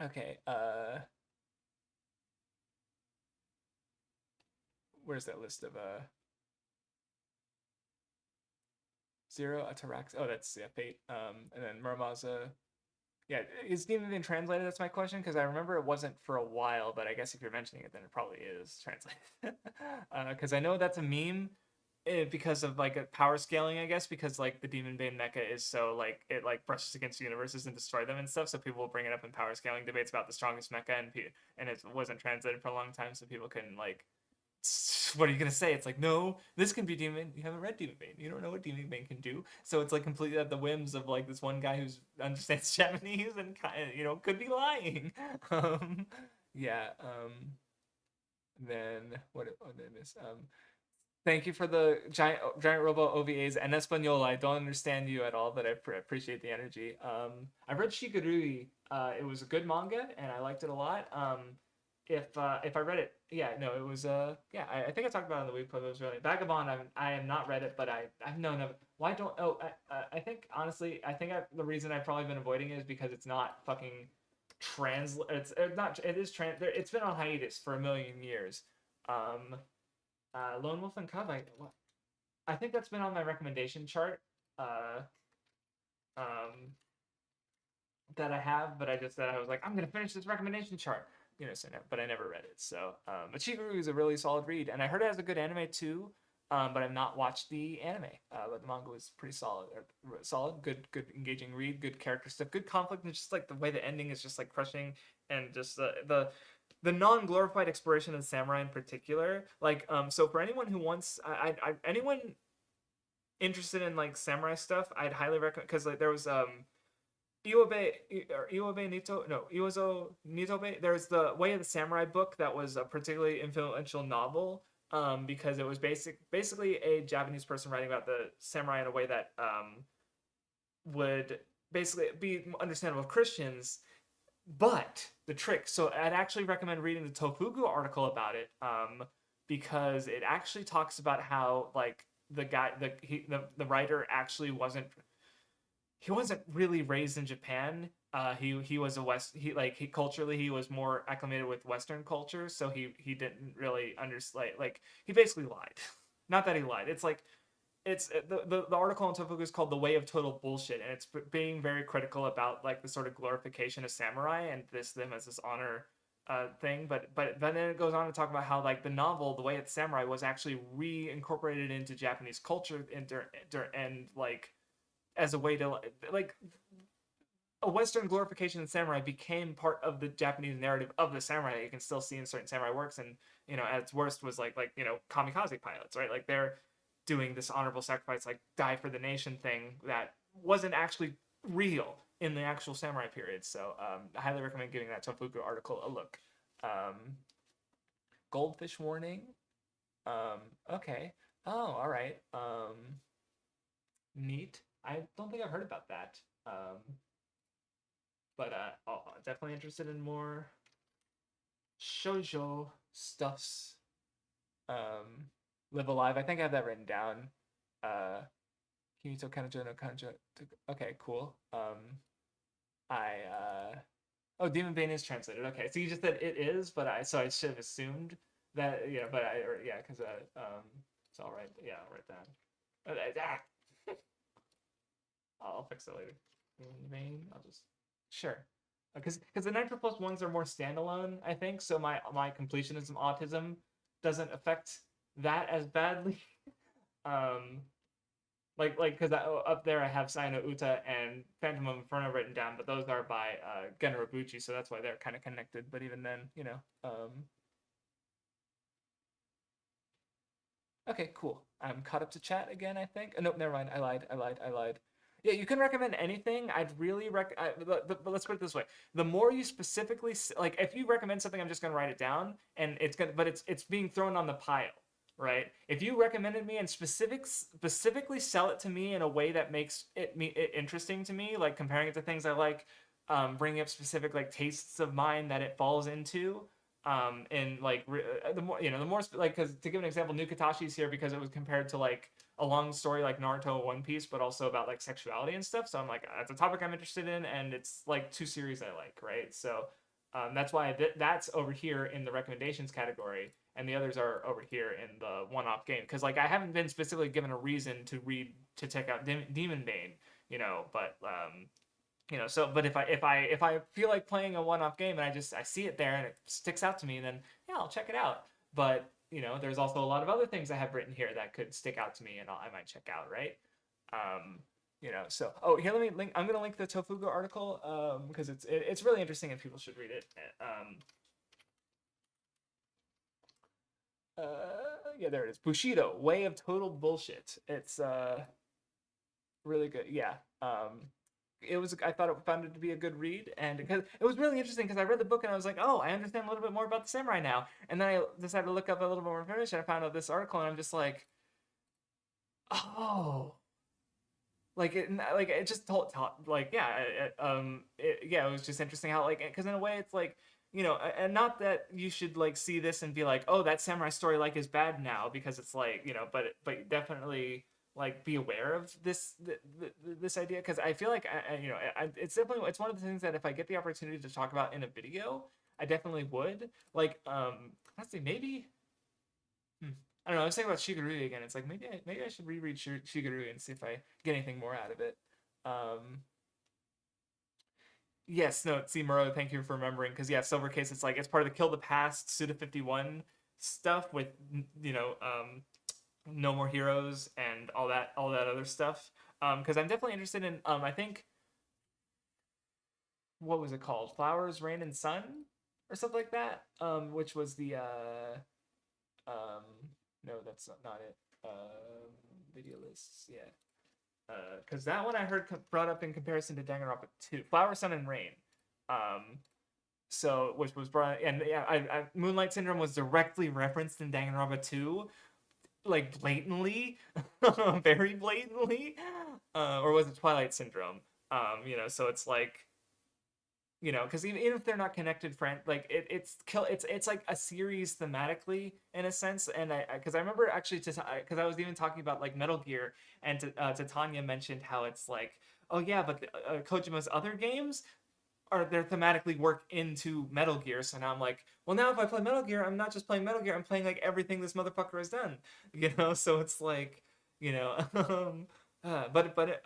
Okay. Where's that list of Zero Atarax? Oh, that's yeah, Fate. And then Muramaza. Yeah, is Demon Bane translated? That's my question, because I remember it wasn't for a while, but I guess if you're mentioning it, then it probably is translated. Because I know that's a meme, because of like a power scaling, I guess, because like the Demon Bane mecha is so like it like brushes against universes and destroy them and stuff. So people will bring it up in power scaling debates about the strongest mecha, and it wasn't translated for a long time, so people can like, what are you gonna say? It's like, no, this can be Demon. You haven't read Demon Bane. You don't know what Demon Bane can do. So it's like completely at the whims of like this one guy who understands Japanese and kind of, could be lying. Um, yeah. Then what did I miss? Thank you for the giant robot OVAs and Espanol. I don't understand you at all, but I appreciate the energy. I read Shigarui. It was a good manga, and I liked it a lot. If I read it, yeah, no, it was yeah. I think I talked about it in the week club. It was really Vagabond. I have not read it, but I've known of it. Why don't? Oh, I think honestly, the reason I've probably been avoiding it is because it's not fucking It's not. It is It's been on hiatus for a million years. Um, Lone Wolf and Cub. I think that's been on my recommendation chart. Uh, um, that I have, but I just said I was like, I'm gonna finish this recommendation chart. So but I never read it. So, but Shigaroo is a really solid read, and I heard it has a good anime too. But I've not watched the anime. But the manga was pretty solid. Solid, good engaging read, good character stuff, good conflict, and just like the way the ending is just like crushing, and just the non-glorified exploration of the samurai in particular. Like, so for anyone who wants, anyone interested in like samurai stuff, I'd highly recommend, because like there was Iwabe Nito, no, Iwazo Nitobe. There's the Way of the Samurai book that was a particularly influential novel, because it was basically a Japanese person writing about the samurai in a way that would basically be understandable of Christians. But the trick, so I'd actually recommend reading the Tofugu article about it, because it actually talks about how like the writer actually wasn't really raised in Japan. He was culturally he was more acclimated with Western culture, so he didn't really understand. Like he basically lied. Not that he lied. It's like the article on Tofugu is called "The Way of Total Bullshit," and it's being very critical about like the sort of glorification of samurai and them as this honor thing. But then it goes on to talk about how like the novel "The Way of the Samurai" was actually reincorporated into Japanese culture and like as a way to like a Western glorification of samurai became part of the Japanese narrative of the samurai that you can still see in certain samurai works. And at its worst was like kamikaze pilots, right? Like they're doing this honorable sacrifice, like die for the nation thing that wasn't actually real in the actual samurai period. So I highly recommend giving that Tofuku article a look. Goldfish warning. Okay. Oh, all right. Neat. I don't think I've heard about that. But definitely interested in more shoujo stuffs. Live Alive. I think I have that written down. Kimito Kanojo no Kanjo. Okay, cool. Oh, Demon Bane is translated. Okay, so you just said it is, but I should have assumed that. Yeah, but because it's all right. Yeah, I'll write that. I'll fix it later. Main, I'll just sure, because the Nitro Plus ones are more standalone, I think. So my completionism autism doesn't affect that as badly. Because up there I have Sayano Uta and Phantom of Inferno written down, but those are by Gen Robuchi, so that's why they're kind of connected. But even then, Okay, cool. I'm caught up to chat again, I think. Nope, never mind. I lied. Yeah, you can recommend anything. I'd really but let's put it this way: the more you specifically like, if you recommend something, I'm just gonna write it down, and it's gonna, but it's being thrown on the pile, right? If you recommended me and specifically sell it to me in a way that makes it interesting to me, like comparing it to things I like, bringing up specific like tastes of mine that it falls into, and like the more, the more like, because to give an example, New Katashi's here because it was compared to like a long story like Naruto or One Piece, but also about like sexuality and stuff. So I'm like, that's a topic I'm interested in, and it's like two series I like, right? So that's why that's over here in the recommendations category, and the others are over here in the one-off game, because like I haven't been specifically given a reason to check out Demon Bane, but so, but if I feel like playing a one-off game and I see it there and it sticks out to me, then yeah, I'll check it out. But there's also a lot of other things I have written here that could stick out to me, and I might check out, right? So here, let me link. I'm gonna link the Tofuga article because it's really interesting and people should read it. Yeah, there it is. Bushido, Way of Total Bullshit. It's really good. Yeah. I found it to be a good read, and because it was really interesting, because I read the book and I was like, oh, I understand a little bit more about the samurai now, and then I decided to look up a little bit more information. I found out this article, and I'm just like, oh, like it just told like, yeah, yeah, it was just interesting how, like, because in a way it's like, and not that you should like see this and be like, oh, that samurai story like is bad now, because it's like, but definitely like be aware of this idea, because I feel like it's definitely, it's one of the things that if I get the opportunity to talk about in a video, I definitely would. Like, let's see, maybe, I don't know. I was thinking about Shigarui again. It's like, maybe I should reread Shigarui and see if I get anything more out of it. Yes, no, see, Muro, thank you for remembering, because yeah, Silver Case, it's like it's part of the Kill the Past Suda 51 stuff with No More Heroes and all that other stuff. Because I'm definitely interested in, I think, what was it called? Flowers, Rain, and Sun, or something like that. Which was the um no, that's not it. Video lists, yeah. Because that one I heard brought up in comparison to Danganronpa 2, Flower, Sun, and Rain. Um, so which was brought, and yeah, Moonlight Syndrome was directly referenced in Danganronpa 2, like blatantly, very blatantly, or was it Twilight Syndrome? So it's like, because even if they're not connected, friend, like it's like a series thematically in a sense. And because I remember actually, because I was even talking about like Metal Gear, and to Tanya mentioned how it's like, oh yeah, but Kojima's other games are, they're thematically work into Metal Gear. So now I'm like, well, now if I play Metal Gear, I'm not just playing Metal Gear, I'm playing like everything this motherfucker has done, So it's like, but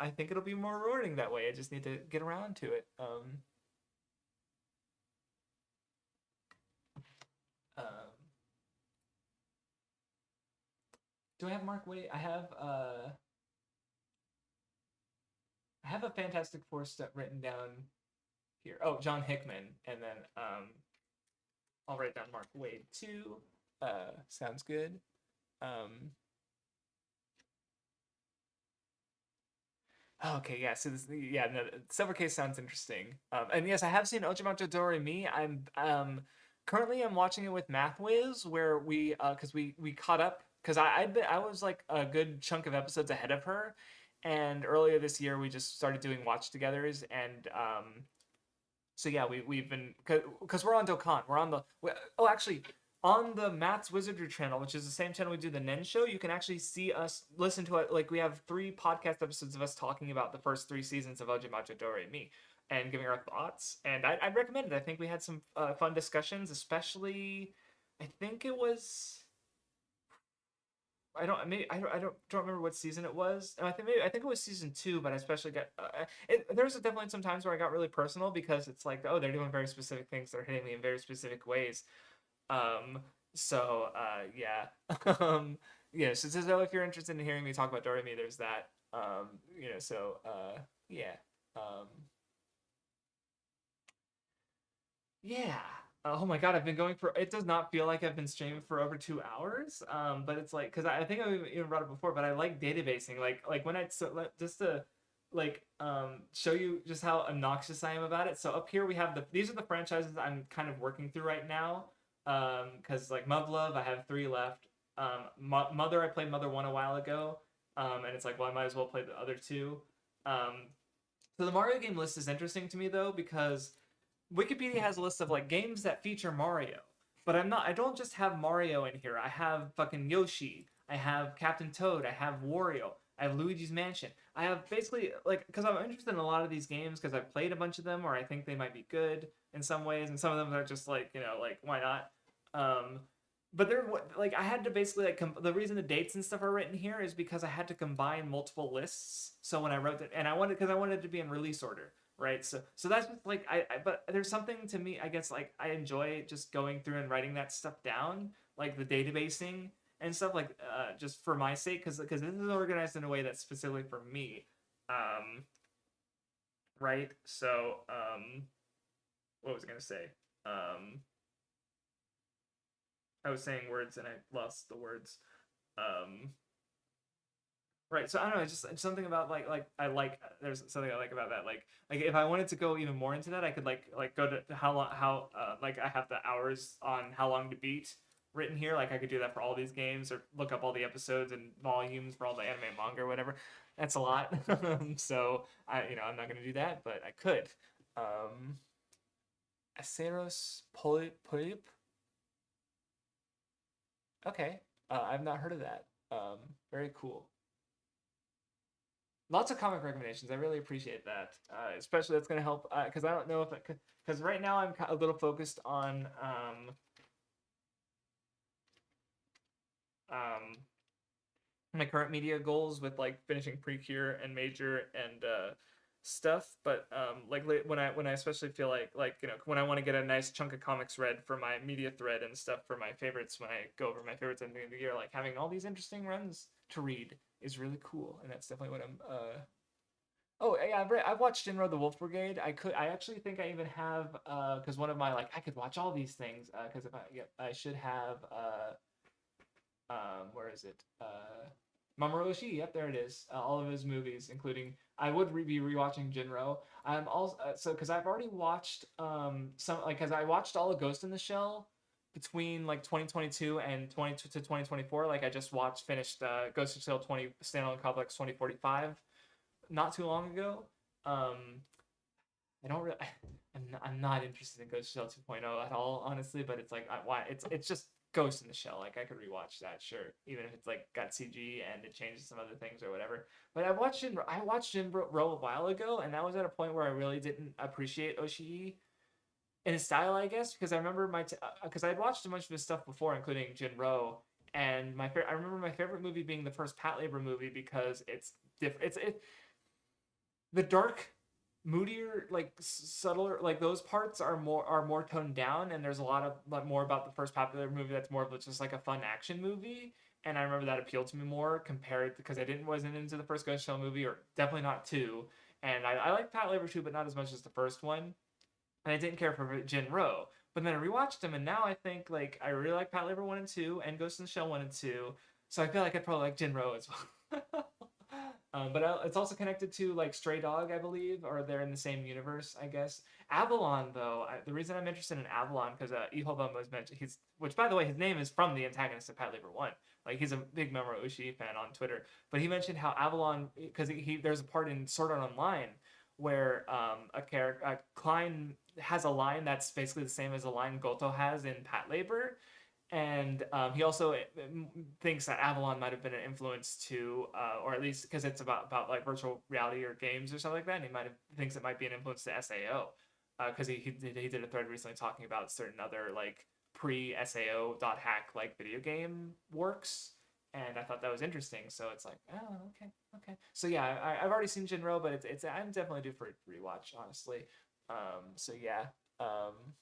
I think it'll be more rewarding that way. I just need to get around to it. Um, do I have Mark Waid? I have a Fantastic Four step written down here. Oh, John Hickman, and then I'll write down Mark Waid too. Sounds good. Um, okay, yeah. So this, yeah, no, Silver Case sounds interesting. And yes, I have seen Ojimata Doremi. Currently I'm watching it with Mathwiz, where because we caught up, because I was like a good chunk of episodes ahead of her, and earlier this year we just started doing watch togethers, and so yeah, we've been, because we're on Dokkan, we're on the oh, actually, on the Matt's Wizardry channel, which is the same channel we do the Nen show, you can actually see us listen to it. Like, we have 3 podcast episodes of us talking about the first 3 seasons of Ojimata Doremi and giving our thoughts, and I'd recommend it. I think we had some fun discussions, especially, I think it was, I don't remember what season it was. I think it was season 2, but I especially got there was definitely some times where I got really personal, because it's like, oh, they're doing very specific things, they're hitting me in very specific ways. Um, yeah. Yeah. So if you're interested in hearing me talk about Doremi, there's that. Yeah. Um, yeah. Oh my god, I've been going for. It does not feel like I've been streaming for over 2 hours. But it's like because I think I even brought it before, but I like databasing. Like when I so just to like show you just how obnoxious I am about it. So up here we have these are the franchises I'm kind of working through right now. Because like Muv-Luv, I have 3 left. Mother, I played Mother 1 a while ago. And it's like, well, I might as well play the other 2. Um, so the Mario game list is interesting to me though because Wikipedia has a list of like games that feature Mario, but I don't just have Mario in here. I have fucking Yoshi. I have Captain Toad. I have Wario. I have Luigi's Mansion. I have basically like because I'm interested in a lot of these games because I've played a bunch of them or I think they might be good in some ways, and some of them are just like like why not? Um, but they're like I had to basically like the reason the dates and stuff are written here is because I had to combine multiple lists. So when I wrote it, and I wanted because I wanted it to be in release order, right? So that's just like but there's something to me I guess like I enjoy just going through and writing that stuff down, like the databasing and stuff like just for my sake because this is organized in a way that's specifically for me, um, right? So what was I gonna say? Um, I was saying words and I lost the words. Um, right. So I don't know. It's something about like I like. There's something I like about that. Like if I wanted to go even more into that, I could like go to how long how like I have the hours on how long to beat written here. Like I could do that for all these games or look up all the episodes and volumes for all the anime and manga or whatever. That's a lot. So I'm not gonna do that, but I could. Um, Aceros Polyp. Okay. I've not heard of that. Very cool. Lots of comic recommendations. I really appreciate that. Especially that's going to help because I don't know if because right now I'm a little focused on um, my current media goals with like finishing Precure and Major and stuff. But like when I especially feel like when I want to get a nice chunk of comics read for my media thread and stuff for my favorites when I go over my favorites at the end of the year, like having all these interesting runs to read is really cool, and that's definitely what I'm Oh yeah, I've watched Jinro the Wolf Brigade. I actually think I even have because one of my like I could watch all these things because if I yeah, I should have where is it Mamoru Oshii. Yep, there it is. All of his movies, including I would be rewatching Jinro. I'm also so because I've already watched some like because I watched all of Ghost in the Shell between like 2022 and 20 to 2024. Like I just finished Ghost in the Shell 20 Standalone Complex 2045 not too long ago. Um, I don't really. I'm not interested in Ghost in the Shell 2.0 at all, honestly. But it's like why it's just Ghost in the Shell. Like I could rewatch that, sure, even if it's like got CG and it changes some other things or whatever. But I watched Jinro a while ago, and that was at a point where I really didn't appreciate Oshii in his style, I guess, because I remember because I'd watched a bunch of his stuff before, including Jinro, and I remember my favorite movie being the first Patlabor movie because it's different. The dark moodier like subtler like those parts are more toned down and there's a lot of like more about the first popular movie that's more of just like a fun action movie, and I remember that appealed to me more compared because I didn't wasn't into the first Ghost Shell movie or definitely not 2, and I like Pat Labor 2 but not as much as the first one, and I didn't care for Jinro. But then I rewatched them, and now I think like I really like Pat Labor 1 and 2 and Ghost in the Shell 1 and 2, so I feel like I'd probably like Jinro as well. But it's also connected to like Stray Dog, I believe, or they're in the same universe, I guess. Avalon, though, the reason I'm interested in Avalon because Ihobum was mentioned. Which by the way, his name is from the antagonist of Pat Labor One. Like he's a big Mamoru Oshii fan on Twitter, but he mentioned how Avalon because there's a part in Sword Art Online where a character Klein has a line that's basically the same as a line Goto has in Pat Labor, and he also thinks that Avalon might have been an influence to, or at least because it's about like virtual reality or games or something like that. And he might have thinks it might be an influence to SAO, because he did a thread recently talking about certain other like pre SAO dot hack like video game works, and I thought that was interesting. So it's like, oh, okay. So yeah, I've already seen Jinro, but it's I'm definitely due for a rewatch, honestly. So yeah. Um,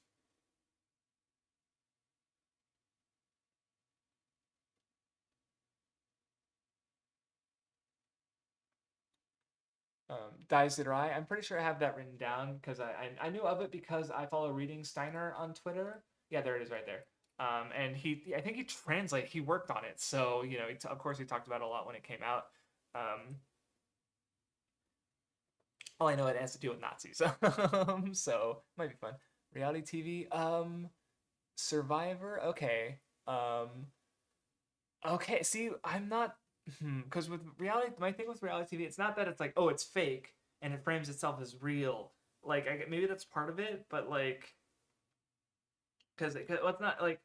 Daizirai. I'm pretty sure I have that written down because I knew of it because I follow Reading Steiner on Twitter. Yeah, there it is right there. And I think he worked on it. So, of course he talked about it a lot when it came out. Um, all I know it has to do with Nazis. So might be fun. Reality TV. Survivor. Okay. Um, okay. See, I'm not because with reality, my thing with reality TV, it's not that it's like, oh, it's fake and it frames itself as real. Like, maybe that's part of it, but like, because well, it's not like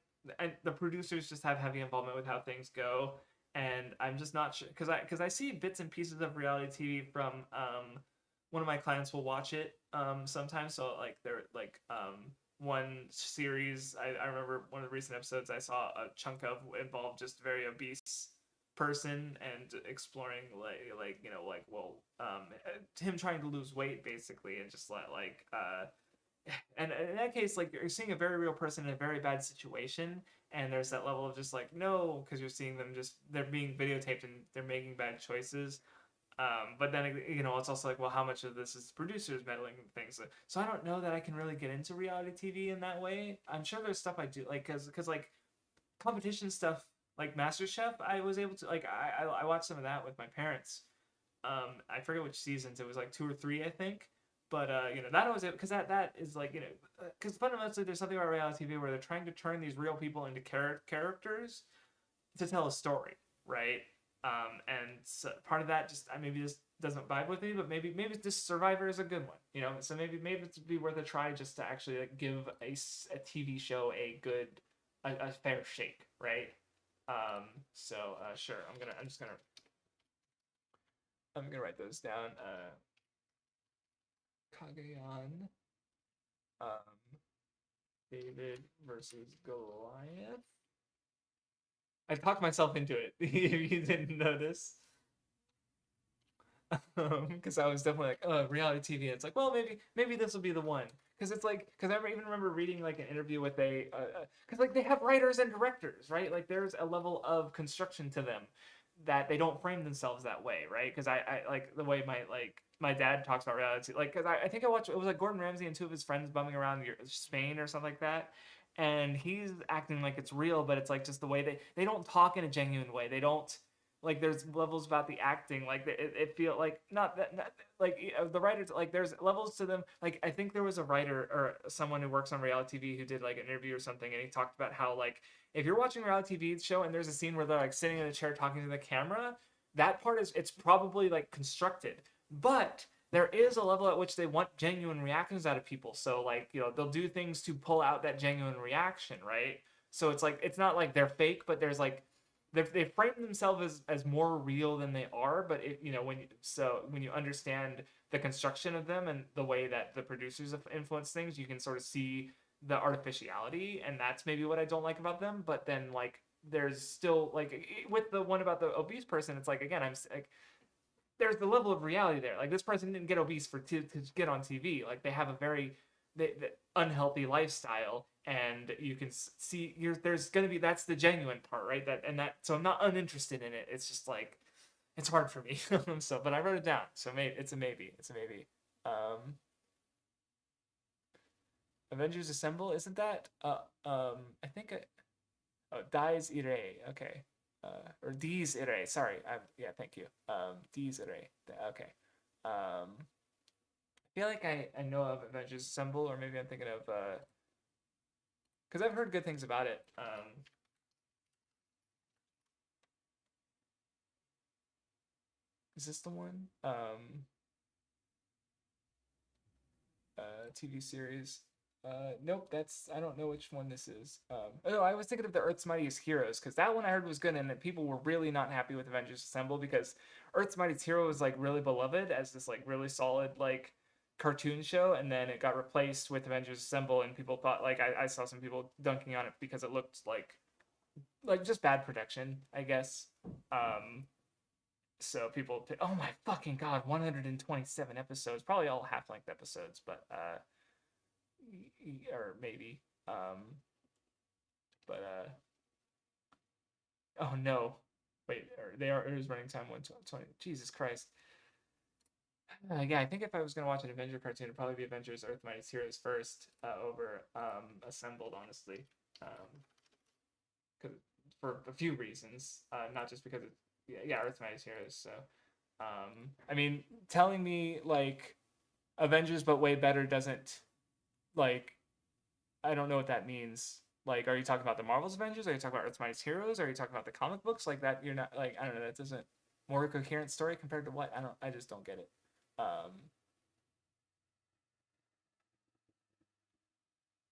the producers just have heavy involvement with how things go, and I'm just not sure because I see bits and pieces of reality TV from one of my clients will watch it sometimes. So like they're like one series I remember one of the recent episodes I saw a chunk of involved just a very obese person and exploring him trying to lose weight basically and just and in that case, like you're seeing a very real person in a very bad situation, and there's that level of just like no, because you're seeing them just they're being videotaped and they're making bad choices. But then it's also like, well, how much of this is producers meddling in things? So I don't know that I can really get into reality TV in that way. I'm sure there's stuff I do like because like competition stuff like MasterChef, I was able to like I watched some of that with my parents. I forget which seasons. It was like two or three, I think. But that was it because that is like because fundamentally there's something about reality TV where they're trying to turn these real people into characters to tell a story, right? And so part of that just maybe just doesn't vibe with me, but maybe this Survivor is a good one, So maybe it'd be worth a try just to actually like give a TV show a fair shake, right? Sure, I'm gonna write those down. Kagayan, um, David versus Goliath. I talked myself into it. If you didn't notice, because I was definitely like, oh, reality TV. It's like, well, maybe this will be the one. Because it's like, because I even remember reading like an interview with because like they have writers and directors, right? Like there's a level of construction to them that they don't frame themselves that way, right? Because I like the way my dad talks about reality, like because I think I watched it was like Gordon Ramsay and two of his friends bumming around Spain or something like that, and he's acting like it's real, but it's like just the way they don't talk in a genuine way. They don't like there's levels about the acting like it feel like not like the writers like there's levels to them like I think there was a writer or someone who works on reality TV who did like an interview or something and he talked about how like if you're watching a reality TV show and there's a scene where they're like sitting in a chair talking to the camera, that part is it's probably like constructed, but there is a level at which they want genuine reactions out of people, so like they'll do things to pull out that genuine reaction, right? So it's like it's not like they're fake, but there's like they frame themselves as more real than they are, but when you understand the construction of them and the way that the producers have influenced things, you can sort of see the artificiality, and that's maybe what I don't like about them. But then like there's still like with the one about the obese person, it's like again I'm like there's the level of reality there. Like this person didn't get obese to get on TV. Like they have a very unhealthy lifestyle, and you can see there's gonna be that's the genuine part, right? So I'm not uninterested in it. It's just like it's hard for me. So, but I wrote it down. So maybe it's a maybe. It's a maybe. Um, Avengers Assemble, isn't that? I think Dies Irae. Okay. Or Dies Irae. Sorry. Yeah. Thank you. Dies Irae. Okay. I feel like I know of Avengers Assemble, or maybe I'm thinking of because I've heard good things about it. Is this the one? TV series. Nope, that's I don't know which one this is. Oh, I was thinking of the Earth's Mightiest Heroes because that one I heard was good, and that people were really not happy with Avengers Assemble because Earth's Mightiest Hero was like really beloved as this like really solid like cartoon show, and then it got replaced with Avengers Assemble, and people thought like I saw some people dunking on it because it looked like just bad production, I guess. Um, so people, oh my fucking god, 127 episodes, probably all half-length episodes, but or maybe, but oh no, wait, they are it is running time 120. Jesus Christ, Yeah, I think if I was gonna watch an Avenger cartoon, it'd probably be Avengers Earth Mightiest Heroes first, over Assembled, honestly. Um, 'Cause, for a few reasons, not just because it's, yeah, Earth Mightiest Heroes. So, I mean, telling me like Avengers but way better doesn't, like, I don't know what that means. Like, are you talking about the Marvel's Avengers? Are you talking about Earth's Mightiest Heroes? Are you talking about the comic books? Like that, you're not like, I don't know. That doesn't, more coherent story compared to what? I don't. I just don't get it.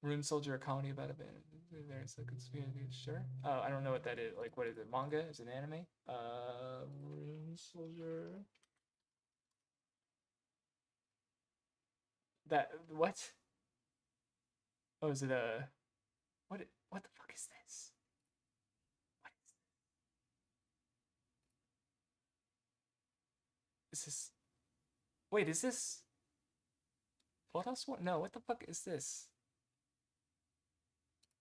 Rune Soldier, a comedy about a band. There's a conspiracy. Sure. Oh, I don't know what that is. Like, what is it? Manga? Is it anime? Rune Soldier. That what? Oh, is it a what? What the fuck is this? What is this? Wait, is this Lotus War? No, what the fuck is this?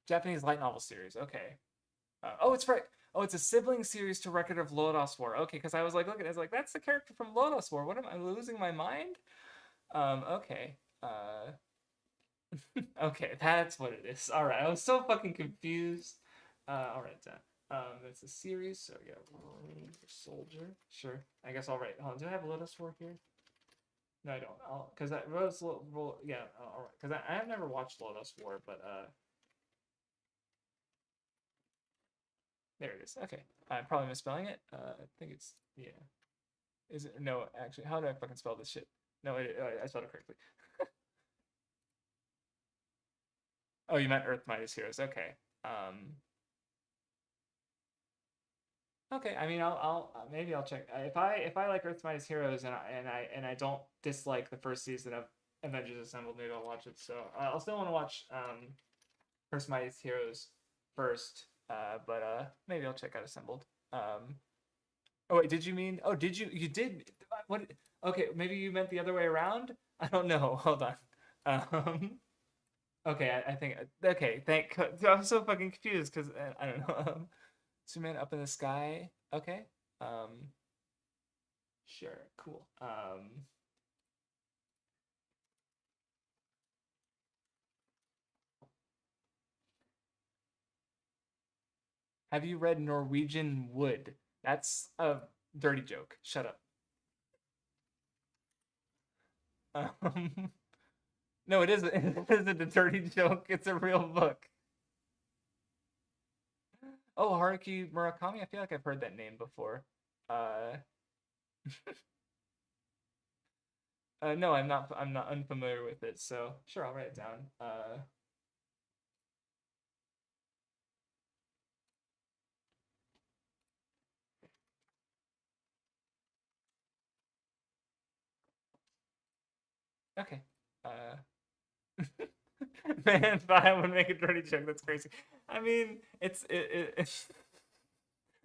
Japanese light novel series. Okay. Oh, it's right. Oh, it's a sibling series to Record of Lodos War. Okay, because I was like looking, I was like, that's the character from Lodos War. What am I losing my mind? Okay. Okay, that's what it is. All right, I was so fucking confused. All right, that's a series. So yeah, Soldier. Sure. I guess I'll write. Hold on, do I have Lodos War here? No, I don't. Because I Rose. Yeah. All right. Because I have never watched Lodos War, but there it is. Okay. I'm probably misspelling it. I think it's, yeah. Is it? No, actually, how do I fucking spell this shit? No, I spelled it correctly. Oh, you meant Earth Mightiest Heroes. Okay. Okay. I mean, I'll maybe I'll check if I like Earth Mightiest Heroes and I don't dislike the first season of Avengers Assembled, maybe I'll watch it. So I'll still want to watch Earth Mightiest Heroes first. But maybe I'll check out Assembled. Oh wait, did you mean? Oh, did you did what? Okay, maybe you meant the other way around. I don't know. Hold on. Um, okay, I think, okay. I'm so fucking confused because I don't know. Superman up in the sky. Okay. Um, sure. Cool. Have you read Norwegian Wood? That's a dirty joke. Shut up. Um, no, it isn't. It isn't a dirty joke. It's a real book. Oh, Haruki Murakami. I feel like I've heard that name before. Uh, no, I'm not. I'm not unfamiliar with it. So sure, I'll write it down. Okay. Uh, man, if I would make a dirty joke, that's crazy. I mean, it's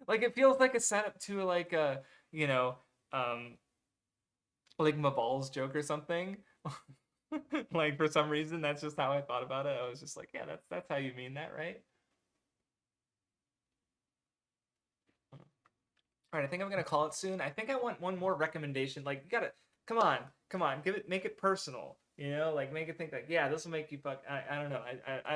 like it feels like a setup to like a, you know, um, like Mabal's joke or something. Like for some reason, that's just how I thought about it. I was just like, yeah, that's how you mean that, right? All right, I think I'm gonna call it soon. I think I want one more recommendation. Like, you gotta, come on, give it, make it personal. You know, like make it think like, yeah, this will make you fuck. I don't know.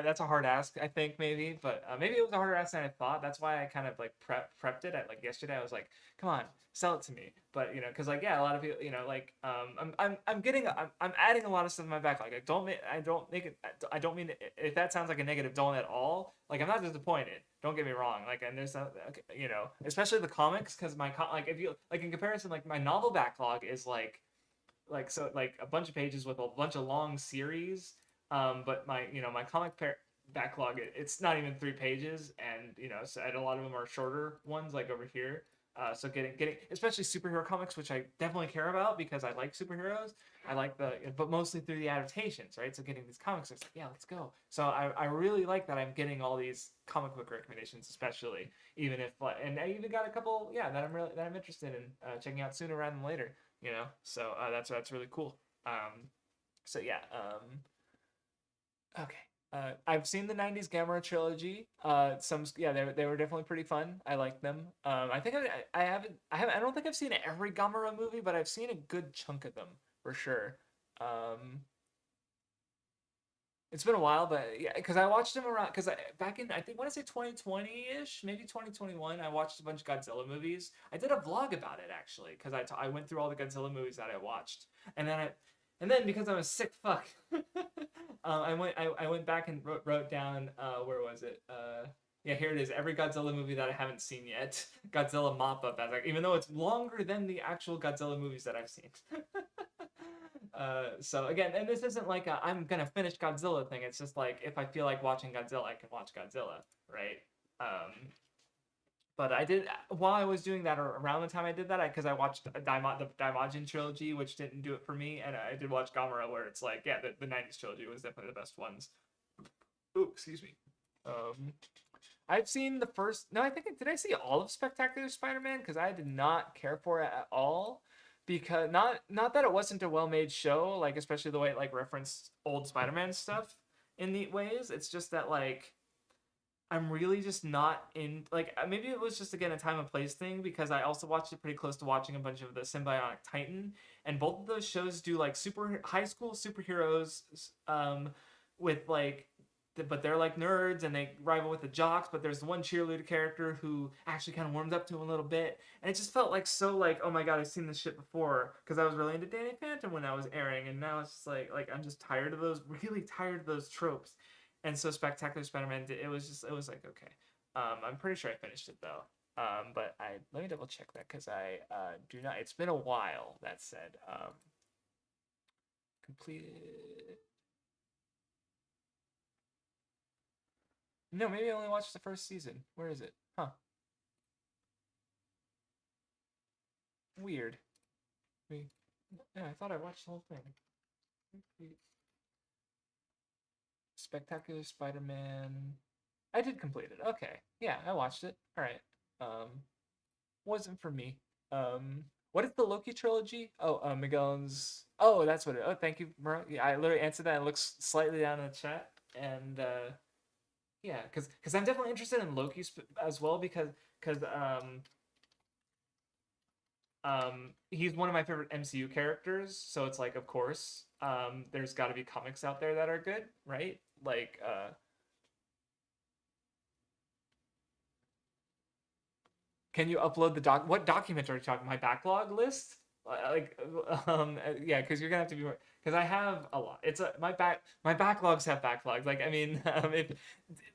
That's a hard ask. I think maybe, but maybe it was a harder ask than I thought. That's why I kind of like prepped it. At like yesterday, I was like, come on, sell it to me. But you know, because like, yeah, a lot of people, you know, like, I'm getting, I'm adding a lot of stuff in my backlog. I don't make it. I don't mean it, if that sounds like a negative, don't at all. Like, I'm not disappointed. Don't get me wrong. Like, and there's not, you know, especially the comics, because like, if you like in comparison, like my novel backlog is like, so like a bunch of pages with a bunch of long series. But my, you know, my backlog, it's not even 3 pages, and you know, so, and a lot of them are shorter ones, like over here. So getting especially superhero comics, which I definitely care about because I like superheroes. I like the, but mostly through the adaptations, right? So getting these comics, it's like, yeah, let's go. So I really like that I'm getting all these comic book recommendations, especially, even if, and I even got a couple, yeah, that I'm interested in checking out sooner rather than later. You know, so that's really cool. So yeah, okay. I've seen the '90s Gamera trilogy. Some, yeah, they were definitely pretty fun. I liked them. I think I don't think I've seen every Gamera movie, but I've seen a good chunk of them. for sure. Um, it's been a while, but yeah, because I watched him around because back in I think want to say 2020 ish, maybe 2021. I watched a bunch of Godzilla movies. I did a vlog about it actually because I went through all the Godzilla movies that I watched, and then because I'm a sick fuck, I went back and wrote down where was it yeah, here it is. Every Godzilla movie that I haven't seen yet. Godzilla mop up as like, even though it's longer than the actual Godzilla movies that I've seen. So again, and this isn't like a I'm gonna finish Godzilla thing. It's just like if I feel like watching Godzilla, I can watch Godzilla, right? Um, but I did while I was doing that, or around the time I did that, because I watched the Daimajin trilogy, which didn't do it for me, and I did watch Gamera, where it's like, yeah, the '90s trilogy was definitely the best ones. Ooh, excuse me. Um, I've seen the first. No, I think did I see all of Spectacular Spider-Man? Because I did not care for it at all. Because not that it wasn't a well-made show, like especially the way it like referenced old Spider-Man stuff in neat ways. It's just that like I'm really just not in like maybe it was just again a time and place thing because I also watched it pretty close to watching a bunch of the Symbiotic Titan, and both of those shows do like super high school superheroes with like but they're like nerds and they rival with the jocks, but there's one cheerleader character who actually kind of warms up to him a little bit, and it just felt like so like, oh my god, I've seen this shit before because I was really into Danny Phantom when I was airing, and now it's just like I'm just tired of those, really tired of those tropes. And so Spectacular Spider-Man, it was like okay. I'm pretty sure I finished it though. But I let me double check that because I do not. It's been a while. That said, completed. No, maybe I only watched the first season. Where is it? Huh. Weird. Wait. Yeah, I thought I watched the whole thing. Spectacular Spider-Man. I did complete it. Okay. Yeah, I watched it. All right. Wasn't for me. What is the Loki trilogy? Oh, Miguel's. Oh, that's what it. Oh, thank you, Murray. Yeah, I literally answered that. It looks slightly down in the chat, and yeah, because I'm definitely interested in Loki as well because he's one of my favorite MCU characters. So it's like, of course, there's got to be comics out there that are good, right? Like can you upload the doc? What document are you talking? My backlog list? Like, yeah, because you're gonna have to be more. Because I have a lot. It's a my backlogs have backlogs. Like, I mean, if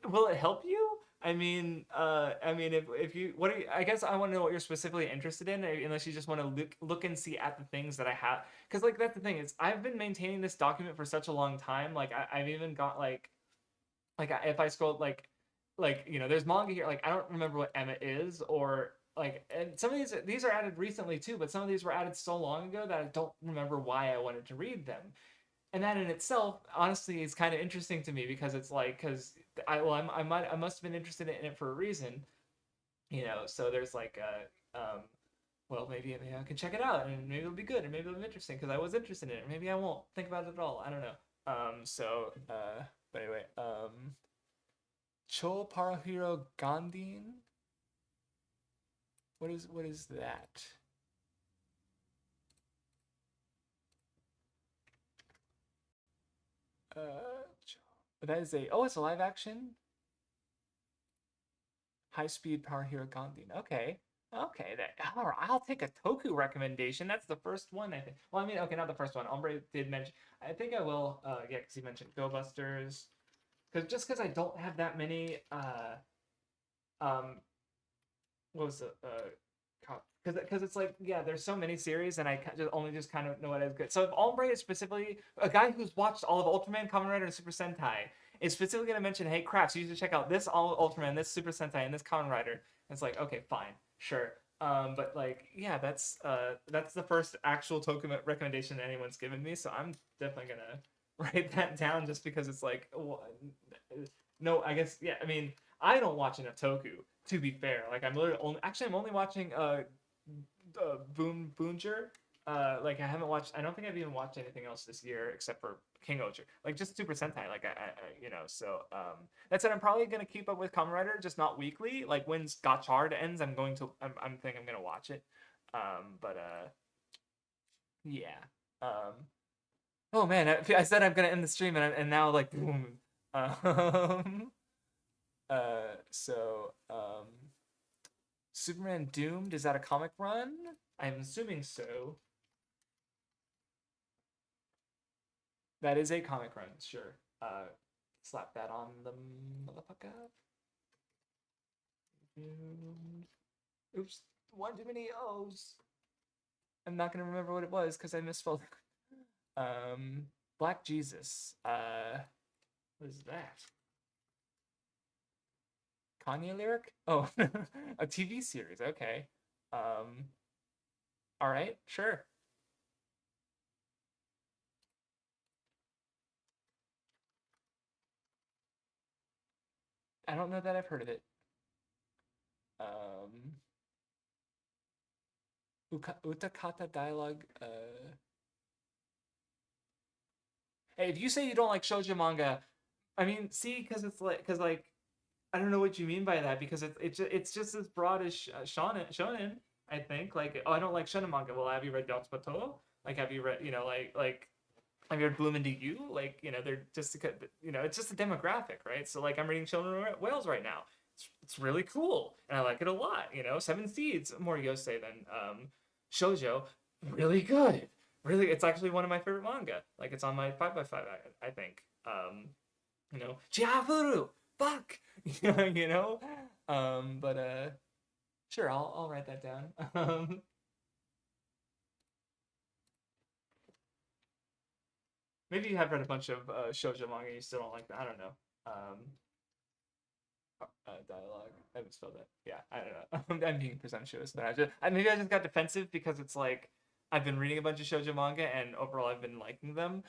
will it help you? I mean, if you what are you, I guess I want to know what you're specifically interested in, unless you just want to look and see at the things that I have. Because like that's the thing is I've been maintaining this document for such a long time. Like I've even got like if I scroll like there's manga here, like I don't remember what Emma is, or like, and some of these are added recently too, but some of these were added so long ago that I don't remember why I wanted to read them. And that in itself honestly is kind of interesting to me because it's like because I must have been interested in it for a reason, so there's like well, maybe I can check it out and maybe it'll be good and maybe it'll be interesting because I was interested in it, or maybe I won't think about it at all, I don't know. But anyway, Cho Parahiro Gandhin. What is that? That is it's a live action high speed Power Hero Gandhin. Okay. Okay, all right, I'll take a Toku recommendation. That's the first one, I think. Well, I mean, okay, not the first one. Ombre did mention. I think I will. Yeah, because he mentioned Go Busters. Because I don't have that many. Um, what was it? Because it's like, yeah, there's so many series and I just kind of know what is good. So if Ombre is specifically a guy who's watched all of Ultraman, Kamen Rider, and Super Sentai is specifically going to mention, hey, Crafts, you should check out this all Ultraman, this Super Sentai, and this Kamen Rider. And it's like, okay, fine, sure. But like, yeah, that's the first actual Toku recommendation anyone's given me, so I'm definitely gonna write that down just because it's like, no, I guess, yeah, I mean, I don't watch enough Toku to be fair. Like I'm only watching Boonger. Like I haven't watched. I don't think I've even watched anything else this year except for King Ocher. Like just Super Sentai. Like So that said, I'm probably gonna keep up with Kamen Rider, just not weekly. Like when Gotchard ends, I'm thinking I'm gonna watch it. But yeah. Um, oh man, I said I'm gonna end the stream, and now like boom. Um, Superman Doomed, is that a comic run? I'm assuming so. That is a comic run, sure. Slap that on the motherfucker. Oops, one too many O's. I'm not gonna remember what it was because I misspelled it. Black Jesus. What is that? Kanye lyric? Oh, a TV series. Okay. All right, sure. I don't know that I've heard of it. Um, Utakata dialogue. Hey, if you say you don't like shoujo manga, I mean, see, because like I don't know what you mean by that because it's just as broad as shonen. I think like oh I don't like shonen manga. Well, have you read Yotsubato? Like have you read like have you read Bloom into You? Like they're just it's just a demographic, right? So like I'm reading Children of Whales right now. It's really cool and I like it a lot. Seven Seeds more Yosei than shoujo. Really good. Really, it's actually one of my favorite manga. Like it's on my 5x5. I think. Chiafuru, fuck, you know. But sure, I'll write that down. Maybe you have read a bunch of shoujo manga and you still don't like that. I don't know. Dialogue. I haven't spelled that. Yeah, I don't know. I'm being presumptuous, but maybe I just got defensive because it's like I've been reading a bunch of shoujo manga and overall I've been liking them.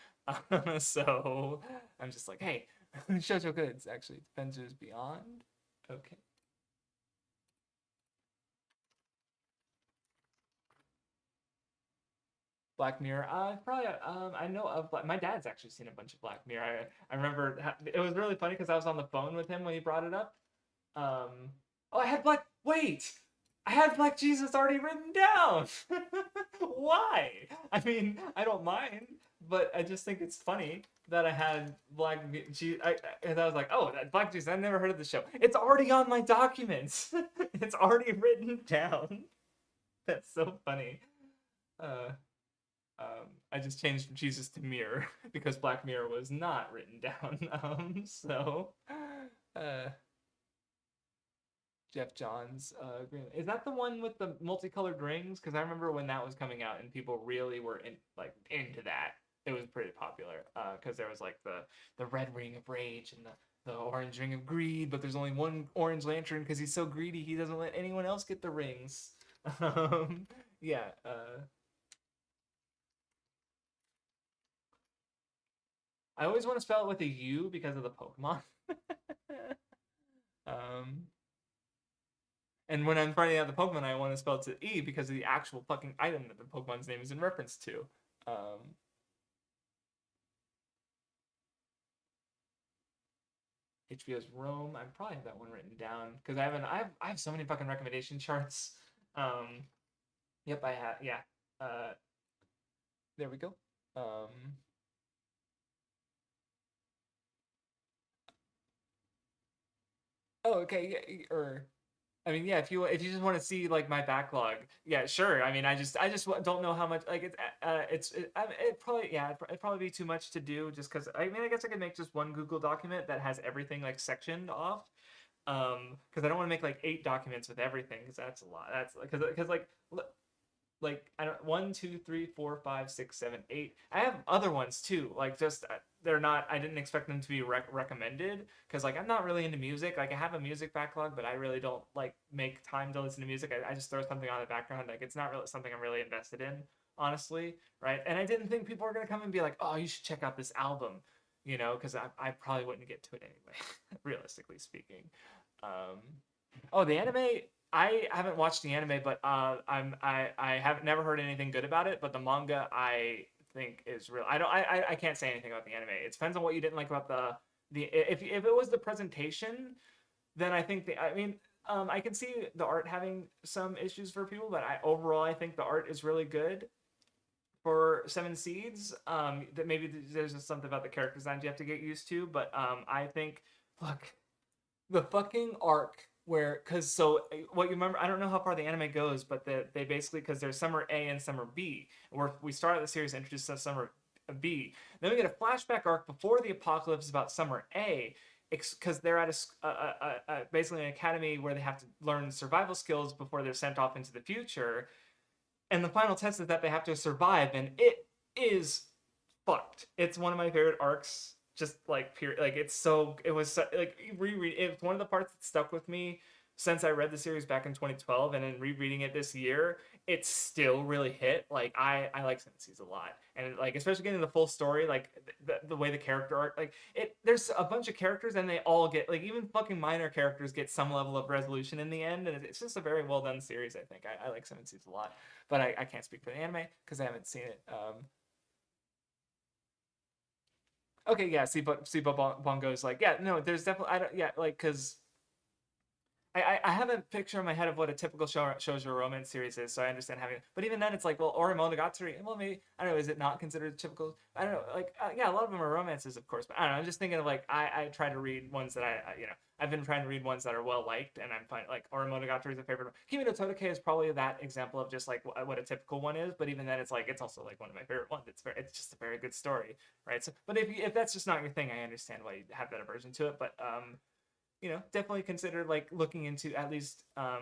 So I'm just like, hey, shoujo goods actually. Defenders Beyond. Okay. Black Mirror. Probably. I know of. My dad's actually seen a bunch of Black Mirror. I remember it was really funny because I was on the phone with him when he brought it up. Oh, I had Black. Wait, I had Black Jesus already written down. Why? I mean, I don't mind, but I just think it's funny that I had Black Jesus. And I was like, oh, that Black Jesus. I've never heard of the show. It's already on my documents. It's already written down. That's so funny. Uh, I just changed Jesus to Mirror because Black Mirror was not written down. Uh, Jeff Johns Green. Is that the one with the multicolored rings? Because I remember when that was coming out and people really were into that. It was pretty popular because there was like the red ring of rage and the orange ring of greed, but there's only one orange lantern because he's so greedy he doesn't let anyone else get the rings. Yeah. I always want to spell it with a U because of the Pokemon. um, and when I'm finding out the Pokemon, I want to spell it to E because of the actual fucking item that the Pokemon's name is in reference to. HBO's Rome. I probably have that one written down because I have so many fucking recommendation charts. Yep, I have. Yeah. There we go. Oh, okay. Yeah, or I mean, yeah. If you just want to see like my backlog, yeah, sure. I mean, I just don't know how much like it probably it'd probably be too much to do just because I mean I guess I could make just one Google document that has everything like sectioned off. Because I don't want to make like 8 documents with everything because that's a lot. That's because like I don't 1, 2, 3, 4, 5, 6, 7, 8. I have other ones too. Like just they're not. I didn't expect them to be recommended because like I'm not really into music. Like I have a music backlog, but I really don't like make time to listen to music. I just throw something on the background. Like it's not really something I'm really invested in, honestly, right? And I didn't think people were gonna come and be like, oh, you should check out this album, because I probably wouldn't get to it anyway, realistically speaking. Um, oh, the anime. I haven't watched the anime, but I have never heard anything good about it. But the manga I think is real. I can't say anything about the anime. It depends on what you didn't like about the if it was the presentation, then I think I mean I can see the art having some issues for people, but overall I think the art is really good. for Seven Seeds. That maybe there's just something about the character designs you have to get used to, but I think, look, the fucking arc where, because so what you remember, I don't know how far the anime goes, but they basically, because there's Summer A and Summer B, where we started the series introduced to Summer B, then we get a flashback arc before the apocalypse about Summer A, because they're at basically an academy where they have to learn survival skills before they're sent off into the future, and the final test is that they have to survive, and it is fucked. It's one of my favorite arcs. Just like period, like it was like reread. It's one of the parts that stuck with me since I read the series back in 2012, and then rereading it this year, it still really hit. Like I like Sentences a lot, and like especially getting the full story, like the way the character art, like it. There's a bunch of characters, and they all get like even fucking minor characters get some level of resolution in the end, and it's just a very well done series. I think I like Sentences a lot, but I can't speak for the anime because I haven't seen it. Okay, yeah. See, but Bongo's like, yeah, no, there's definitely, I don't, yeah, like, because I have a picture in my head of what a typical shoujo romance series is, so I understand having it. But even then, it's like, well, Ori Monogatari, well, maybe, I don't know, is it not considered typical? I don't know, like, yeah, a lot of them are romances, of course, but I don't know, I'm just thinking of, like, I try to read ones that I've been trying to read ones that are well-liked, and I'm fine, like, Ori Monogatari is a favorite one. Kimi no Todoke is probably that example of just, like, what a typical one is, but even then, it's, like, it's also, like, one of my favorite ones. It's just a very good story, right? So, but if that's just not your thing, I understand why you have that aversion to it, but, definitely consider like looking into at least, or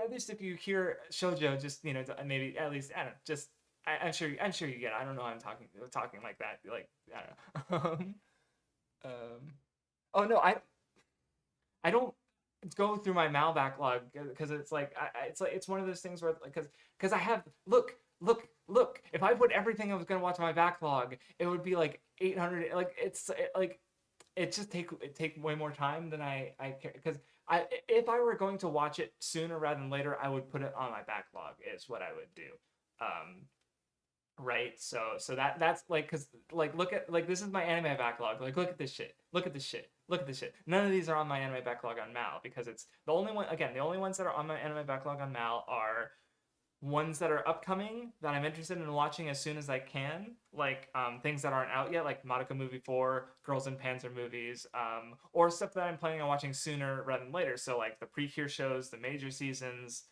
at least if you hear shoujo, just maybe at least I don't know, just I'm sure you get it. I don't know. How I'm talking like that. Like I don't know. um, oh no, I don't go through my Mal backlog because it's like it's one of those things where like because I have look, if I put everything I was gonna watch on my backlog, it would be like 800. Like like it just take way more time than I care, because if I were going to watch it sooner rather than later, I would put it on my backlog is what I would do. um right, so that's like, because like look at, like, this is my anime backlog, like look at this shit, look at this shit. None of these are on my anime backlog on Mal, because it's the only ones that are on my anime backlog on Mal are ones that are upcoming that I'm interested in watching as soon as I can, like things that aren't out yet, like Madoka Movie 4, Girls and Panzer movies, or stuff that I'm planning on watching sooner rather than later. So like the Precure shows, the major seasons,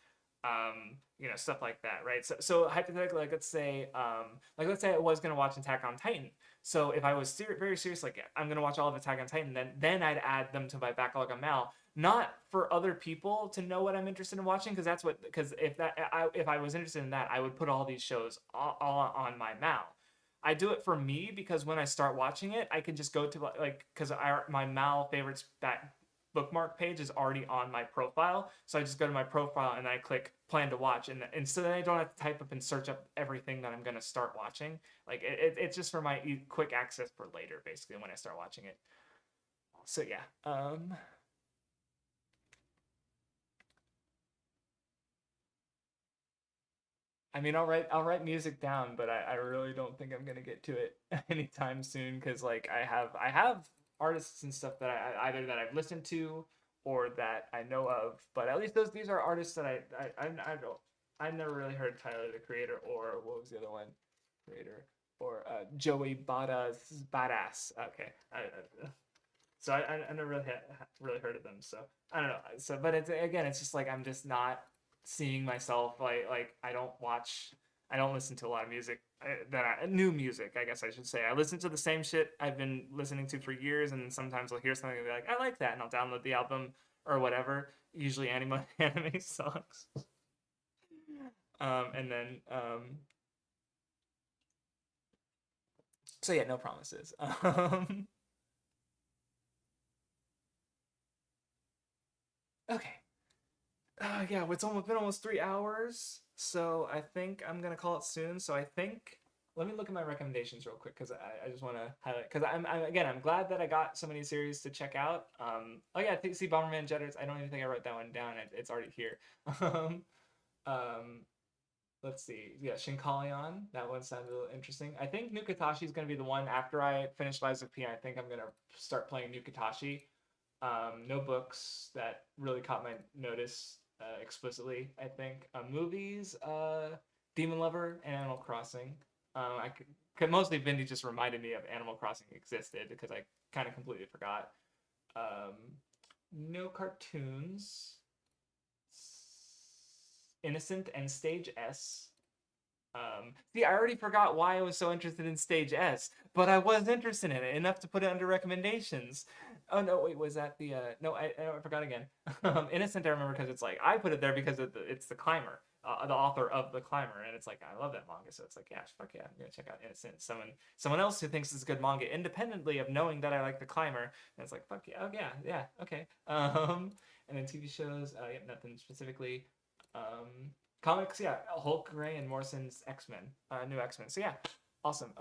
stuff like that, right? So hypothetically, let's say I was gonna watch Attack on Titan. So if I was very serious, like, yeah, I'm gonna watch all of Attack on Titan, then I'd add them to my backlog on Mal, not for other people to know what I'm interested in watching, because if I was interested in that, I would put all these shows all on my Mal. I do it for me because when I start watching it, I can just go to, like, because my Mal favorites back bookmark page is already on my profile, so I just go to my profile and I click plan to watch, and so then I don't have to type up and search up everything that I'm gonna start watching. Like it's just for my quick access for later, basically, when I start watching it. So yeah. I mean, I'll write music down, but I really don't think I'm gonna get to it anytime soon, because like I have artists and stuff that I either that I've listened to or that I know of, but at least these are artists that I don't, I've never really heard Tyler the Creator, or what was the other one, Creator, or Joey Badass. Okay, so I never really heard of them, so I don't know. So, but it's, again, it's just like I'm just not seeing myself, like I don't listen to a lot of music, new music, I guess I should say. I listen to the same shit I've been listening to for years, and sometimes I'll hear something and be like, I like that, and I'll download the album or whatever. Usually anime songs. And then so yeah, no promises. Okay. Yeah, it's almost been almost 3 hours, so I think I'm gonna call it soon. So I think, let me look at my recommendations real quick, because I just want to highlight, because I'm glad that I got so many series to check out. Oh yeah, see Bomberman Jetters. I don't even think I wrote that one down. It's already here. um, um, let's see. Yeah, Shinkalion. That one sounded a little interesting. I think Nukatashi is gonna be the one after I finish Lies of P. I think I'm gonna start playing Nukatashi. No books that really caught my notice explicitly, I think. Movies, Demon Lover and Animal Crossing. Mostly Vindy just reminded me of Animal Crossing existed because I kind of completely forgot. Um, no cartoons. Innocent and Stage S. See, I already forgot why I was so interested in Stage S, but I was interested in it enough to put it under recommendations. Oh no, wait, was that the no? I forgot again. Innocent, I remember because it's like I put it there because it's the Climber, the author of the Climber, and it's like I love that manga, so it's like yeah, fuck yeah, I'm gonna check out Innocent. Someone else who thinks it's a good manga, independently of knowing that I like the Climber, and it's like fuck yeah, oh yeah, okay. And then TV shows, yeah, nothing specifically. Comics, yeah, Hulk, Gray, and Morrison's X-Men, new X-Men. So yeah, awesome.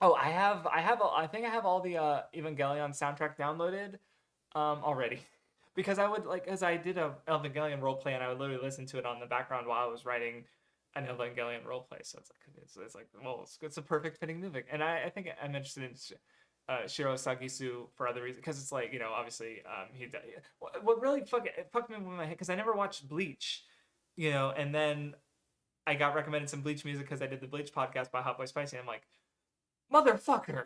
Oh, I think I have all the Evangelion soundtrack downloaded, already, because I would like, as I did a Evangelion roleplay, and I would literally listen to it on the background while I was writing an Evangelion roleplay. So it's like, well, it's a perfect fitting movie, and I think I'm interested in Shiro Sagisu for other reasons, because it's like, you know, obviously, what really fucked me with my head, because I never watched Bleach, you know, and then I got recommended some Bleach music because I did the Bleach podcast by Hot Boy Spicy. And I'm like, motherfucker,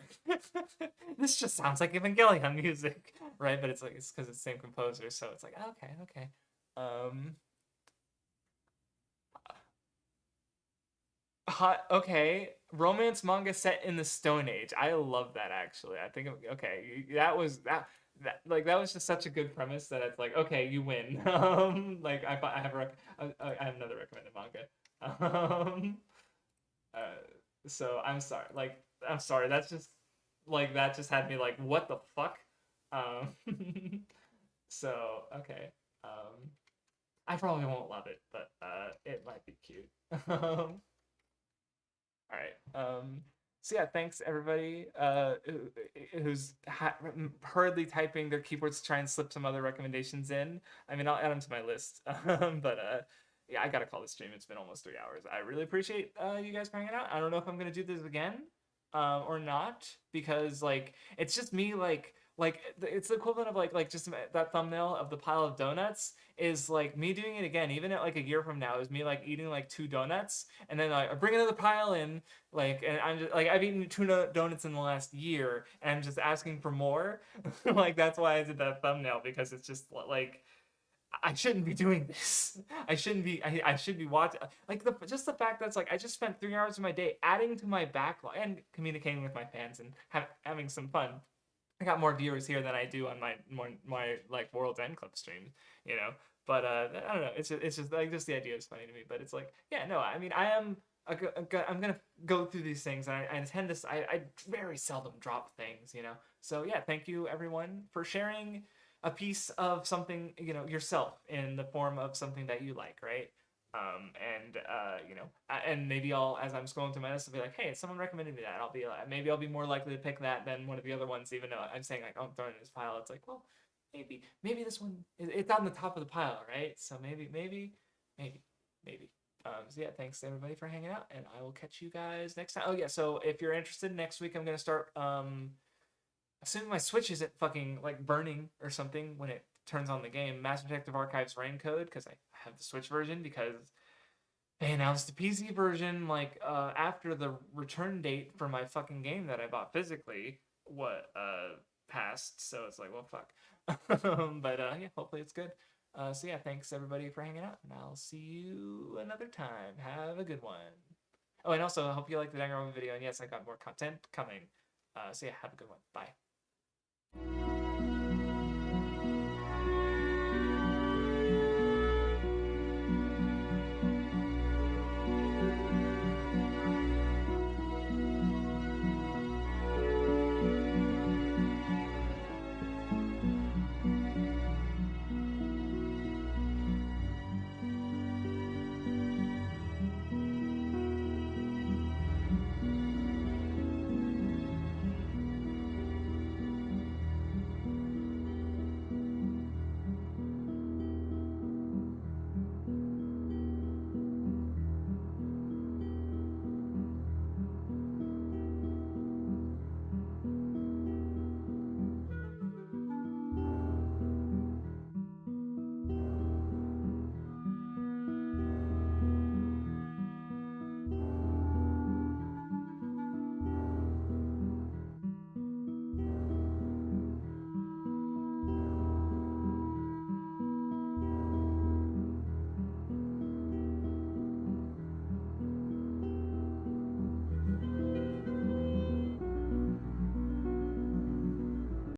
this just sounds like Evangelion music, right? But it's like, it's because it's the same composer, so it's like, okay. Okay, romance manga set in the Stone Age. I love that, actually. I think, okay, that was just such a good premise that it's like, okay, you win. Like I have another recommended manga. Uh, so I'm sorry. That's just that just had me like, what the fuck? So okay. I probably won't love it, but it might be cute. All right. So yeah, thanks everybody who's hurriedly typing their keyboards to try and slip some other recommendations in. I mean, I'll add them to my list. But yeah, I gotta call this stream. It's been almost 3 hours. I really appreciate you guys hanging out. I don't know if I'm gonna do this again or not, because like it's just me it's the equivalent of like just that thumbnail of the pile of donuts is like me doing it again, even at like a year from now, is me like eating like 2 donuts and then like I bring another pile in, like, and I'm just like, I've eaten 2 donuts in the last year and I'm just asking for more. Like that's why I did that thumbnail, because it's just like I shouldn't be doing this. I shouldn't be. I should be watching. Like just the fact that's like I just spent 3 hours of my day adding to my backlog and communicating with my fans and having some fun. I got more viewers here than I do on my like World's End Club stream, you know. But I don't know. It's just like just the idea is funny to me. But it's like, yeah, no. I mean, I'm gonna go through these things, and I tend to I very seldom drop things, you know. So yeah, thank you everyone for sharing a piece of something, you know, yourself in the form of something that you like, right? You know, and maybe I'll, as I'm scrolling through my list, I'll be like, hey, someone recommended me that. I'll be like, maybe I'll be more likely to pick that than one of the other ones, even though I'm saying like, oh, I'm throwing it in this pile. It's like, well, maybe this one, it's on the top of the pile, right? So maybe. So yeah, thanks to everybody for hanging out, and I will catch you guys next time. Oh yeah, so if you're interested, next week I'm gonna start assuming my Switch isn't fucking like burning or something when it turns on the game, Master Detective Archives Rain Code, because I have the Switch version, because they announced the PC version like after the return date for my fucking game that I bought physically passed, so it's like, well, fuck. But yeah, hopefully it's good. So yeah, thanks everybody for hanging out, and I'll see you another time. Have a good one. Oh, and also I hope you liked the Danganronpa video, and yes, I got more content coming. So yeah, have a good one. Bye.